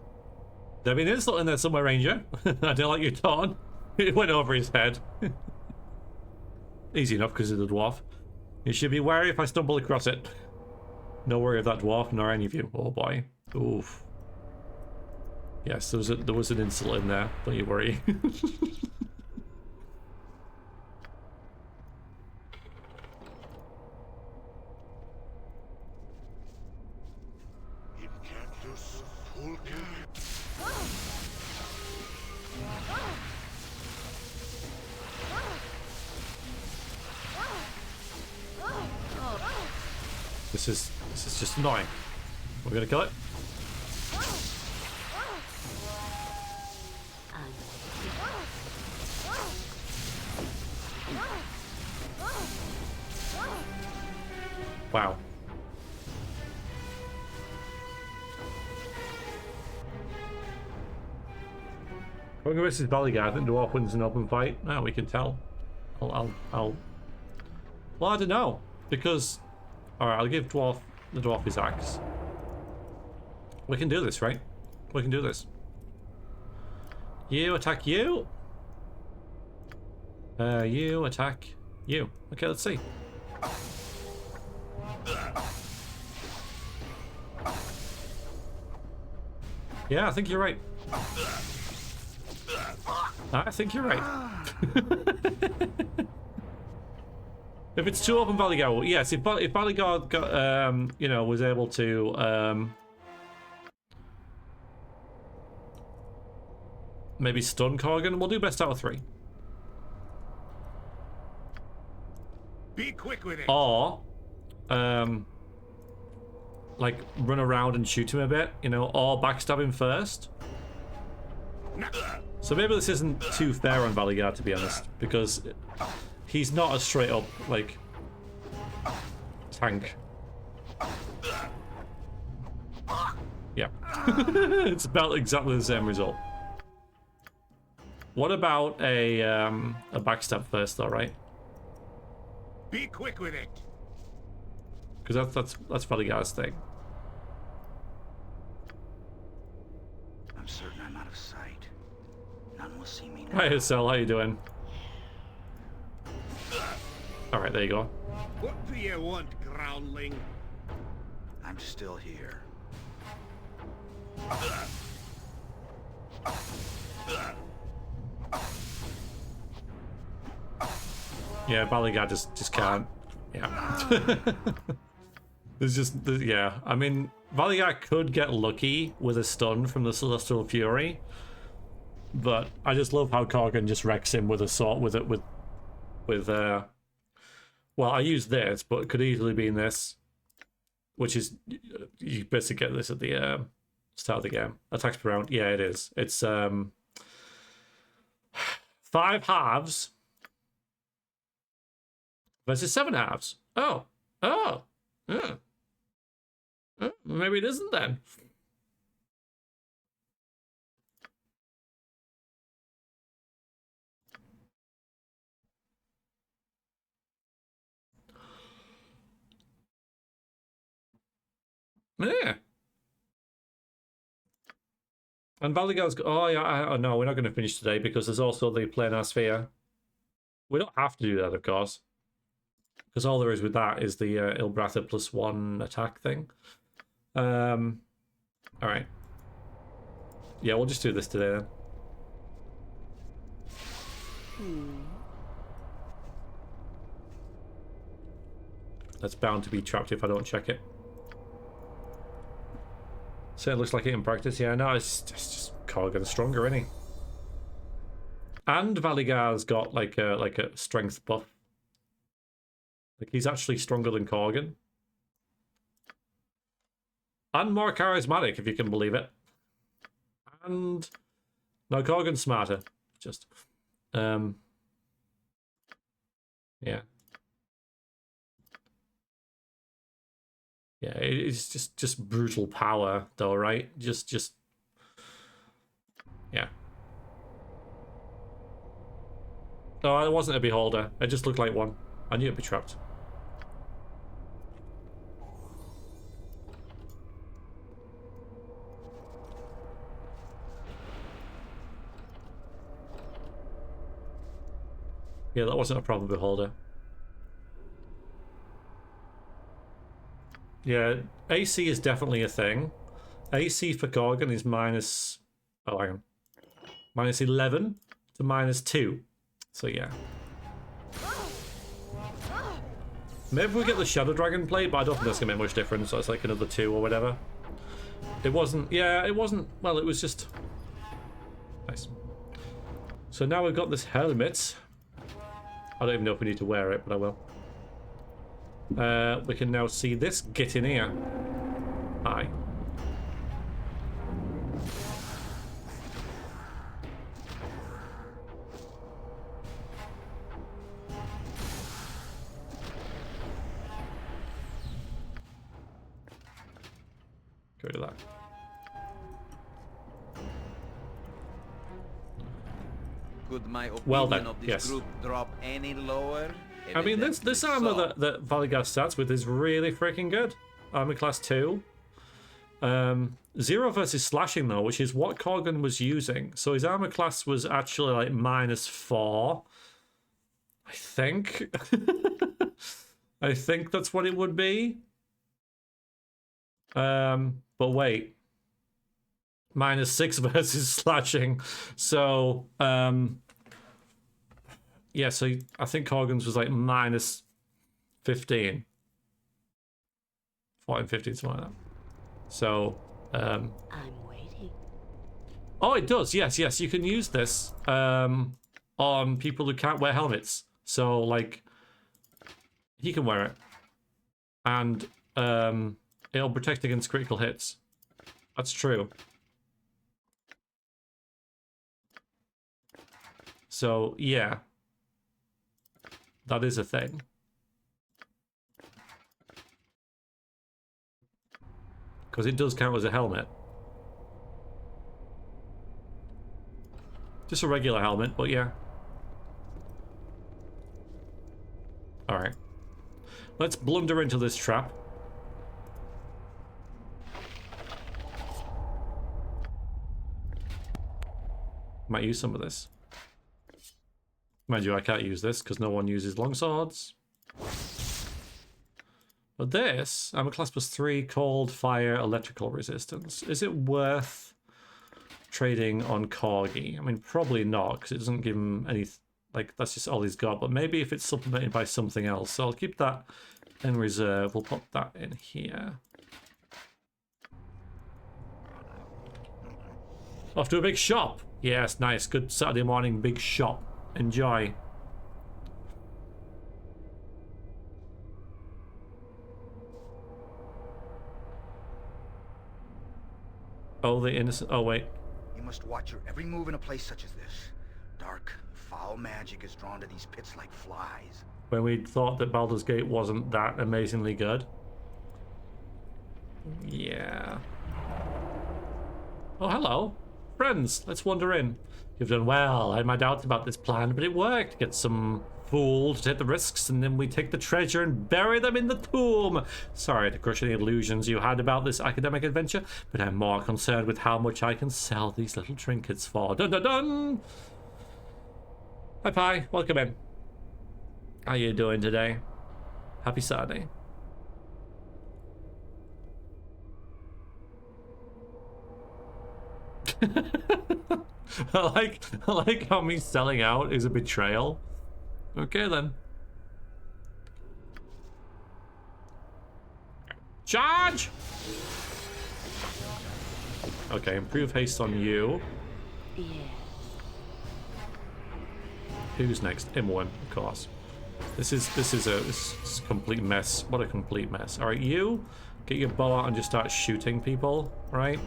There'll be an insult in there somewhere, Ranger. I don't like your tone. It went over his head. Easy enough, because he's a dwarf. You should be wary if I stumble across it. No worry of that dwarf, nor any of you. Oh boy. Oof. Yes, there was an insult in there. Don't you worry. This is just annoying. We're gonna kill it. Wow. Going versus Baldur, I think Dwarf wins an open fight. No, we can tell. Well, I don't know, because alright, I'll give the dwarf his axe. We can do this, right? We can do this. You attack you. You attack you. Okay, let's see. Yeah, I think you're right. I think you're right. If it's too open Baldur, yes. If Baldur got, you know, was able to maybe stun Corgan, we'll do best out of 3. Be quick with it. Or, like run around and shoot him a bit, you know, or backstab him first. So maybe this isn't too fair on Baldur, to be honest, because he's not a straight up, like, tank. Yeah. It's about exactly the same result. What about a backstab first, though, right? Be quick with it. Because that's Baldur's thing. I'm certain I'm out of sight. None will see me now. Hey, Cell, how you doing? All right, there you go. What do you want, groundling? I'm still here. Yeah, Baldur just can't. Yeah. Yeah. I mean, Baldur could get lucky with a stun from the Celestial Fury, but I just love how Korgan just wrecks him with a sword well, I use this, but it could easily be in this, which is you basically get this at the start of the game. Attacks per round. Yeah, it is. It's 5 halves versus 7 halves. Oh. Yeah. Maybe it isn't then. Yeah. And Baldur's... Oh, yeah. No, we're not going to finish today because there's also the planar sphere. We don't have to do that, of course. Because all there is with that is the Ilbratha +1 attack thing. Alright. Yeah, we'll just do this today then. That's bound to be trapped if I don't check it. So it looks like it in practice. Yeah, no, it's just Korgan's stronger, isn't he? And Valigar's got like a strength buff. Like he's actually stronger than Korgan. And more charismatic, if you can believe it. And no, Korgan's smarter. Just yeah. Yeah, it's just brutal power though, right? Just yeah. No, it wasn't a beholder. It just looked like one. I knew it'd be trapped. Yeah, that wasn't a proper beholder. Yeah, AC is definitely a thing. AC for Korgan is minus... Oh, hang on. Minus 11 to minus 2. So, yeah. Maybe we get the Shadow Dragon plate, but I don't think that's going to make much difference. So it's like another 2 or whatever. It wasn't... Yeah, it wasn't... Well, it was just... Nice. So now we've got this helmet. I don't even know if we need to wear it, but I will. We can now see this. Get in here. Hi. Go to that. Could my Well opinion then, of this yes. group drop any lower? I mean, this armor that Valigar starts with is really freaking good. Armor class 2. 0 versus slashing though, which is what Korgan was using. So his armor class was actually like -4. I think. I think that's what it would be. But wait. -6 versus slashing. So, yeah, so I think Korgan's was like -15. 14, 15, something like that. So, I'm waiting. Oh, it does. Yes, you can use this on people who can't wear helmets. So, like, he can wear it. And it'll protect against critical hits. That's true. So, yeah. That is a thing. Because it does count as a helmet. Just a regular helmet, but yeah. Alright. Let's blunder into this trap. Might use some of this. Mind you, I can't use this because no one uses longswords. But this, I'm a class +3, cold, fire, electrical resistance. Is it worth trading on Corgi? I mean, probably not, because it doesn't give him any, like, that's just all he's got. But maybe if it's supplemented by something else. So I'll keep that in reserve. We'll put that in here. Off to a big shop. Yes, nice. Good Saturday morning big shop. Enjoy. Oh, the innocent. Oh, wait. You must watch your every move in a place such as this. Dark, foul magic is drawn to these pits like flies. When we thought that Baldur's Gate wasn't that amazingly good. Yeah. Oh, hello. Friends, let's wander in. You've done well. I had my doubts about this plan, but it worked. Get some fool to take the risks, and then we take the treasure and bury them in the tomb. Sorry to crush any illusions you had about this academic adventure, but I'm more concerned with how much I can sell these little trinkets for. Dun dun dun! Hi, Pi. Welcome in. How you doing today? Happy Saturday. I like how me selling out is a betrayal. Okay then. Charge! Okay, improve haste on you. Yes. Who's next? Imoen, of course. This is a complete mess. What a complete mess. All right, you get your bow out and just start shooting people, right?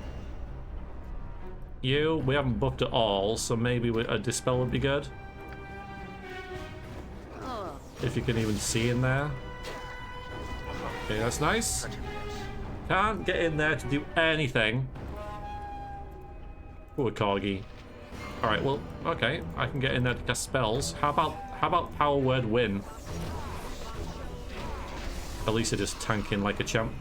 You, we haven't buffed at all, so maybe a dispel would be good. If you can even see in there. Okay, that's nice. Can't get in there to do anything. Ooh, a corgi. Alright, well, okay. I can get in there to cast spells. How about Power Word Win? Alyssa just tanking like a champ.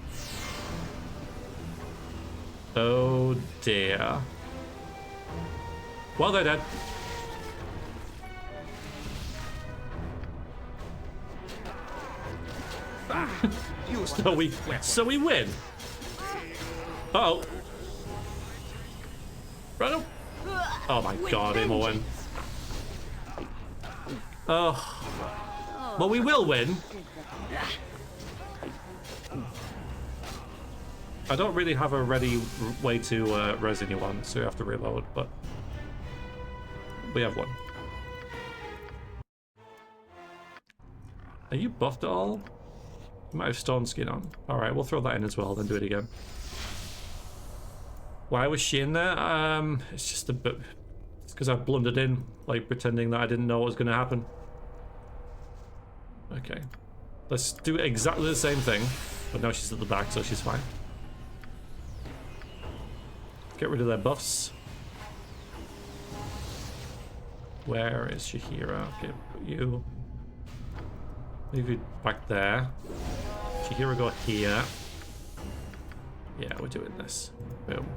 Oh dear. Well, they're dead. So we win. Uh-oh. Run up. Oh my god, Imoen. Oh. Well, we will win. I don't really have a ready way to res anyone, so you have to reload, but we have one. Are you buffed at all? You might have stone skin on. Alright, we'll throw that in as well, then do it again. Why was she in there? It's just a bit... It's because I blundered in, like pretending that I didn't know what was going to happen. Okay. Let's do exactly the same thing. But now she's at the back, so she's fine. Get rid of their buffs. Where is Shahira? Okay, put you... Move you back there. Shahira go here. Yeah, we're doing this. Boom.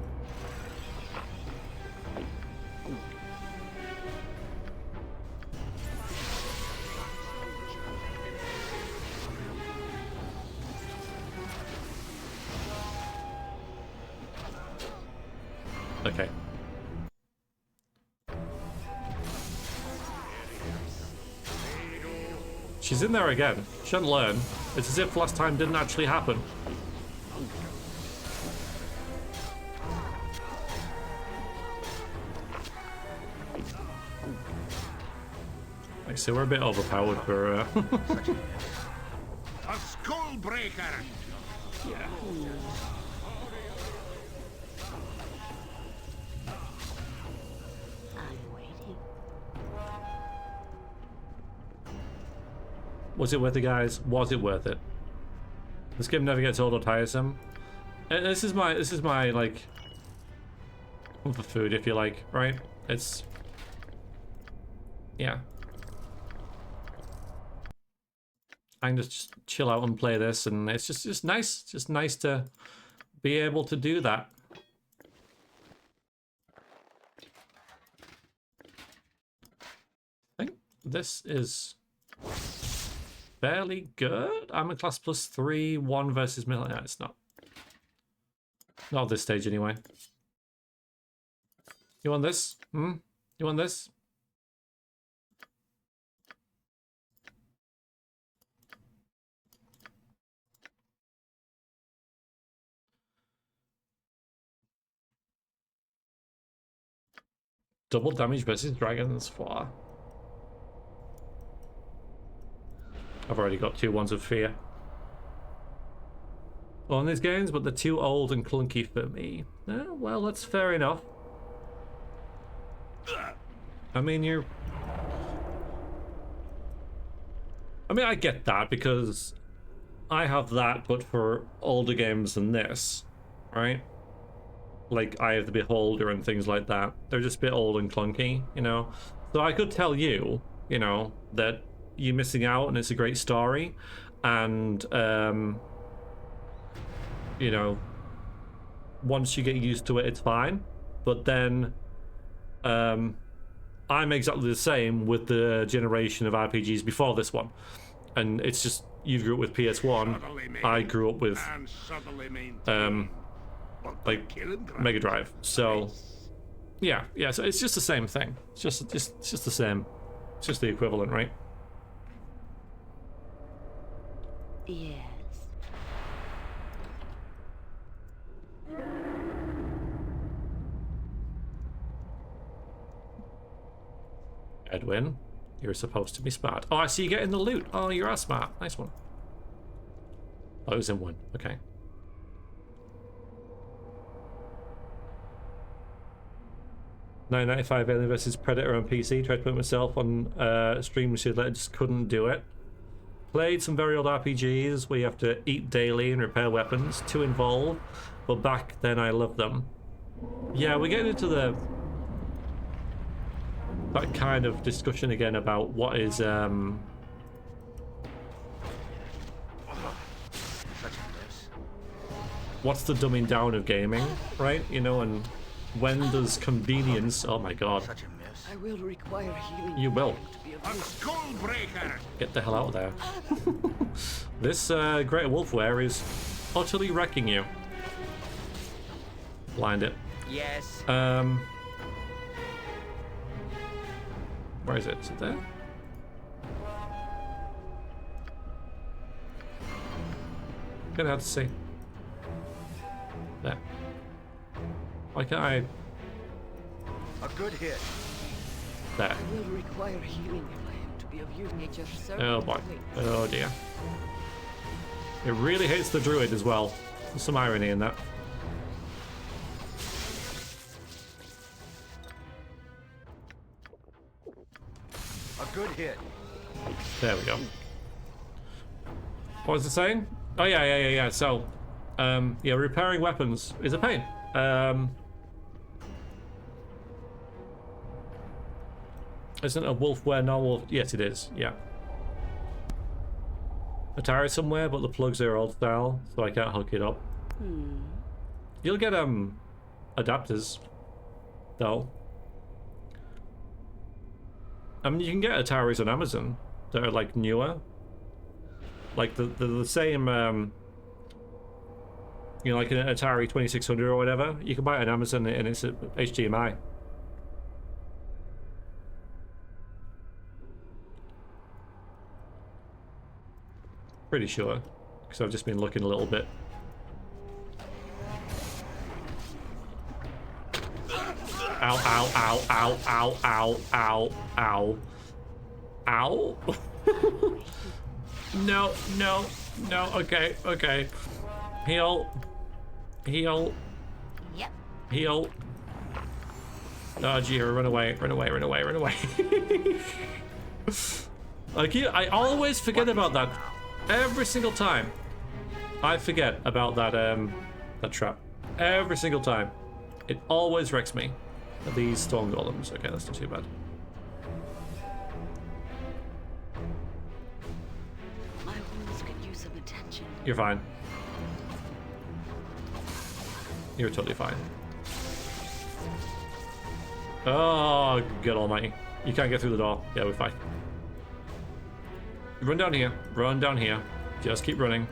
Okay. She's in there again. Shouldn't learn. It's as if last time didn't actually happen. Like, so we're a bit overpowered for A skull breaker. Yeah. Was it worth it, guys? Was it worth it? This game never gets old or tiresome. And this is my like comfort food, if you like, right? It's yeah. I can just chill out and play this, and it's just nice. Just nice to be able to do that. I think this is fairly good. I'm a class +3, 1 versus middle. No, it's not. Not at this stage, anyway. You want this? Hmm? You want this? Double damage versus dragons for. I've already got 2 ones of fear on these games, but they're too old and clunky for me. Well, that's fair enough. I mean, I get that, because I have that, but for older games than this, right? Like Eye of the Beholder and things like that. They're just a bit old and clunky, you know? So I could tell you, you know, that you're missing out and it's a great story, and you know, once you get used to it, it's fine. But then I'm exactly the same with the generation of RPGs before this one, and it's just, you grew up with PS1, I grew up with like Mega Drive. So yeah, so it's just the same thing. It's just the same. It's just the equivalent, right? Yes. Edwin, you're supposed to be smart. Oh, I see you getting the loot. Oh, you are smart. Nice one. Oh, it was in one. Okay. $9.95 Alien vs Predator on PC. Tried to put myself on stream, which I just couldn't do it. Played some very old RPGs where you have to eat daily and repair weapons. Too involved, but back then I loved them. Yeah, we're getting into that kind of discussion again about what is what's the dumbing down of gaming, right? You know, and when does convenience? Oh my god. I will require healing. You will. A skull breaker. Get the hell out of there. This Greater Wolfware is utterly wrecking you. Blind it. Yes. Where is it? Is it there? Gonna have to see. There. Why can't I? A good hit. There. I will require healing if I am to be of use. Nature's servant. Oh boy. Oh dear. It really hates the druid as well. There's some irony in that. A good hit. There we go. What was it saying? Oh yeah. So, yeah, repairing weapons is a pain. Isn't a wolfware normal? Yes, it is. Yeah. Atari somewhere, but the plugs are old style, so I can't hook it up. You'll get adapters, though. I mean, you can get Ataris on Amazon that are like newer, like the same. You know, like an Atari 2600 or whatever. You can buy it on Amazon and it's HDMI. Pretty sure, because I've just been looking a little bit. Ow, ow, ow, ow, ow, ow, ow, ow. Ow? No, okay. Heal. Yep. Heal. Oh, Jira, run away. Like I always forget about that. Every single time. I forget about that that trap. Every single time. It always wrecks me. These stone golems. Okay, that's not too bad. My wounds could use some attention. You're fine. You're totally fine. Oh, good almighty. You can't get through the door. Yeah, we're fine. Run down here. Run down here. Just keep running.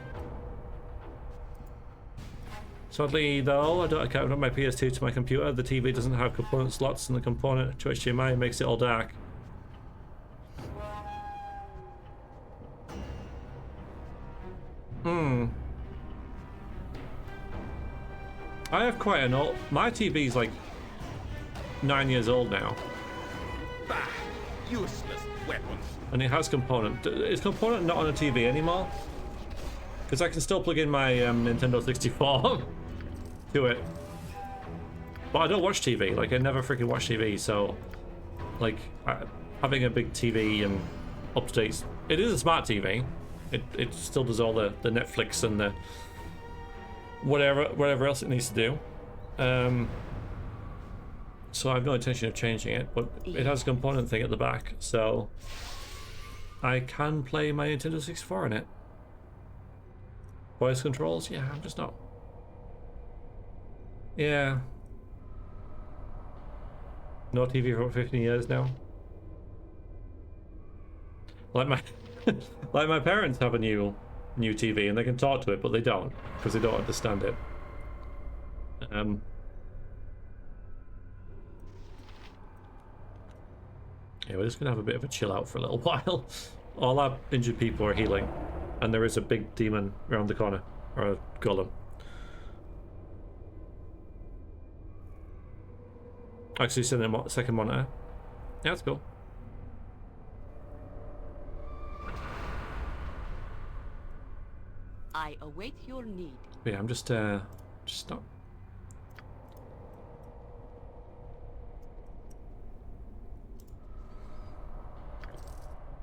Sadly, though, I can't connect my PS2 to my computer. The TV doesn't have component slots, and the component to HDMI makes it all dark. I have quite an old... My TV's like 9 years old now. Bah! Useless weapons. And it has component. Is component not on a TV anymore? Because I can still plug in my Nintendo 64 to it. But I don't watch TV. Like, I never freaking watch TV, so... Like, having a big TV and up-to-date... It is a smart TV. It still does all the Netflix and the... whatever else it needs to do. So I have no intention of changing it, but it has a component thing at the back, so... I can play my Nintendo 64 in it. Voice controls? Yeah, I'm just not... Yeah. No TV for 15 years now. Like my... like my parents have a new TV and they can talk to it, but they don't, because they don't understand it. Yeah, we're just gonna have a bit of a chill out for a little while. All our injured people are healing, and there is a big demon around the corner, or a golem. Actually, send a second monitor. Yeah, that's cool. I await your need. Yeah, I'm just not.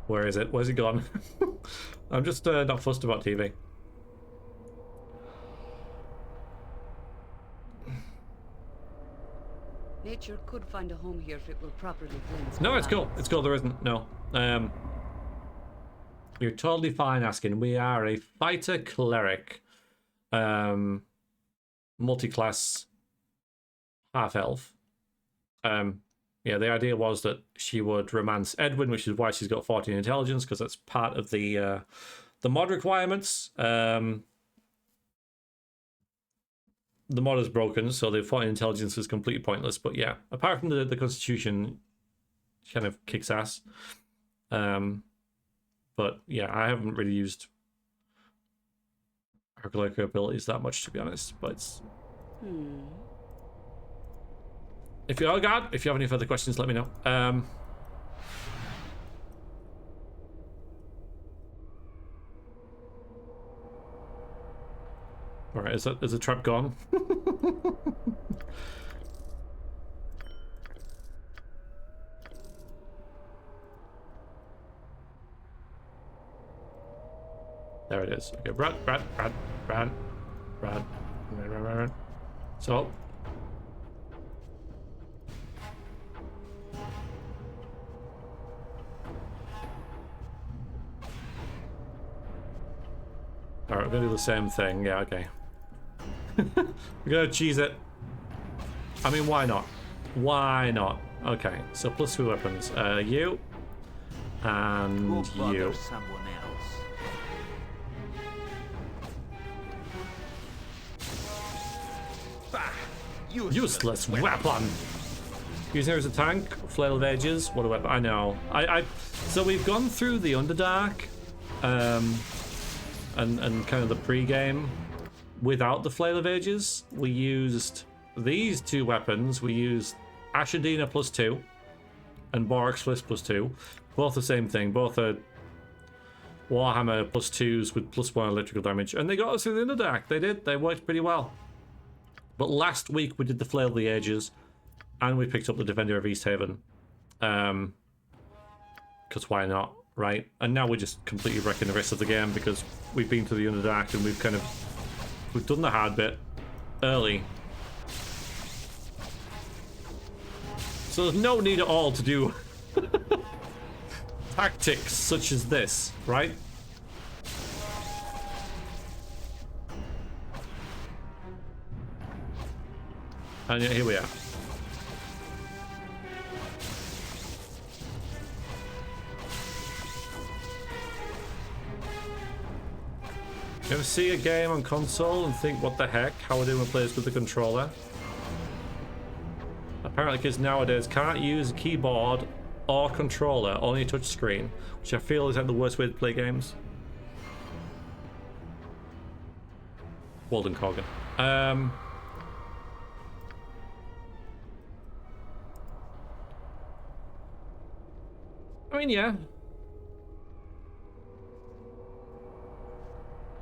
Where is it? Where's it gone? I'm just not fussed about TV. Nature could find a home here if it were properly cleansed. No, it's cool. It's cool. There isn't. No. You're totally fine asking. We are a fighter cleric, multi-class, half elf. Yeah, the idea was that she would romance Edwin, which is why she's got 14 intelligence, because that's part of the mod requirements. The mod is broken, so the 14 intelligence is completely pointless. But yeah, apart from the constitution, kind of kicks ass. But yeah, I haven't really used her cleric abilities that much, to be honest. But it's... If you if you have any further questions, let me know. All right, is the trap gone? There it is. Okay, Brad. So. Alright, we're gonna do the same thing. Yeah, okay. We're gonna cheese it. I mean, why not? Why not? Okay, so plus 2 weapons. You. And you. Someone else. Bah! Useless weapon! Using her as a tank, flail of ages. What a weapon! I know. So we've gone through the Underdark, and kind of the pre-game without the flail of ages. We used these 2 weapons. We used Ashadina plus 2 and Borix plus 2. Both the same thing. Both are Warhammer plus 2s with plus 1 electrical damage, and they got us through the Underdark. They did. They worked pretty well. But last week we did the Flail of the Ages, and we picked up the Defender of East Haven. Because why not? right? And now we're just completely wrecking the rest of the game because we've been to the Underdark and we've done the hard bit early. So there's no need at all to do tactics such as this, right? And yet here we are. You ever see a game on console and think, what the heck? How would anyone play this with the controller? Apparently kids nowadays can't use a keyboard or controller, only a touch screen, which I feel is like the worst way to play games. Walden Corgan. I mean, yeah.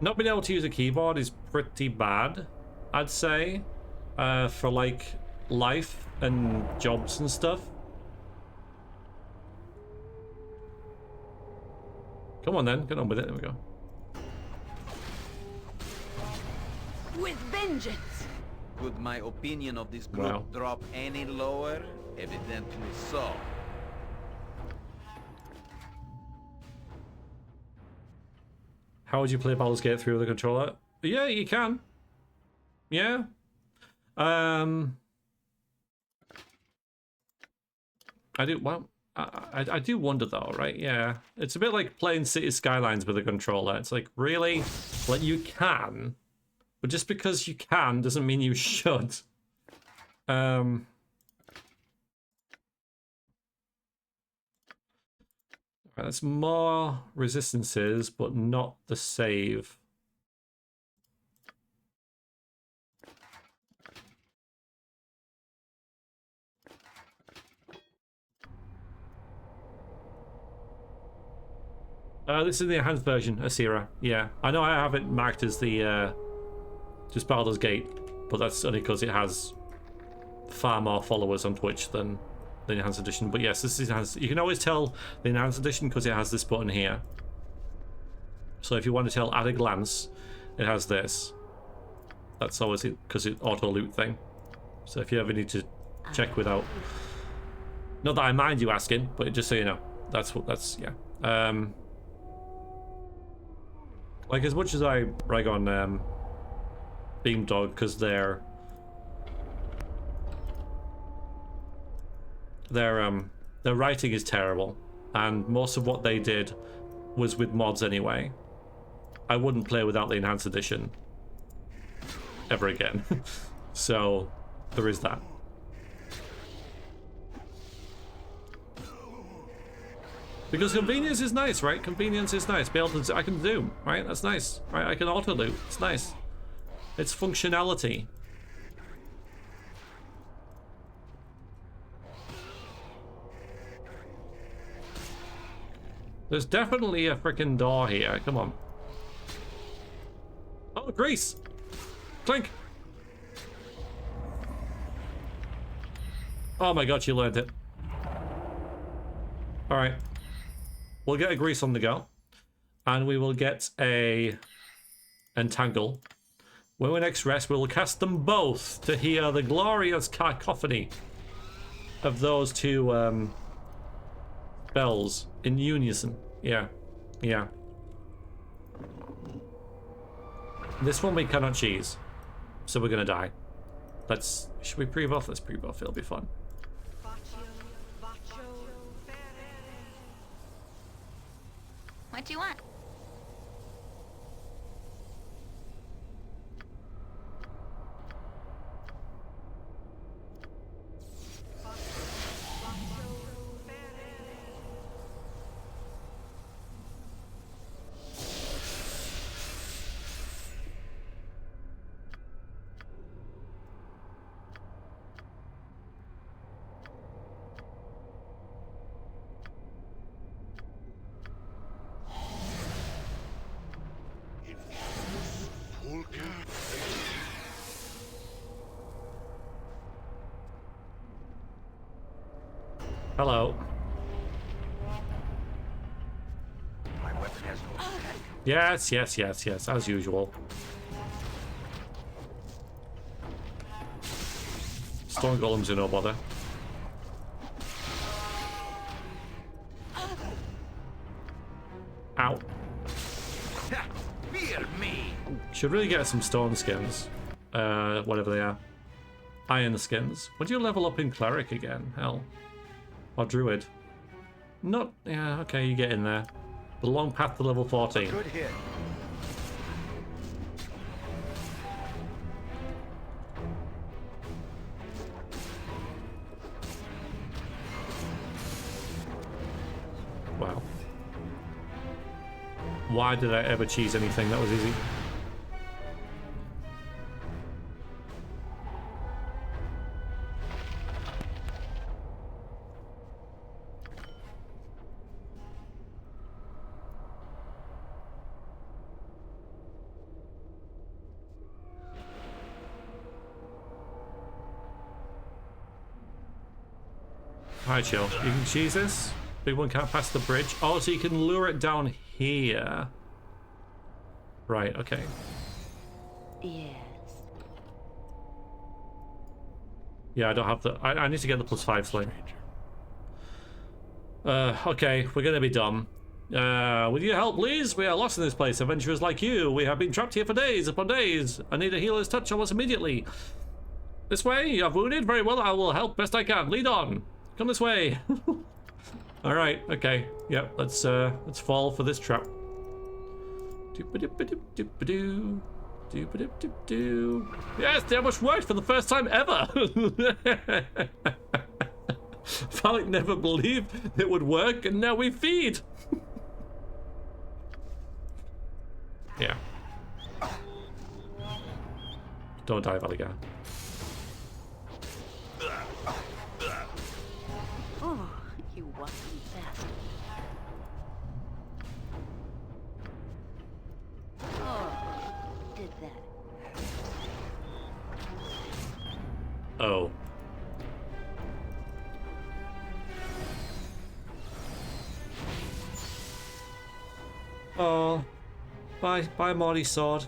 Not being able to use a keyboard is pretty bad, I'd say, for like life and jobs and stuff. Come on then, get on with it. There we go. With vengeance! Could my opinion of this group drop any lower? Evidently so. How would you play Baldur's Gate 3 with a controller? Yeah, you can. Yeah. I do. Well, I do wonder though, right? Yeah, it's a bit like playing Cities Skylines with a controller. It's like, really, like you can, but just because you can doesn't mean you should. That's more resistances, but not the save. This is the enhanced version, Asira. Yeah, I know I have it marked as the just Baldur's Gate, but that's only because it has far more followers on Twitch than the enhanced edition. But yes, this is enhanced. You can always tell the enhanced edition because it has this button here. So if you want to tell at a glance, it has this. That's always it because it auto loot thing. So if you ever need to check without, not that I mind you asking, but just so you know, that's what that's yeah. Like as much as I rag on Beamdog because their writing is terrible, and most of what they did was with mods anyway. I wouldn't play without the enhanced edition ever again. So there is that. Because convenience is nice, right? Convenience is nice. Be able to, I can zoom, right? That's nice, right? I can auto loot. It's nice. It's functionality. There's definitely a freaking door here. Come on. Oh, grease! Clink! Oh my god, she learned it. Alright. We'll get a grease on the go. And we will get a entangle. When we next rest, we will cast them both to hear the glorious cacophony of those two bells in unison. Yeah. Yeah. This one we cannot cheese. So we're gonna die. Let's... Should we pre-buff? Let's pre-buff. It'll be fun. What do you want? Hello. Yes, yes, yes, yes, as usual. Stone golems are no bother. Ow. Fear me. Should really get some stone skins. Whatever they are. Iron skins. Would you level up in cleric again? Hell. Or druid? Not. Yeah, okay, you get in there. The long path to level 14. Good hit. Wow. Why did I ever cheese anything that was easy? Alright, chill. You can cheese this. Big one can't pass the bridge. Oh, so you can lure it down here. Right, okay. Yes. Yeah, I don't have the... I need to get the +5 sling. Okay, we're gonna be dumb. With your help, please? We are lost in this place. Adventurers like you. We have been trapped here for days upon days. I need a healer's touch almost immediately. This way? You are wounded? Very well, I will help best I can. Lead on. Come this way. All right. Okay. Yep. Let's fall for this trap. Doop-a-doop-a-doop-doop-a-doo. Doop-a-doop-doop-doo. Yes, they almost worked for the first time ever. Falik never believed it would work, and now we feed. Yeah. Don't die, Valigar. Oh, you wasn't fast. Oh, did that. Oh. Oh. Bye, Marty's sword.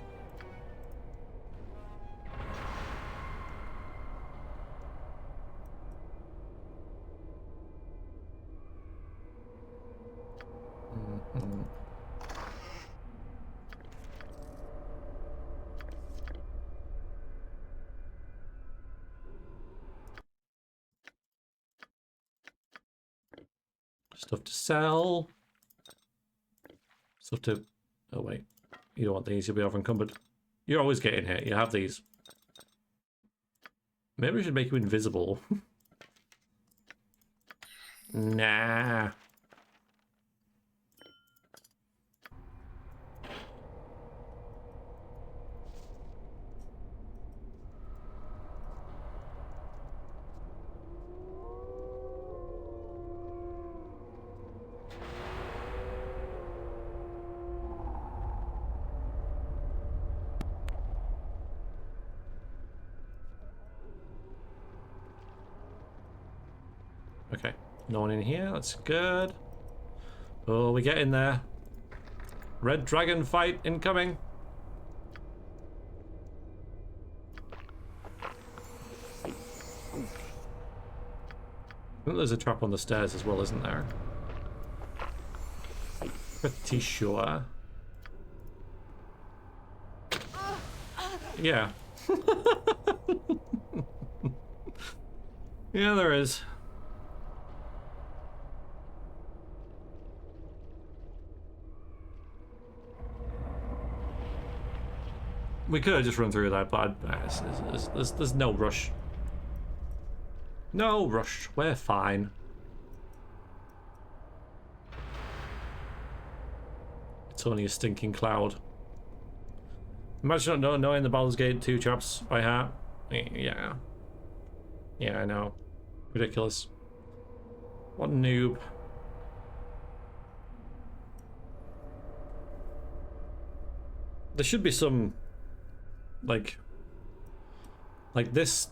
Stuff to sell. Stuff to... Oh, wait. You don't want these. You'll be over encumbered. You're always getting hit. You have these. Maybe we should make you invisible. Nah. Okay, no one in here, that's good. Oh, we get in there. Red dragon fight incoming. I think there's a trap on the stairs as well, isn't there? Pretty sure. Yeah. Yeah, there is. We could have just run through that, but there's no rush. No rush. We're fine. It's only a stinking cloud. Imagine not knowing the Baldur's Gate 2 traps by heart. Yeah. Yeah, I know. Ridiculous. What a noob. There should be some... like Like this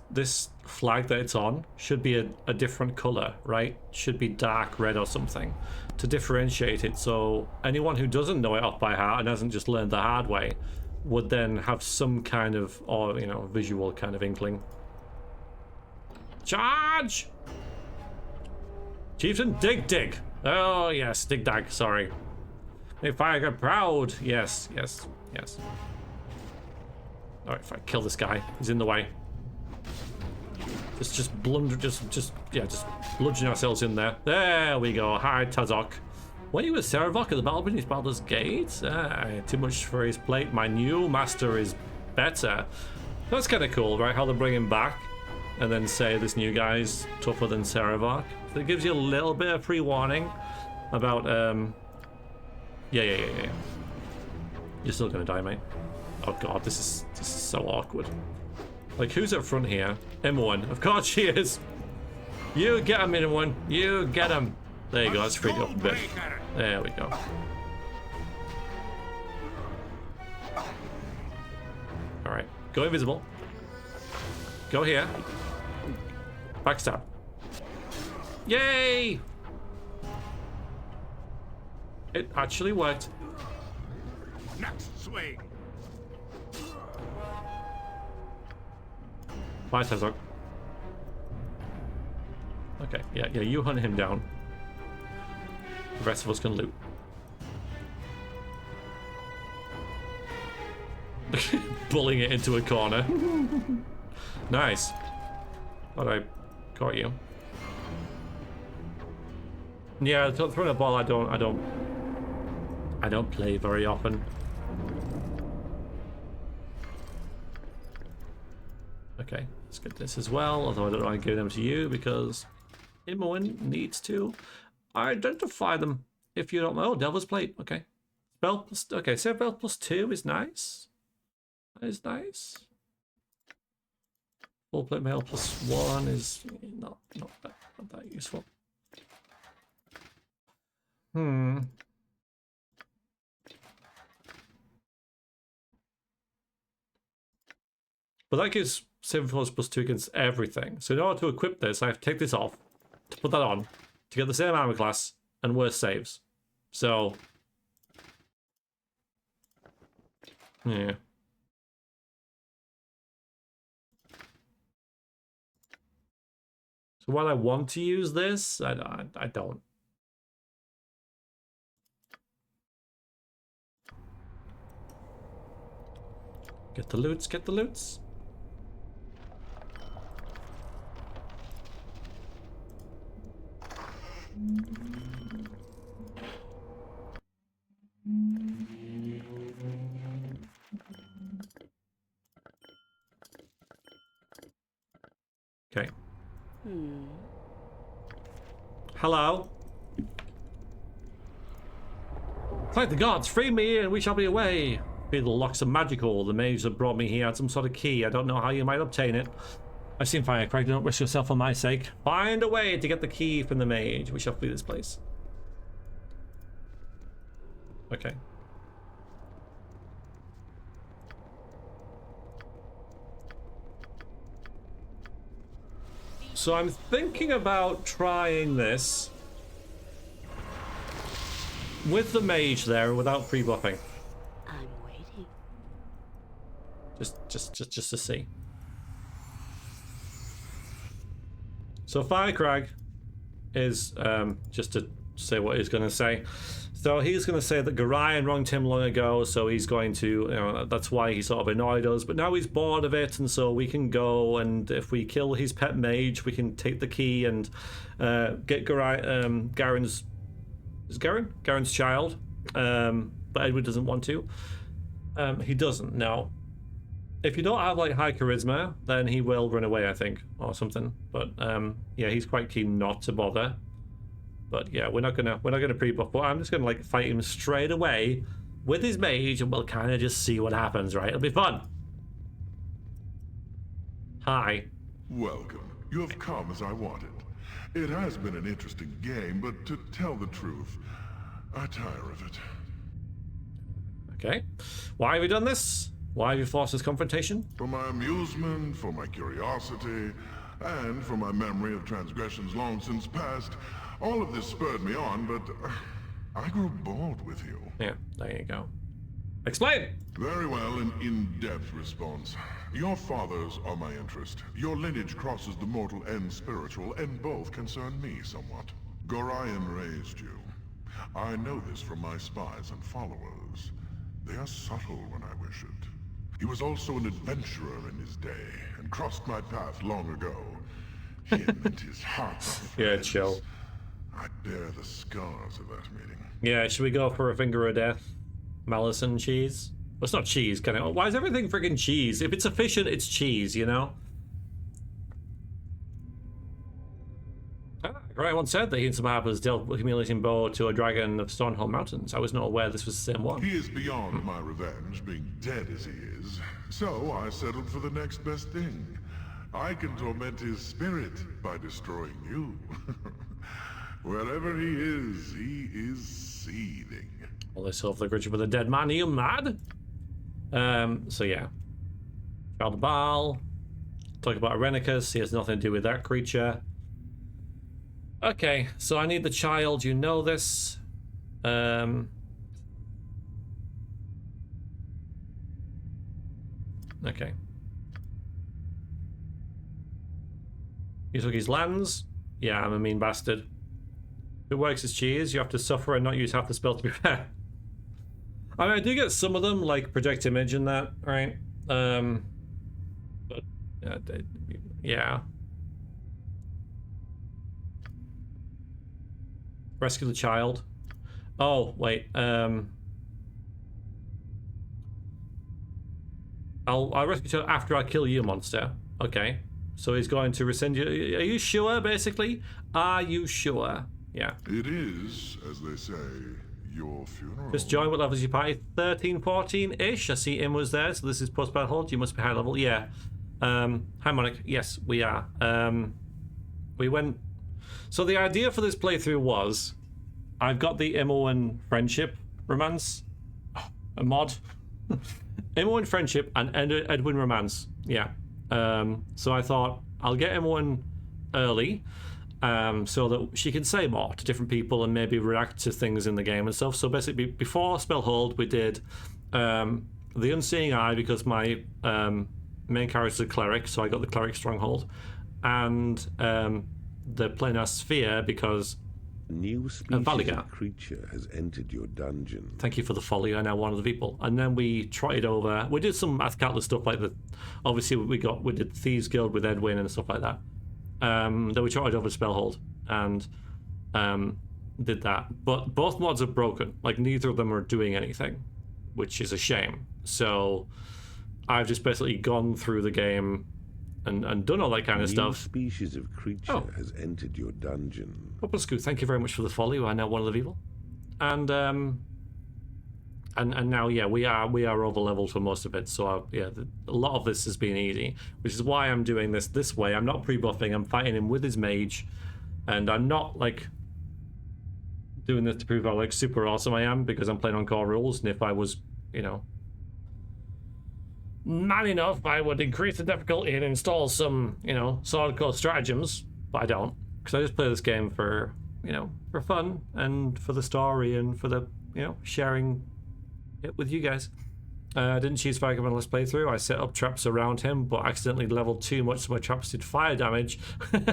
flag that it's on should be a different color, right? Should be dark red or something to differentiate it, so anyone who doesn't know it off by heart and hasn't just learned the hard way would then have some kind of, or you know, visual kind of inkling. Charge! Chieftain, dig. Oh yes, dig dag, sorry. If I get proud, yes. Alright, if I kill this guy, he's in the way. Just bludgeon ourselves in there. There we go. Hi, Tazok. When you were Seravok at the battle beneath Baldur's Gate? Too much for his plate. My new master is better. That's kind of cool, right? How they bring him back and then say this new guy's tougher than Seravok. So it gives you a little bit of pre-warning about, yeah. You're still gonna die, mate. Oh god, this is so awkward. Like, who's up front here? Imoen. Of course she is. You get him, Imoen. You get him. There you go. That's freed up a bit. There we go. All right. Go invisible. Go here. Backstab. Yay! It actually worked. Next swing. Bye, Tazok. Okay, yeah, you hunt him down. The rest of us can loot. Bullying it into a corner. Nice. Thought I caught you. Yeah, throwing a ball I don't play very often. Okay, let's get this as well, although I don't want to give them to you because Imoen needs to identify them. If you don't know, Devil's Plate, okay. Spell plus, okay, save spell plus 2 is nice. That is nice. Full plate mail plus 1 is not that useful. But that gives 7 force plus 2 against everything. So in order to equip this, I have to take this off, to put that on, to get the same armor class and worse saves. So, yeah. So while I want to use this, I don't. Get the loots, get the loots. Okay. Hello. Thank the gods, free me and we shall be away. Be the locks are magical. The mage that brought me here had some sort of key. I don't know how you might obtain it. I've seen fire, Craig. Don't risk yourself for my sake. Find a way to get the key from the mage. We shall flee this place. Okay. So I'm thinking about trying this with the mage there without pre-buffing. I'm waiting. Just to see. So Firecrag is just to say what he's going to say. So he's going to say that Gorion wronged him long ago, so he's going to, you know, that's why he sort of annoyed us. But now he's bored of it, and so we can go, and if we kill his pet mage, we can take the key and get Garen's... Is Garen? Garen's child. But Edward doesn't want to. He doesn't, no. If you don't have like high charisma, then he will run away, I think, or something. But yeah, he's quite keen not to bother. But yeah, we're not gonna pre-buff. But I'm just gonna like fight him straight away with his mage, and we'll kind of just see what happens, right? It'll be fun. Hi. Welcome. You have come as I wanted. It has been an interesting game, but to tell the truth, I tire of it. Okay. Why have we done this? Why have you forced this confrontation? For my amusement, for my curiosity, and for my memory of transgressions long since past. All of this spurred me on, but I grew bored with you. Yeah, there you go. Explain! Very well, an in-depth response. Your fathers are my interest. Your lineage crosses the mortal and spiritual, and both concern me somewhat. Gorion raised you. I know this from my spies and followers. They are subtle when I wish it. He was also an adventurer in his day, and crossed my path long ago. Him and his heart. Yeah, chill. I bear the scars of that meeting. Yeah, should we go for a finger of death? Malice and cheese? Well, it's not cheese, can it? Why is everything friggin' cheese? If it's efficient, it's cheese, you know? Gray once said that he and some others dealt a humiliating blow to a dragon of Stornhold Mountains. I was not aware this was the same one. He is beyond my revenge, being dead as he is. So I settled for the next best thing. I can torment his spirit by destroying you. Wherever he is seething. Well, they solve the creature with a dead man. Are you mad? So yeah. Child of Baal. Talk about Irenicus. He has nothing to do with that creature. Okay, so I need the child. You know this. Okay. You took his lands? Yeah, I'm a mean bastard. It works as cheese. You have to suffer and not use half the spell to be fair. I mean, I do get some of them, like Project Image and that, right? But, yeah. Rescue the child. Oh, wait, I'll rescue the child after I kill you, monster. Okay. So he's going to rescind you. Are you sure, basically? Are you sure? Yeah. It is, as they say, your funeral. Just join. What level is your party? 13, 14-ish. I see Im was there, so this is post-battle hold. You must be high level. Yeah. Harmonic. Yes, we are. We went... So the idea for this playthrough was... I've got the Imoen Friendship romance. A mod. Imoen Friendship and Edwin Romance. Yeah. So I thought, I'll get Imoen early. So that she can say more to different people and maybe react to things in the game and stuff. So basically, before Spellhold, we did the Unseeing Eye because my main character's a cleric, so I got the cleric stronghold, and the planar sphere because a new species of creature has entered your dungeon. Thank you for the follow. You're now one of the people. And then we trotted over. We did some Athkatla stuff like the. Obviously, we did Thieves Guild with Edwin and stuff like that. Then we trotted over Spellhold and did that. But both mods are broken. Like, neither of them are doing anything, which is a shame. So I've just basically gone through the game and done all that kind of stuff. A new species of creature has entered your dungeon. Popescu, thank you very much for the follow. You are now one of the people. And now, yeah, we are over leveled for most of it. So yeah, a lot of this has been easy, which is why I'm doing this way. I'm not pre-buffing. I'm fighting him with his mage, and I'm not like doing this to prove how like super awesome I am because I'm playing on core rules. And if I was, you know, man enough, I would increase the difficulty and install some, you know, solid core stratagems. But I don't, because I just play this game for, you know, for fun and for the story and for the, you know, sharing it with you guys. I didn't choose fire command last playthrough. I set up traps around him, but accidentally leveled too much so my traps did fire damage. And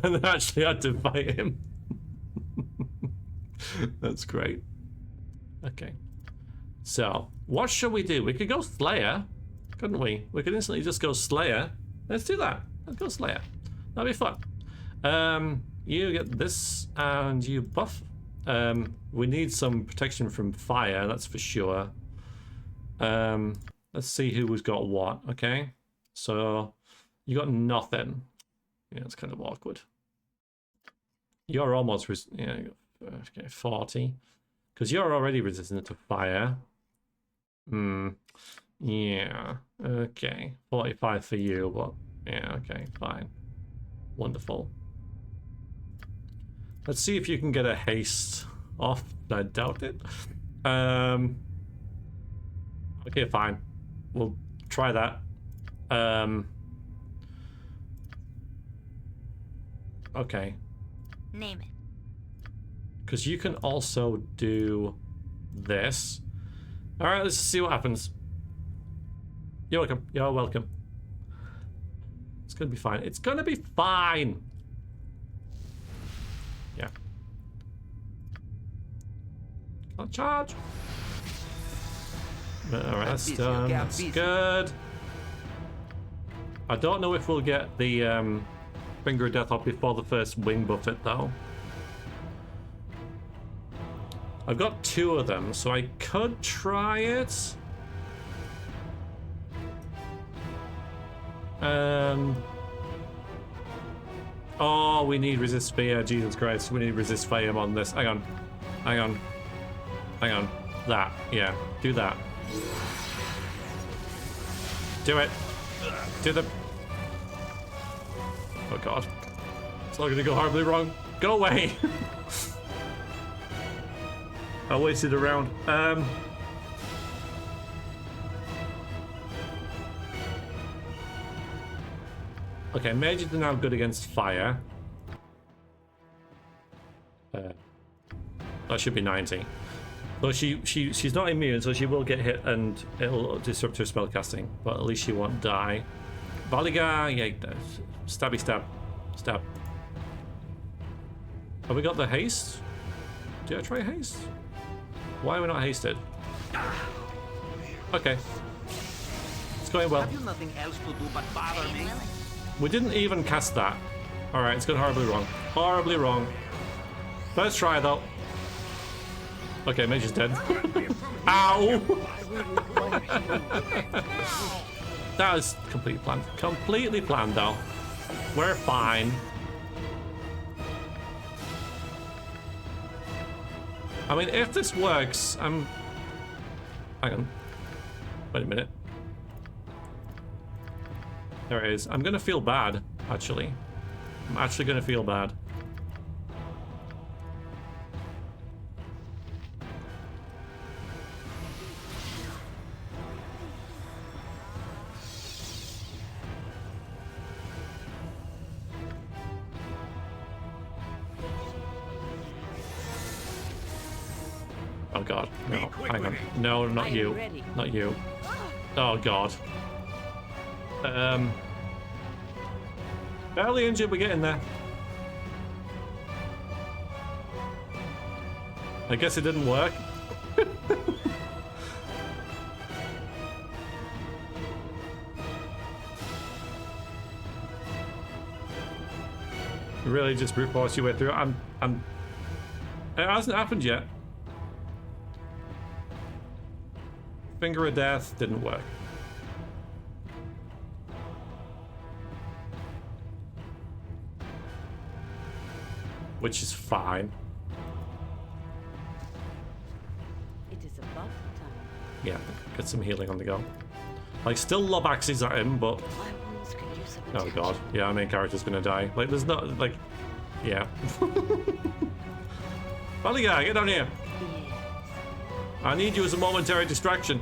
then actually had to fight him. That's great. Okay. So, what should we do? We could go Slayer, couldn't we? We could instantly just go Slayer. Let's do that. Let's go Slayer. That'd be fun. You get this and you buff. We need some protection from fire, that's for sure. Let's see who's got what, okay? So, you got nothing. Yeah, it's kind of awkward. You're almost, yeah, okay, 40. Because you're already resistant to fire. Yeah, okay. 45 for you, but yeah, okay, fine. Wonderful. Let's see if you can get a haste off. I doubt it. Okay, fine. We'll try that. Okay. Name it. Because you can also do this. All right, let's just see what happens. You're welcome. You're welcome. It's gonna be fine. It's gonna be fine. Yeah. Can't charge. All right, that's done. That's good. I don't know if we'll get the Finger of Death off before the first wing buffet, though. I've got 2 of them, so I could try it. Oh, we need resist fear. Jesus Christ, we need resist fire on this. Hang on. Hang on. Hang on. That. Yeah. Do that. Do it. Do the... Oh god. It's all gonna go horribly wrong. Go away! I wasted a round. Okay, mages are now good against fire. That should be 90. Though she's not immune, so she will get hit and it'll disrupt her spellcasting. But at least she won't die. Valiga, yeah, stabby stab. Stab. Have we got the haste? Did I try haste? Why are we not hasted? Okay. It's going well. Have you nothing else to do but bother me? We didn't even cast that. Alright, it's gone horribly wrong. Horribly wrong. First try though. Okay, Mage is dead. Ow! That was completely planned. Completely planned though. We're fine. I mean, if this works, Hang on. Wait a minute. There it is. I'm gonna feel bad, actually. I'm actually gonna feel bad. Oh god, no, hang on. No, not you. Not you. Oh god. Barely injured, we're getting there. I guess it didn't work. Really just brute force your way through. It hasn't happened yet. Finger of Death didn't work. Which is fine. It is above time. Yeah, get some healing on the go. Like, still lob axes at him, but... Oh god, yeah, our main character's gonna die. Like, there's not, like... Yeah. Valiga, get down here! I need you as a momentary distraction.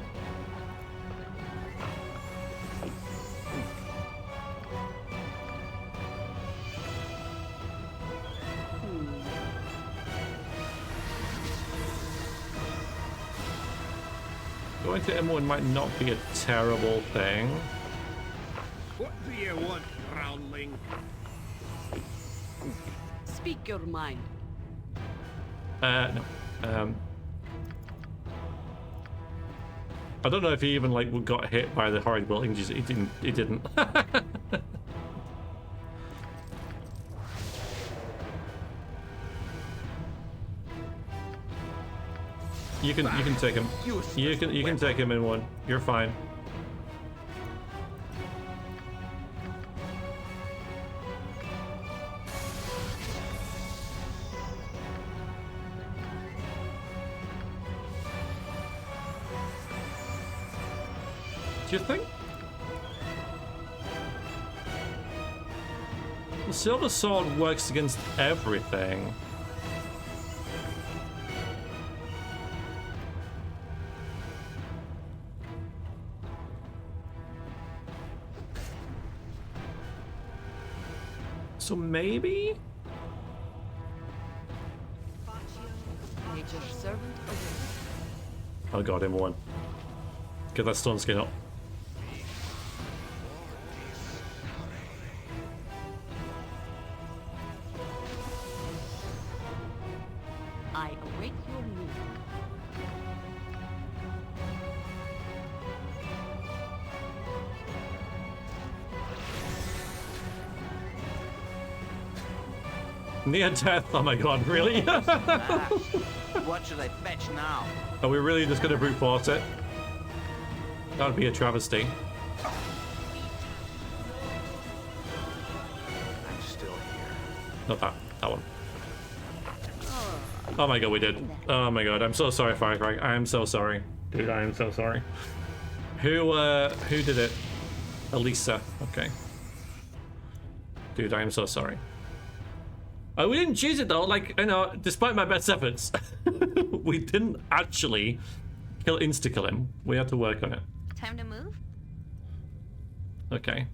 Going to Imoen might not be a terrible thing. What do you want, groundling? Speak your mind. No. I don't know if he even like got hit by the horrid building. Just he didn't. He didn't. You can take him. You can take him in one. You're fine. Do you think? The Silver Sword works against everything. So maybe? Nature's servant away. Oh god, Imoen. Get that stone skin up. I await your move. Near death, oh my god, really? What should I fetch now? Are we really just gonna brute force it? That would be a travesty. I'm still here. Not that one. Oh my god, we did. Oh my god, I'm so sorry, Firecrack. I am so sorry. Dude, I am so sorry. Who did it? Alyssa. Okay. Dude, I am so sorry. Oh, we didn't choose it though. Like, I know, despite my best efforts, we didn't actually insta-kill him. We had to work on it. Time to move? Okay.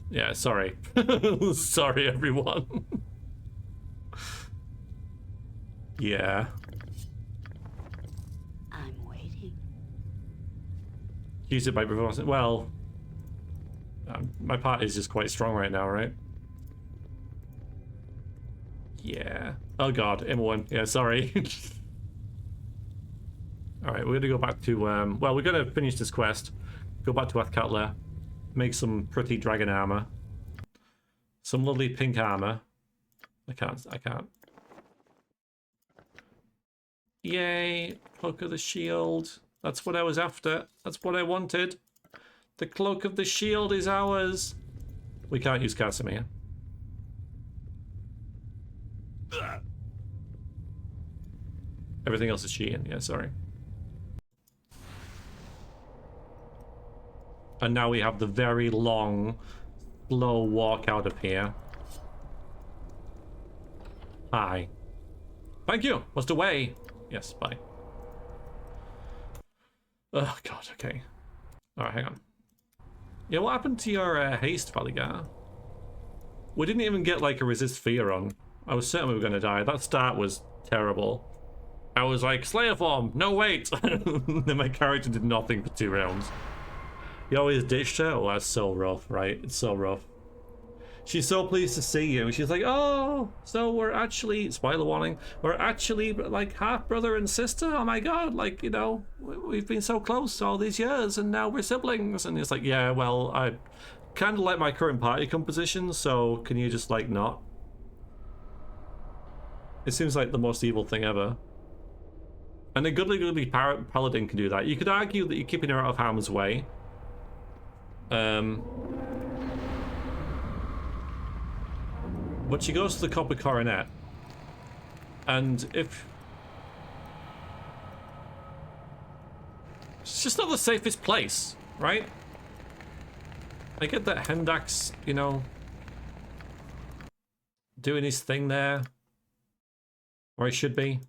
Yeah, sorry. Sorry, everyone. Yeah. I'm waiting. Use it by brute. Well, my party is just quite strong right now, right? Yeah. Oh god, Imoen. Yeah, sorry. Alright, we're gonna go back to, well, we're gonna finish this quest. Go back to Athkatla. Make some pretty dragon armor. Some lovely pink armor. I can't. Yay! Cloak of the Shield. That's what I was after. That's what I wanted. The Cloak of the Shield is ours. We can't use Casimir. Everything else is cheating. Yeah, sorry. And now we have the very long, slow walk out of here. Hi. Thank you. Must away. Yes, bye. Oh, God, okay. Alright, hang on. Yeah, what happened to your haste, Baldur? We didn't even get, like, a resist fear on. I was certain we were going to die. That start was terrible. I was like, Slayer form, no wait! Then my character did nothing for 2 rounds. You always ditched her? Oh, that's so rough, right? It's so rough. She's so pleased to see you. She's like, oh, so we're actually, spoiler warning, we're actually like half brother and sister? Oh my god, like, you know, we've been so close all these years and now we're siblings. And it's like, yeah, well, I kind of like my current party composition, so can you just like not? It seems like the most evil thing ever. And a goodly paladin can do that. You could argue that you're keeping her out of harm's way. But she goes to the Copper Coronet. And if... It's just not the safest place, right? I get that Hendak's, you know, doing his thing there. Or he should be.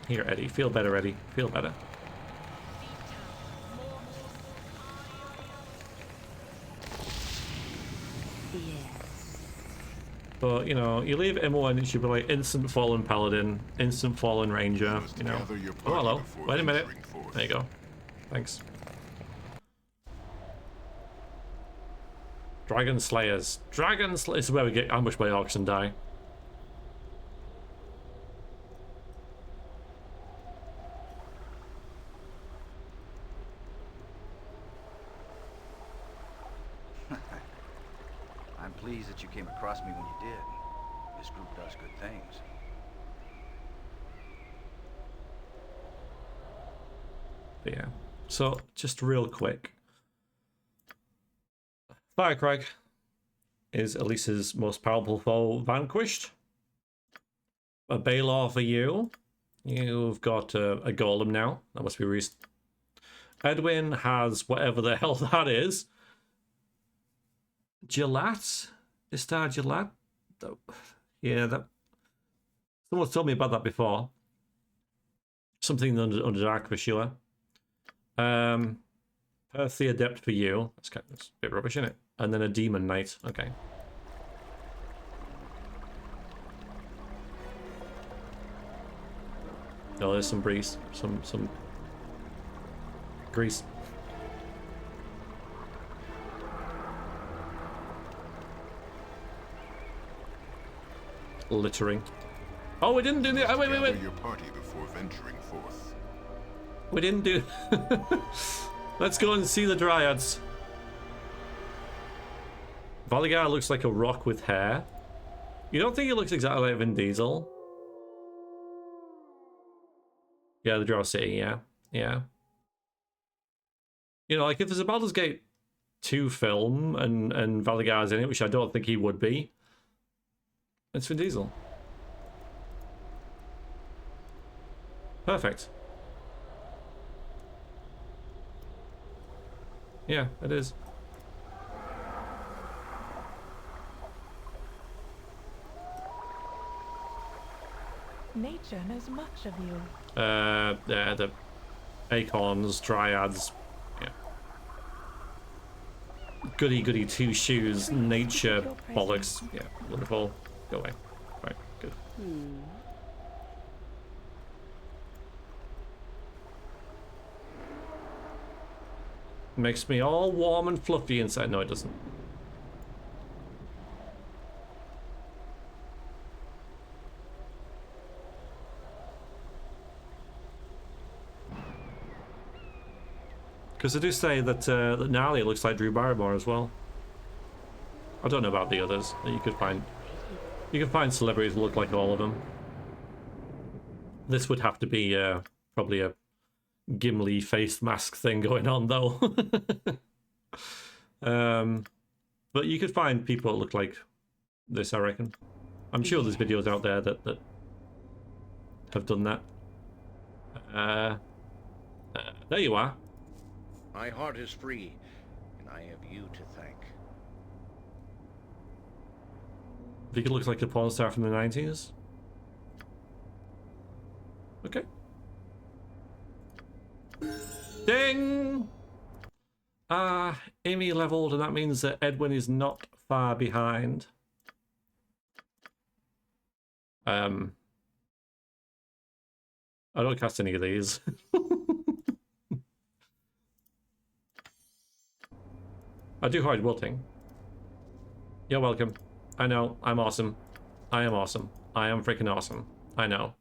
Here, Eddie. Feel better, Eddie. Feel better. But, you know, you leave Imoen, it should be like instant fallen paladin, instant fallen ranger, you know. Oh, hello. Wait a minute. There you go. Thanks. Dragon Slayers. Dragon Slayers is where we get ambushed by orcs and die. I'm pleased that you came across me when you did. This group does good things. But yeah. So, just real quick. Firecrag is Alyssa's most powerful foe vanquished. A Balor for you. You've got a golem now. That must be recent. Edwin has whatever the hell that is. Gillette? Istar Gillette? Yeah, that... Someone's told me about that before. Something under Underdark for sure. Earthly Adept for you. That's kind of a bit rubbish, isn't it? And then a Demon Knight. Okay. Oh, there's some grease. Some grease. Littering. Oh, we didn't do the. Oh, wait. Your party before venturing forth. We didn't do. Let's go and see the Dryads. Valigar looks like a rock with hair. You don't think he looks exactly like Vin Diesel? Yeah, the Drow City, yeah. Yeah. You know, like if there's a Baldur's Gate 2 film and Valigar's in it, which I don't think he would be, it's Vin Diesel. Perfect. Yeah, it is. Nature knows much of you. Yeah, the acorns, dryads, yeah. Goody two shoes, nature bollocks. Yeah, wonderful. Go away. Right, good. Makes me all warm and fluffy inside. No, it doesn't. Because I do say that that Gnarly looks like Drew Barrymore as well. I don't know about the others. You could find celebrities who look like all of them. This would have to be probably a Gimli face mask thing going on though. But you could find people that look like this, I reckon. I'm sure there's videos out there that have done that. There you are. My heart is free, and I have you to thank. Vika looks like a porn star from the 90s. Okay. Ding! Amy leveled, and that means that Edwin is not far behind. I don't cast any of these. I do hard wilting. You're welcome. I know, I'm awesome. I am awesome. I am freaking awesome. I know.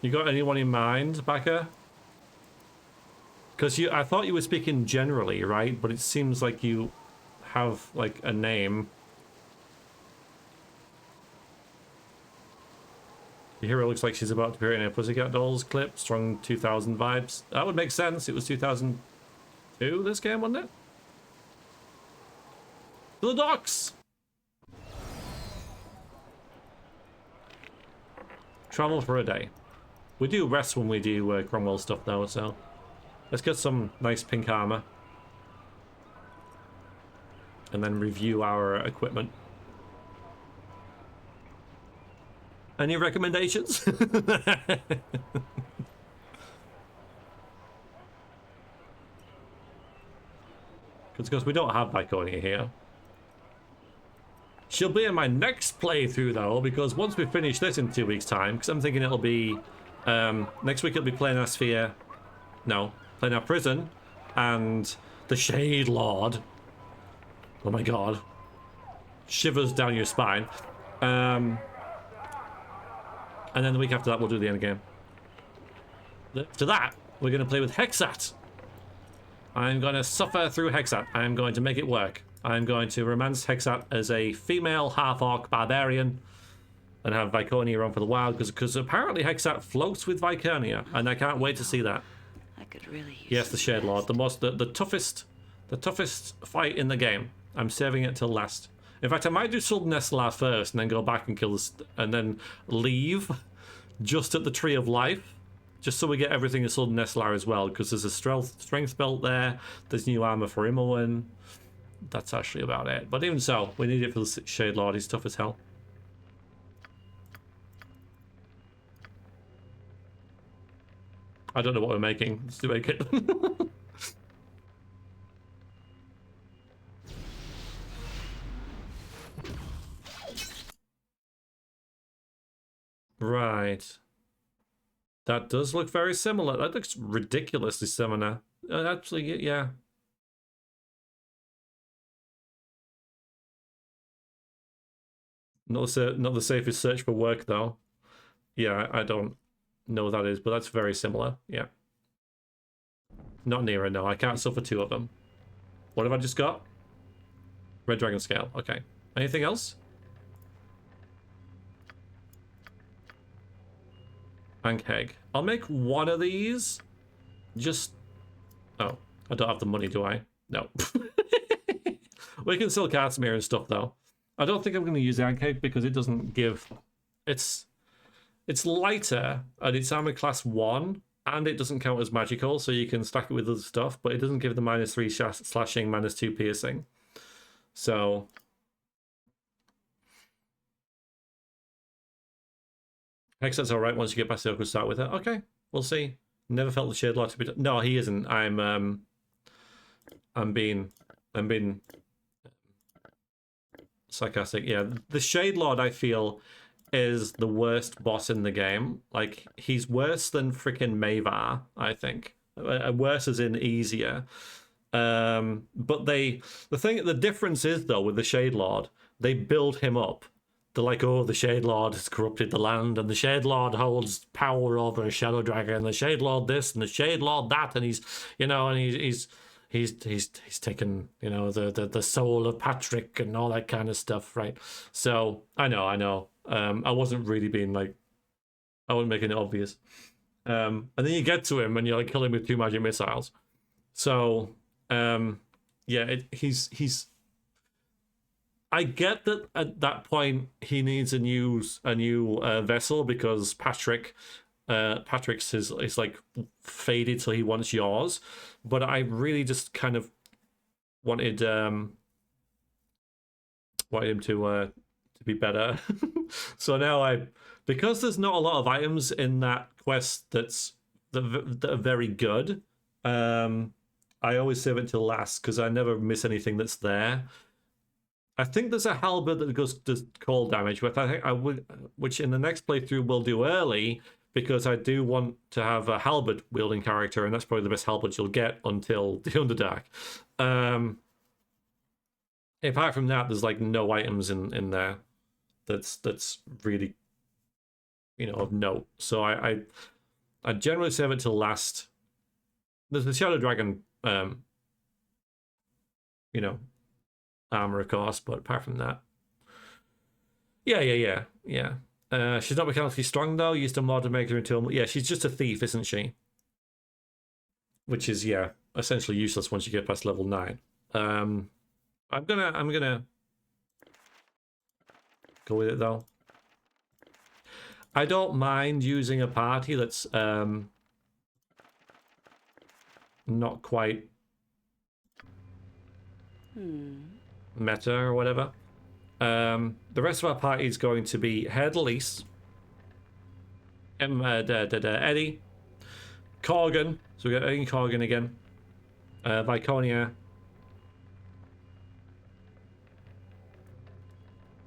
You got anyone in mind, Becca? Because I thought you were speaking generally, right? But it seems like you have, like, a name. The hero looks like she's about to appear in a Pussycat Dolls clip. Strong 2000 vibes. That would make sense. It was 2002, this game, wasn't it? To the docks! Travel for a day. We do rest when we do Cromwell stuff, though, so... Let's get some nice pink armor. And then review our equipment. Any recommendations? Because we don't have Viconia here. She'll be in my next playthrough though, because once we finish this in 2 weeks' time, because I'm thinking it'll be next week it'll be playing our sphere. No, playing our prison and the Shade Lord. Oh my god. Shivers down your spine. And then the week after that, we'll do the end game. After that, we're going to play with Hexat. I'm going to suffer through Hexat. I'm going to make it work. I'm going to romance Hexat as a female half-orc barbarian and have Viconia run for the wild, because apparently Hexat floats with Viconia, and I can't wait to see that. I could really use yes, the Shade Lord, the toughest fight in the game. I'm saving it till last. In fact, I might do Sultan Eslar first and then go back and kill this, and then leave just at the Tree of Life, just so we get everything in Sultan Eslar as well, because there's a strength belt there, there's new armor for Imoen. That's actually about it. But even so, we need it for the Shade Lord. He's tough as hell. I don't know what we're making. Let's do make it. Right. That does look very similar. That looks ridiculously similar. Actually, yeah. Not the safest search for work, though. Yeah, I don't know what that is, but that's very similar. Yeah. Not Nero, no. I can't suffer two of them. What have I just got? Red Dragon Scale. Okay. Anything else? Bank egg. I'll make one of these. Just... Oh, I don't have the money, do I? No. We can sell Casimir and stuff, though. I don't think I'm going to use Ank egg because it doesn't give... It's lighter, and it's armor class 1, and it doesn't count as magical, so you can stack it with other stuff, but it doesn't give the -3 slashing, -2 piercing. So... Hexat's alright once you get past the awkward start with it. Okay, we'll see. Never felt the Shade Lord to be... No, he isn't. I'm being sarcastic. Yeah, the Shade Lord, I feel, is the worst boss in the game. Like, he's worse than freaking Mavar, I think. Worse as in easier. But the difference is, though, with the Shade Lord, they build him up. They're like, oh, the Shade Lord has corrupted the land, and the Shade Lord holds power over a Shadow Dragon, and the Shade Lord this, and the Shade Lord that, and he's taken, you know, the soul of Patrick and all that kind of stuff, right? So I know. I wasn't really being like, I wasn't making it obvious. And then you get to him, and you're like killing him with 2 magic missiles. So yeah, he's. I get that at that point he needs a new vessel because Patrick's is like faded, so he wants yours. But I really just kind of wanted him to be better. So now because there's not a lot of items in that quest that are very good. I always save it till last because I never miss anything that's there. I think there's a halberd that does cold damage, but I think which in the next playthrough we'll do early, because I do want to have a halberd wielding character, and that's probably the best halberd you'll get until the Underdark. Apart from that, there's like no items in there that's really, you know, of note. So I generally save it till last. There's the Shadow Dragon, you know, armor, of course, but apart from that, yeah. She's not mechanically strong though. Used a mod to make her into yeah. She's just a thief, isn't she? Which is essentially useless once you get past level 9. I'm gonna go with it though. I don't mind using a party that's not quite meta or whatever. The rest of our party is going to be Alyssas, Eddie, Corgan, so we got Eddie and Corgan again, Viconia,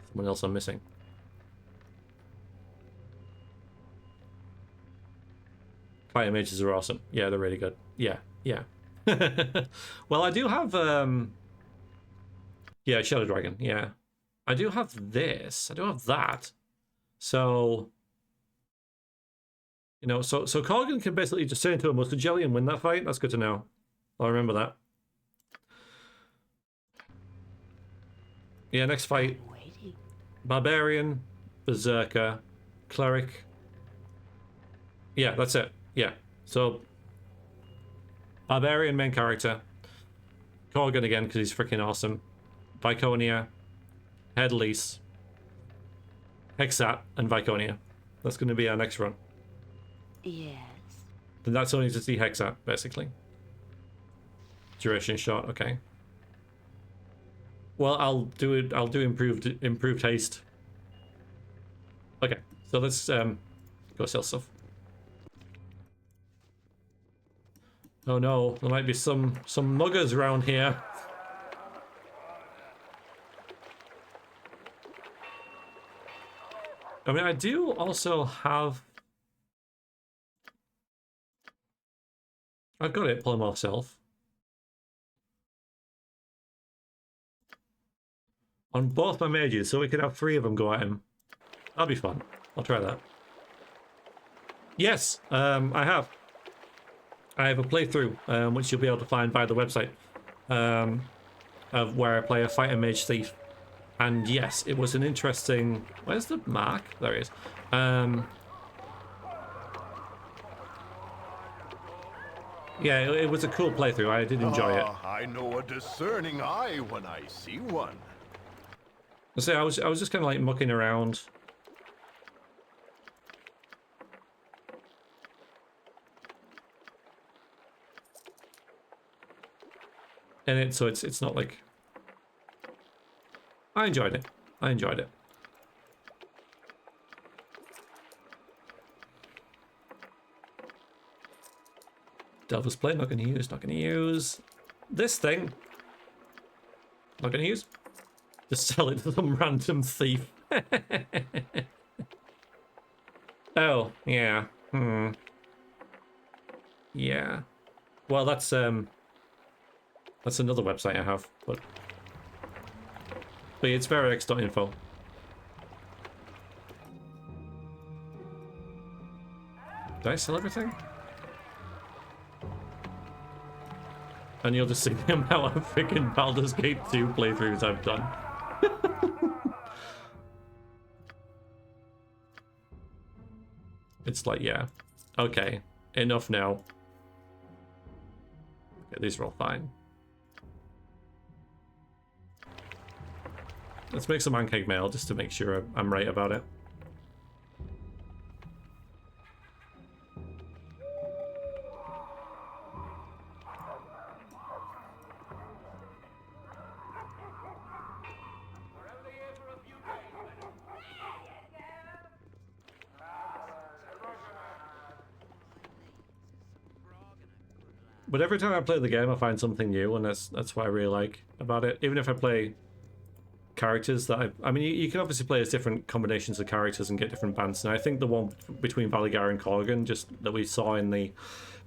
someone else I'm missing. Fire mages are awesome. Yeah, they're really good. Yeah. Well, I do have yeah, Shadow Dragon, yeah. I do have this. I do have that. So, you know, so Corgan can basically just turn into a mustard jelly and win that fight. That's good to know. I'll remember that. Yeah, next fight. Barbarian, Berserker, Cleric. Yeah, that's it. Yeah. So, Barbarian main character. Corgan again, because he's freaking awesome. Viconia, Alyssas, Hexat, and Viconia. That's going to be our next run. Yes. Then that's only to see Hexat, basically. Duration short, okay. Well, I'll do improved haste. Okay, so let's go sell stuff. Oh no, there might be some muggers around here. I mean, I do also have... I've got it, polymorph self. On both my mages, so we could have 3 of them go at him. That'll be fun. I'll try that. Yes, I have. I have a playthrough, which you'll be able to find via the website, of where I play a fighter mage thief. And yes, it was an interesting... Where's the mark? There he is. Yeah, it was a cool playthrough. I did enjoy it. I know a discerning eye when I see one. So I was just kind of like mucking around. And so it's not like... I enjoyed it. I enjoyed it. Delver's Plate, not gonna use, not gonna use. This thing, not gonna use. Just sell it to some random thief. Oh, yeah. Yeah. Well, that's another website I have, but it's verex.info. Did I sell everything? And you'll just see the amount of freaking Baldur's Gate 2 playthroughs I've done. It's like, yeah. Okay. Enough now. Okay, these are all fine. Let's make some pancake mail just to make sure I'm right about it. But every time I play the game, I find something new, and that's what I really like about it. Even if I play characters that I mean, you can obviously play as different combinations of characters and get different bands. And I think the one between Valigar and Corgan, just that we saw in the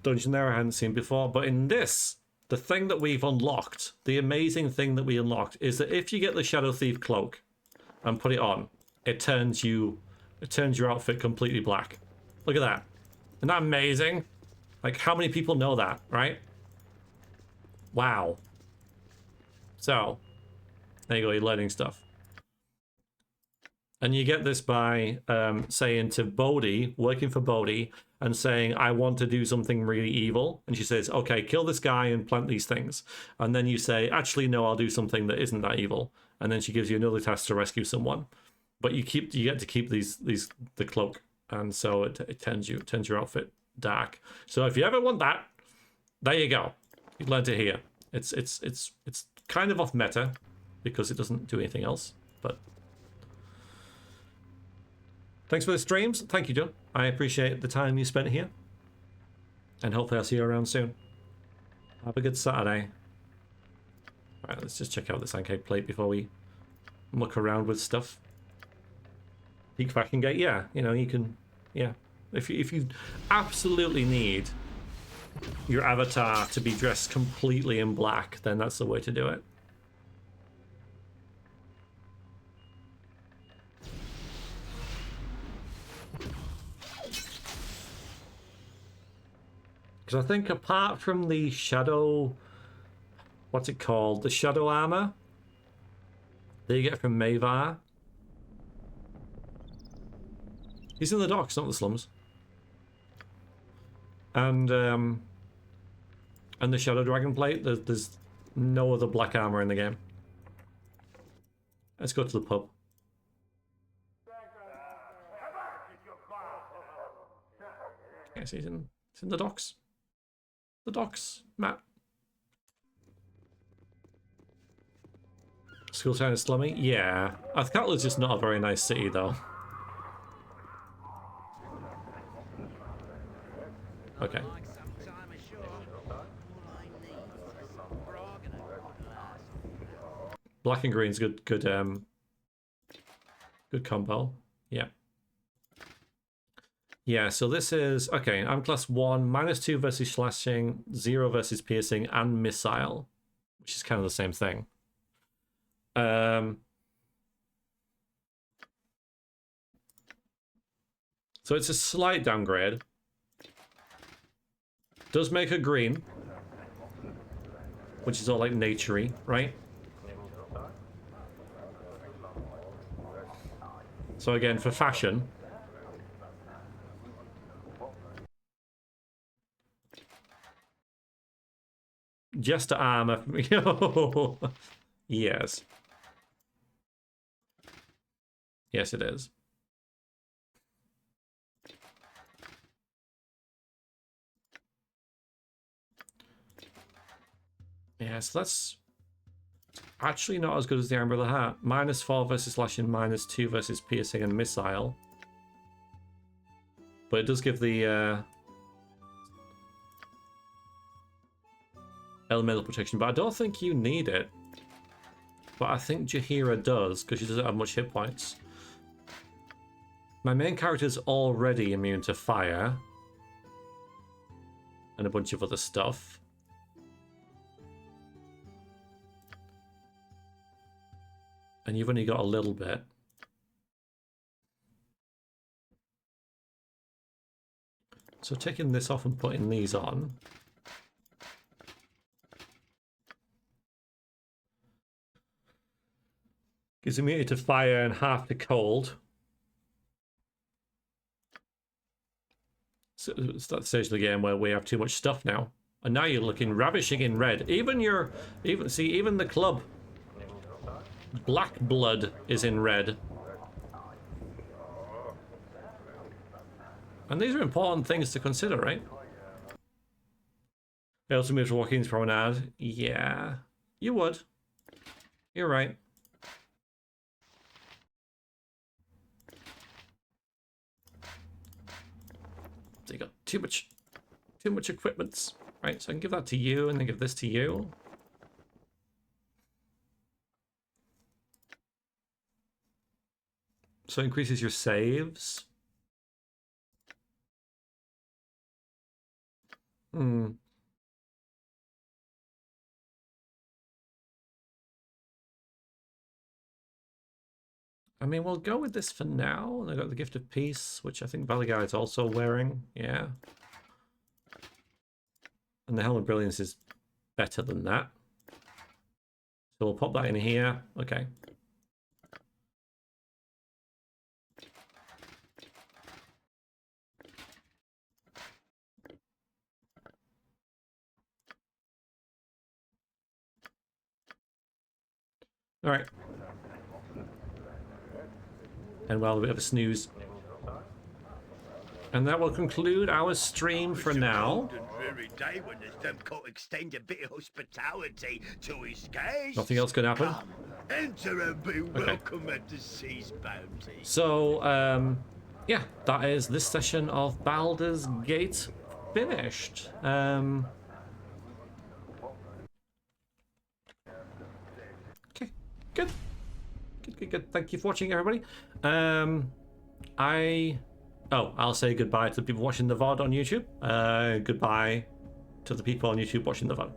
dungeon there, I hadn't seen before. But in this, the thing that we've unlocked, the amazing thing that we unlocked, is that if you get the Shadow Thief cloak and put it on, it turns your outfit completely black. Look at that. Isn't that amazing? Like, how many people know that, right? Wow. So, there you go, you're learning stuff. And you get this by saying to Bodhi, working for Bodhi, and saying, I want to do something really evil. And she says, okay, kill this guy and plant these things. And then you say, actually, no, I'll do something that isn't that evil. And then she gives you another task to rescue someone. But you get to keep the cloak. And so it turns your outfit dark. So if you ever want that, there you go. You learned it here. It's kind of off meta because it doesn't do anything else, but thanks for the streams. Thank you, John. I appreciate the time you spent here, and hopefully I'll see you around soon. Have a good Saturday. All right, let's just check out this pancake plate before we muck around with stuff. Peak Fashion Gate, yeah, you know, you can, yeah. If you absolutely need your avatar to be dressed completely in black, then that's the way to do it. Because I think apart from the shadow, what's it called? The shadow armor that you get from Mavar. He's in the docks, not the slums. And the Shadow Dragon plate, there's no other black armor in the game. Let's go to the pub. Yes, he's in the docks. The docks, Matt. School town is slummy? Yeah. Athkatla's just not a very nice city, though. Okay. Black and green's good good combo. Yeah. Yeah, so this is okay, I'm class 1, -2 versus slashing, 0 versus piercing, and missile, which is kind of the same thing. So it's a slight downgrade. Does make a green, which is all like naturey, right? So again, for fashion, Jester armor. Yes. Yes, it is. Yeah, so that's actually not as good as the Amber of the Heart. -4 versus slashing, -2 versus piercing and missile. But it does give the elemental protection, but I don't think you need it. But I think Jaheira does, because she doesn't have much hit points. My main character is already immune to fire. And a bunch of other stuff. And you've only got a little bit. So taking this off and putting these on. Gives immunity to fire and half to cold. So it's that stage of the game where we have too much stuff now. And now you're looking ravishing in red. Even the club. Black blood is in red. And these are important things to consider, right? I also moved to Joaquin's Promenade. Yeah, you would. You're right. So you got too much equipment. Right, so I can give that to you and then give this to you. So it increases your saves. I mean, we'll go with this for now. And I got the Gift of Peace, which I think Baldur is also wearing. Yeah. And the Helm of Brilliance is better than that. So we'll pop that in here. Okay. All right. And well, a bit of a snooze. And that will conclude our stream for now. Nothing else can happen. Enter and be welcome at the sea's bounty. So, yeah, that is this session of Baldur's Gate finished. Okay, good. Good. Thank you for watching, everybody. I'll say goodbye to the people watching the VOD on YouTube. Goodbye to the people on YouTube watching the VOD.